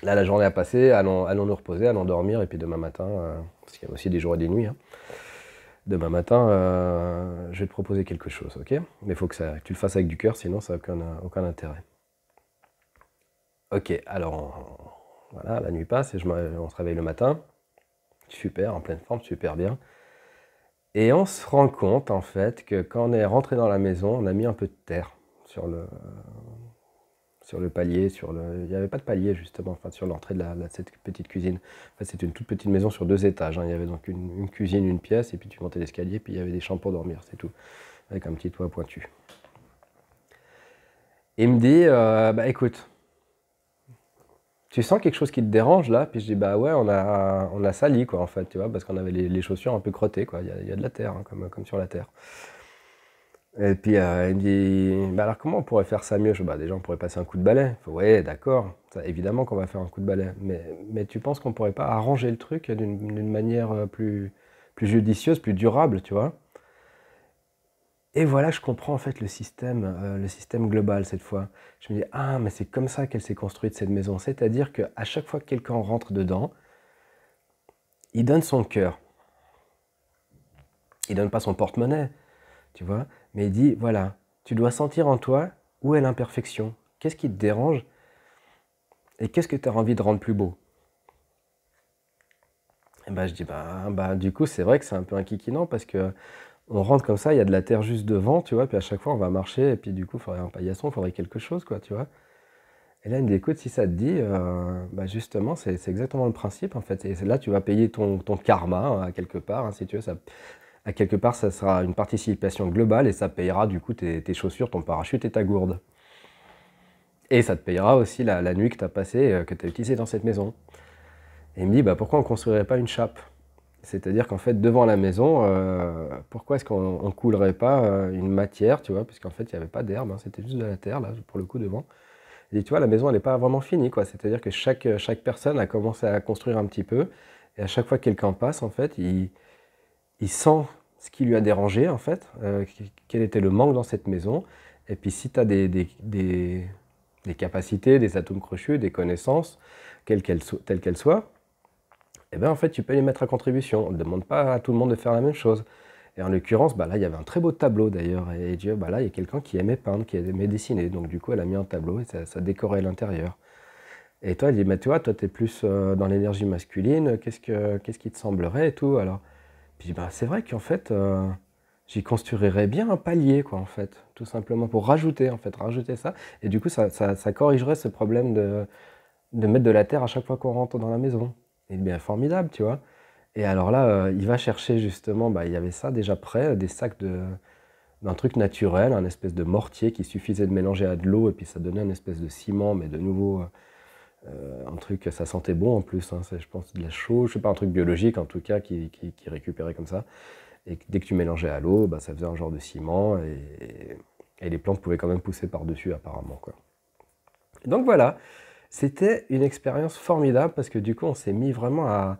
la journée a passé, allons nous reposer, allons dormir, et puis demain matin, parce qu'il y a aussi des jours et des nuits, hein, demain matin, je vais te proposer quelque chose, ok? Mais il faut que tu le fasses avec du cœur, sinon ça n'a aucun intérêt. Ok, alors voilà, la nuit passe et on se réveille le matin. Super, en pleine forme, super bien. Et on se rend compte en fait que quand on est rentré dans la maison, on a mis un peu de terre sur le palier, il n'y avait pas de palier justement, enfin sur l'entrée de cette petite cuisine. En fait, c'était une toute petite maison sur 2 étages, hein. Il y avait donc une cuisine, une pièce, et puis tu montais l'escalier, puis il y avait des chambres pour dormir, c'est tout, avec un petit toit pointu. Et il me dit, bah écoute, tu sens quelque chose qui te dérange là? Puis je dis, bah ouais, on a sali quoi en fait, tu vois, parce qu'on avait les chaussures un peu crottées quoi, il y a de la terre, hein, comme sur la terre. Et puis il me dit, bah alors comment on pourrait faire ça mieux? Je dis, bah déjà on pourrait passer un coup de balai. Il fait, ouais, d'accord, évidemment qu'on va faire un coup de balai, mais tu penses qu'on pourrait pas arranger le truc d'une manière plus judicieuse, plus durable, tu vois? Et voilà, je comprends en fait le système global cette fois. Je me dis, ah, mais c'est comme ça qu'elle s'est construite cette maison. C'est-à-dire qu'à chaque fois que quelqu'un rentre dedans, il donne son cœur. Il donne pas son porte-monnaie, tu vois, mais il dit, voilà, tu dois sentir en toi où est l'imperfection. Qu'est-ce qui te dérange et qu'est-ce que tu as envie de rendre plus beau? Et ben, je dis, bah, du coup, c'est vrai que c'est un peu inquiétant parce que on rentre comme ça, il y a de la terre juste devant, tu vois, puis à chaque fois, on va marcher et puis du coup, il faudrait un paillasson, il faudrait quelque chose, quoi, tu vois. Et là, il me dit, écoute, si ça te dit, bah justement, c'est exactement le principe, en fait. Et là, tu vas payer ton karma, hein, à quelque part, hein, si tu veux. À quelque part, ça sera une participation globale et ça payera du coup tes chaussures, ton parachute et ta gourde. Et ça te payera aussi la nuit que tu as passée, que tu as utilisée dans cette maison. Et il me dit, bah pourquoi on ne construirait pas une chape? C'est-à-dire qu'en fait, devant la maison, pourquoi est-ce qu'on ne coulerait pas une matière, tu vois? Puisqu'en fait, il n'y avait pas d'herbe, hein, c'était juste de la terre, là, pour le coup, devant. Et tu vois, la maison, elle n'est pas vraiment finie, quoi. C'est-à-dire que chaque personne a commencé à construire un petit peu. Et à chaque fois que quelqu'un passe, en fait, il sent ce qui lui a dérangé, en fait, quel était le manque dans cette maison. Et puis, si tu as des capacités, des atomes crochus, des connaissances, telles qu'elles soient, eh bien, en fait, tu peux les mettre à contribution. On ne demande pas à tout le monde de faire la même chose. Et en l'occurrence, bah là, il y avait un très beau tableau d'ailleurs. Et Dieu, bah là, il y a quelqu'un qui aimait peindre, qui aimait dessiner. Donc, du coup, elle a mis un tableau et ça décorait l'intérieur. Et toi, elle dit, mais tu vois, toi, tu es plus dans l'énergie masculine. Qu'est-ce qui te semblerait et tout. Alors, puis, bah, c'est vrai qu'en fait, j'y construirais bien un palier, quoi, en fait. Tout simplement pour rajouter, en fait, rajouter ça. Et du coup, ça corrigerait ce problème de mettre de la terre à chaque fois qu'on rentre dans la maison. Et bien, formidable, tu vois. Et alors là, il va chercher justement, bah, il y avait ça déjà prêt, des sacs d'un truc naturel, un espèce de mortier qui suffisait de mélanger à de l'eau et puis ça donnait un espèce de ciment, mais de nouveau un truc, ça sentait bon en plus, hein, je pense de la chaux, je sais pas, un truc biologique en tout cas qui récupérait comme ça. Et dès que tu mélangeais à l'eau, bah, ça faisait un genre de ciment et les plantes pouvaient quand même pousser par-dessus apparemment, quoi. Donc voilà, c'était une expérience formidable parce que du coup on s'est mis vraiment à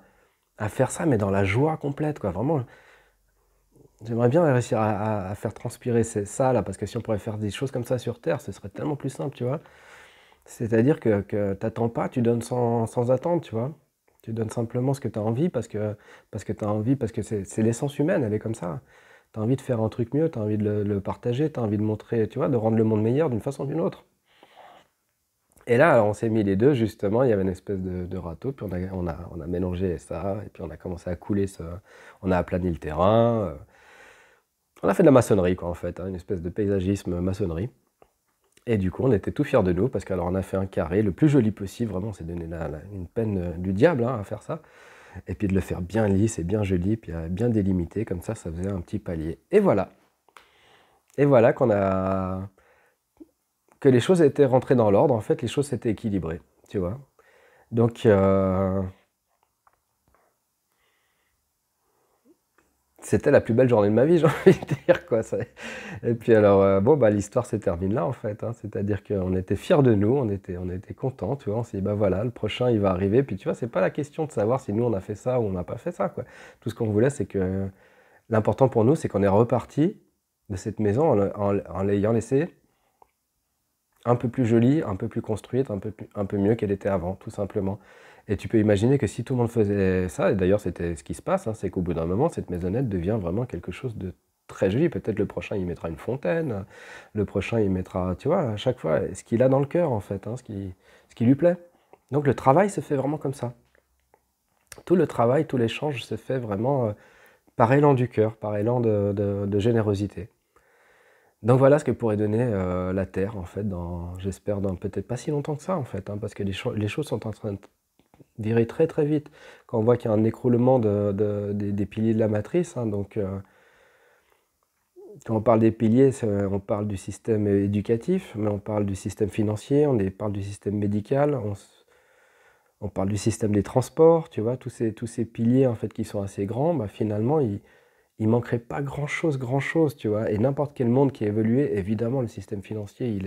faire ça, mais dans la joie complète, quoi. Vraiment, j'aimerais bien réussir à faire transpirer ça, là, parce que si on pourrait faire des choses comme ça sur Terre, ce serait tellement plus simple, tu vois. C'est-à-dire que t'attends pas, tu donnes sans attendre, tu vois. Tu donnes simplement ce que tu as envie, parce que tu as envie, parce que c'est l'essence humaine, elle est comme ça. Tu as envie de faire un truc mieux, tu as envie de le partager, tu as envie de montrer, tu vois, de rendre le monde meilleur d'une façon ou d'une autre. Et là, alors, on s'est mis les deux, justement, il y avait une espèce de râteau, puis on a mélangé ça, et puis on a commencé à couler on a aplani le terrain, on a fait de la maçonnerie, quoi, en fait, hein, une espèce de paysagisme maçonnerie. Et du coup, on était tout fiers de nous, parce qu'alors on a fait un carré le plus joli possible, vraiment, on s'est donné une peine du diable, hein, à faire ça, et puis de le faire bien lisse et bien joli, puis bien délimité, comme ça faisait un petit palier. Et voilà que les choses étaient rentrées dans l'ordre, en fait, les choses s'étaient équilibrées, tu vois. Donc, c'était la plus belle journée de ma vie, j'ai envie de dire, quoi. Et puis alors, bon, bah, l'histoire se termine là, en fait, hein. C'est-à-dire qu'on était fiers de nous, on était contents, tu vois. On s'est dit, bah voilà, le prochain, il va arriver. Puis tu vois, c'est pas la question de savoir si nous, on a fait ça ou on n'a pas fait ça, quoi. Tout ce qu'on voulait, c'est que l'important pour nous, c'est qu'on est reparti de cette maison en l'ayant laissée un peu plus jolie, un peu plus construite, un peu mieux qu'elle était avant, tout simplement. Et tu peux imaginer que si tout le monde faisait ça, et d'ailleurs c'était ce qui se passe, hein, c'est qu'au bout d'un moment, cette maisonnette devient vraiment quelque chose de très joli. Peut-être le prochain, il mettra une fontaine, le prochain, il mettra, tu vois, à chaque fois, ce qu'il a dans le cœur, en fait, hein, ce qui lui plaît. Donc le travail se fait vraiment comme ça. Tout le travail, tout l'échange se fait vraiment par élan du cœur, par élan de générosité. Donc voilà ce que pourrait donner la Terre, en fait, j'espère, dans peut-être pas si longtemps que ça, en fait, hein, parce que les choses sont en train de virer très très vite. Quand on voit qu'il y a un écroulement des piliers de la matrice, hein, donc quand on parle des piliers, on parle du système éducatif, mais on parle du système financier, parle du système médical, on parle du système des transports, tu vois, tous ces piliers, en fait, qui sont assez grands, bah, finalement, il manquerait pas grand-chose, tu vois. Et n'importe quel monde qui a évolué, évidemment, le système financier,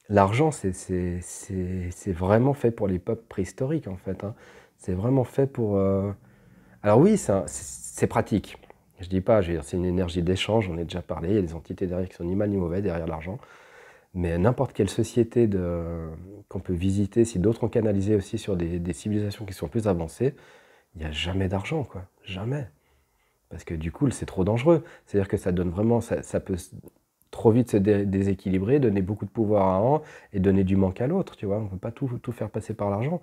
l'argent, c'est vraiment fait pour les peuples préhistoriques, en fait, hein. C'est vraiment fait pour... Alors oui, c'est pratique. Je dis pas, je veux dire, c'est une énergie d'échange, on en a déjà parlé, il y a des entités derrière qui sont ni mal ni mauvais derrière l'argent. Mais n'importe quelle société qu'on peut visiter, si d'autres ont canalisé aussi sur des civilisations qui sont plus avancées, il n'y a jamais d'argent, quoi. Jamais. Parce que du coup, c'est trop dangereux. C'est-à-dire que ça donne vraiment, ça peut trop vite se déséquilibrer, donner beaucoup de pouvoir à un et donner du manque à l'autre, tu vois. On ne peut pas tout faire passer par l'argent.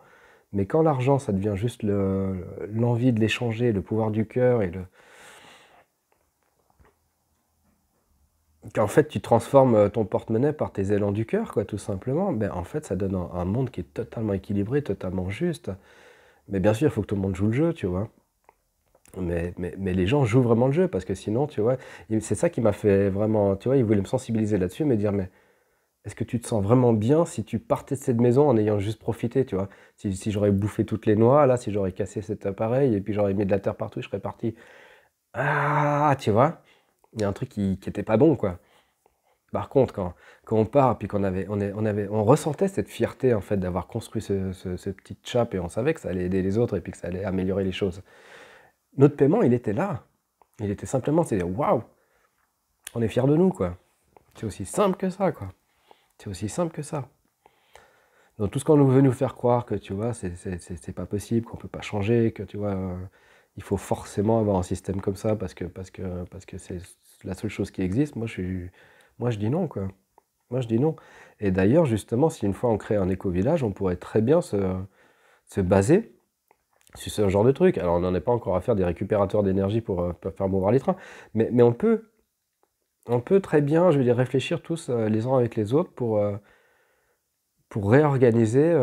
Mais quand l'argent, ça devient juste l'envie de l'échanger, le pouvoir du cœur qu'en fait, tu transformes ton porte-monnaie par tes élans du cœur, quoi, tout simplement, ben, en fait, ça donne un monde qui est totalement équilibré, totalement juste. Mais bien sûr, il faut que tout le monde joue le jeu, tu vois. Mais les gens jouent vraiment le jeu, parce que sinon, tu vois, c'est ça qui m'a fait vraiment, tu vois, ils voulaient me sensibiliser là-dessus, me dire, mais est-ce que tu te sens vraiment bien si tu partais de cette maison en ayant juste profité, tu vois? Si j'aurais bouffé toutes les noix, là, si j'aurais cassé cet appareil et puis j'aurais mis de la terre partout, je serais parti. Ah, tu vois? Il y a un truc qui était pas bon, quoi. Par contre, quand on part, puis on ressentait cette fierté, en fait, d'avoir construit ce petit chap, et on savait que ça allait aider les autres et puis que ça allait améliorer les choses. Notre paiement, il était là. Il était simplement, c'est dire, waouh, on est fiers de nous, quoi. C'est aussi simple que ça, quoi. C'est aussi simple que ça. Donc tout ce qu'on veut nous faire croire que, tu vois, c'est pas possible, qu'on peut pas changer, que, tu vois, il faut forcément avoir un système comme ça parce que c'est la seule chose qui existe. Moi, je dis non, quoi. Moi, je dis non. Et d'ailleurs, justement, si une fois on crée un éco-village, on pourrait très bien se baser sur ce genre de truc. Alors, on n'en est pas encore à faire des récupérateurs d'énergie pour faire mouvoir les trains, mais on peut très bien, je veux dire, réfléchir tous les uns avec les autres pour réorganiser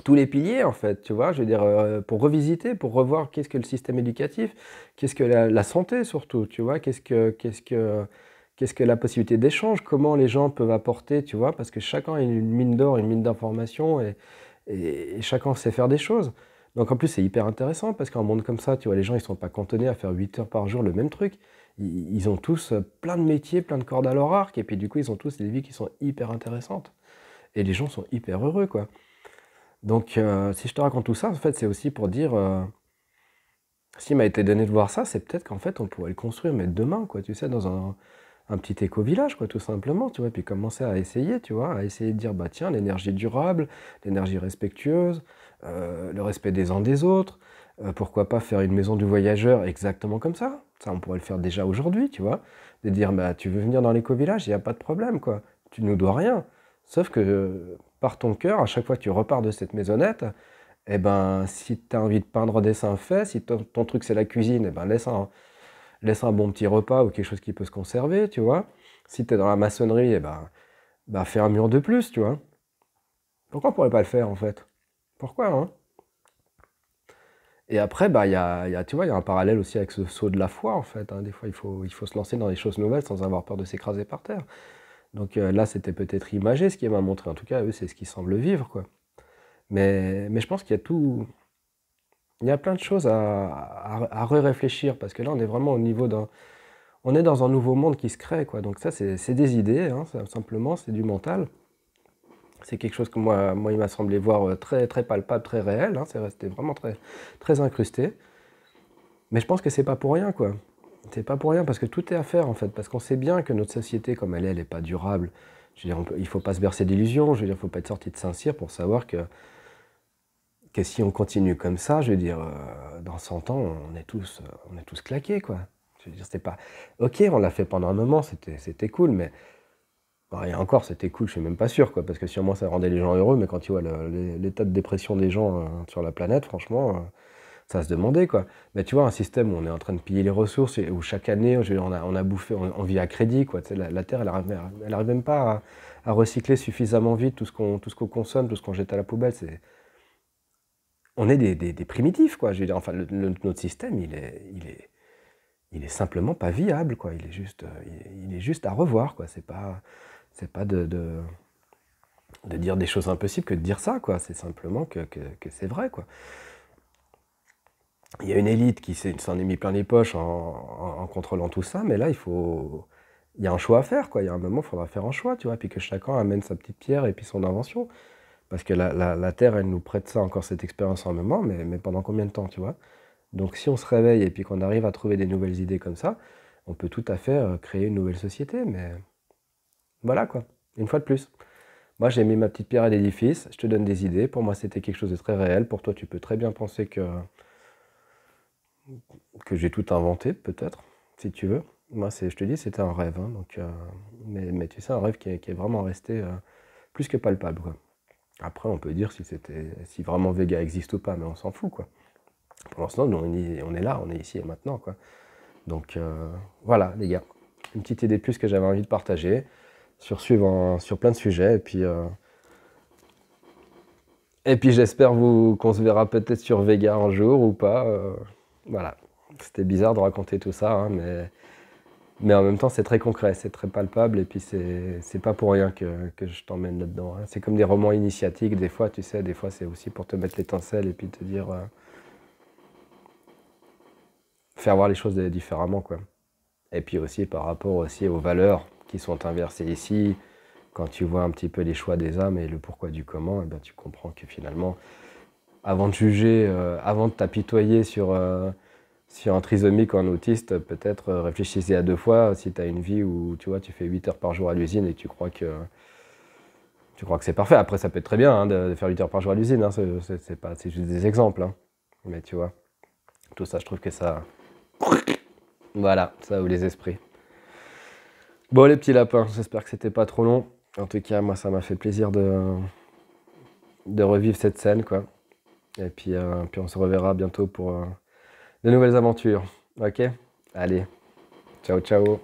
tous les piliers, en fait, tu vois, je veux dire, pour revisiter, pour revoir qu'est-ce que le système éducatif, qu'est-ce que la santé surtout, tu vois, qu'est-ce que la possibilité d'échange, comment les gens peuvent apporter, tu vois, parce que chacun a une mine d'or, une mine d'informations, et chacun sait faire des choses. Donc en plus, c'est hyper intéressant, parce qu'un monde comme ça, tu vois, les gens, ils sont pas cantonnés à faire 8 heures par jour le même truc. Ils ont tous plein de métiers, plein de cordes à leur arc, et puis du coup, ils ont tous des vies qui sont hyper intéressantes. Et les gens sont hyper heureux, quoi. Donc, si je te raconte tout ça, en fait, c'est aussi pour dire, s'il m'a été donné de voir ça, c'est peut-être qu'en fait, on pourrait le construire, mais demain, quoi, tu sais, dans un petit éco-village, quoi, tout simplement, tu vois, puis commencer à essayer, tu vois, à essayer de dire, bah tiens, l'énergie durable, l'énergie respectueuse, le respect des uns des autres, pourquoi pas faire une maison du voyageur exactement comme ça? Ça, on pourrait le faire déjà aujourd'hui, tu vois, de dire, bah tu veux venir dans l'éco-village, il n'y a pas de problème, quoi, tu nous dois rien. Sauf que par ton cœur, à chaque fois que tu repars de cette maisonnette, eh ben, si tu as envie de peindre des dessin fait, si ton truc c'est la cuisine, eh ben, laisse un bon petit repas ou quelque chose qui peut se conserver, tu vois. Si tu es dans la maçonnerie, eh ben, bah, fais un mur de plus, tu vois. Pourquoi on pourrait pas le faire, en fait? Pourquoi, hein? Et après, bah, tu vois, il y a un parallèle aussi avec ce saut de la foi, en fait, hein. Des fois, il faut se lancer dans des choses nouvelles sans avoir peur de s'écraser par terre. Donc là, c'était peut-être imagé ce qui m'a montré. En tout cas, eux, c'est ce qu'ils semblent vivre, quoi. Mais je pense qu'il y a tout. il y a plein de choses à réfléchir parce que là, on est vraiment au niveau d'un on est dans un nouveau monde qui se crée, quoi. Donc ça, c'est des idées, hein, simplement, c'est du mental. C'est quelque chose que moi il m'a semblé voir, très très palpable, très réel, hein, c'est resté vraiment très très incrusté. Mais je pense que c'est pas pour rien, quoi. C'est pas pour rien parce que tout est à faire, en fait, parce qu'on sait bien que notre société comme elle est pas durable. Je veux dire, il faut pas se bercer d'illusions, je veux dire, il faut pas être sorti de Saint-Cyr pour savoir que si on continue comme ça, je veux dire, dans 100 ans, on est tous claqués, quoi. Je veux dire, c'est pas OK, on l'a fait pendant un moment, c'était cool, mais bah, et encore, c'était cool, je suis même pas sûr, quoi, parce que sûrement ça rendait les gens heureux, mais quand tu vois l'état de dépression des gens sur la planète, franchement, ça se demandait, quoi. Mais tu vois, un système où on est en train de piller les ressources et où chaque année, je veux dire, on a bouffé, on vit à crédit, quoi. Tu sais, la Terre, elle arrive même pas à recycler suffisamment vite tout ce qu'on consomme, tout ce qu'on jette à la poubelle. On est des primitifs, quoi. Je veux dire, enfin, notre système, il est simplement pas viable, quoi. Il est juste à revoir, quoi. C'est pas de dire des choses impossibles que de dire ça, quoi. C'est simplement que c'est vrai, quoi. Il y a une élite qui s'en est mis plein les poches en contrôlant tout ça, mais là, il y a un choix à faire, quoi. Il y a un moment, il faudra faire un choix, tu vois, puis que chacun amène sa petite pierre et puis son invention. Parce que la Terre, elle nous prête ça, encore cette expérience en moment, mais pendant combien de temps, tu vois? Donc si on se réveille et puis qu'on arrive à trouver des nouvelles idées comme ça, on peut tout à fait créer une nouvelle société, mais voilà, quoi. Une fois de plus. Moi, j'ai mis ma petite pierre à l'édifice, je te donne des idées. Pour moi, c'était quelque chose de très réel. Pour toi, tu peux très bien penser que j'ai tout inventé, peut-être, si tu veux. Moi, je te dis, c'était un rêve, hein, donc, mais tu sais, un rêve qui est vraiment resté plus que palpable, quoi. Après, on peut dire si vraiment Vega existe ou pas, mais on s'en fout, quoi. Pour l'instant, nous, on est là, on est ici et maintenant, quoi. Donc, voilà, les gars. Une petite idée de plus que j'avais envie de partager sur plein de sujets. Et puis j'espère qu'on se verra peut-être sur Vega un jour ou pas. Voilà. C'était bizarre de raconter tout ça, hein, mais en même temps, c'est très concret, c'est très palpable. Et puis, c'est pas pour rien que je t'emmène là-dedans, hein. C'est comme des romans initiatiques, des fois, tu sais, des fois, c'est aussi pour te mettre l'étincelle et puis te dire, faire voir les choses différemment, quoi. Et puis aussi par rapport aussi aux valeurs qui sont inversées ici, quand tu vois un petit peu les choix des âmes et le pourquoi du comment, et ben tu comprends que finalement, avant de juger, avant de t'apitoyer sur un trisomique ou un autiste, peut-être réfléchissez à deux fois si tu as une vie où tu vois, tu fais 8 heures par jour à l'usine et que tu crois que c'est parfait. Après, ça peut être très bien, hein, de faire 8 heures par jour à l'usine, hein, c'est juste des exemples, hein. Mais tu vois, tout ça, je trouve que ça, voilà, ça ouvre les esprits. Bon, les petits lapins, j'espère que c'était pas trop long. En tout cas, moi, ça m'a fait plaisir de revivre cette scène, quoi. Et puis on se reverra bientôt pour de nouvelles aventures. Ok? Allez, ciao, ciao.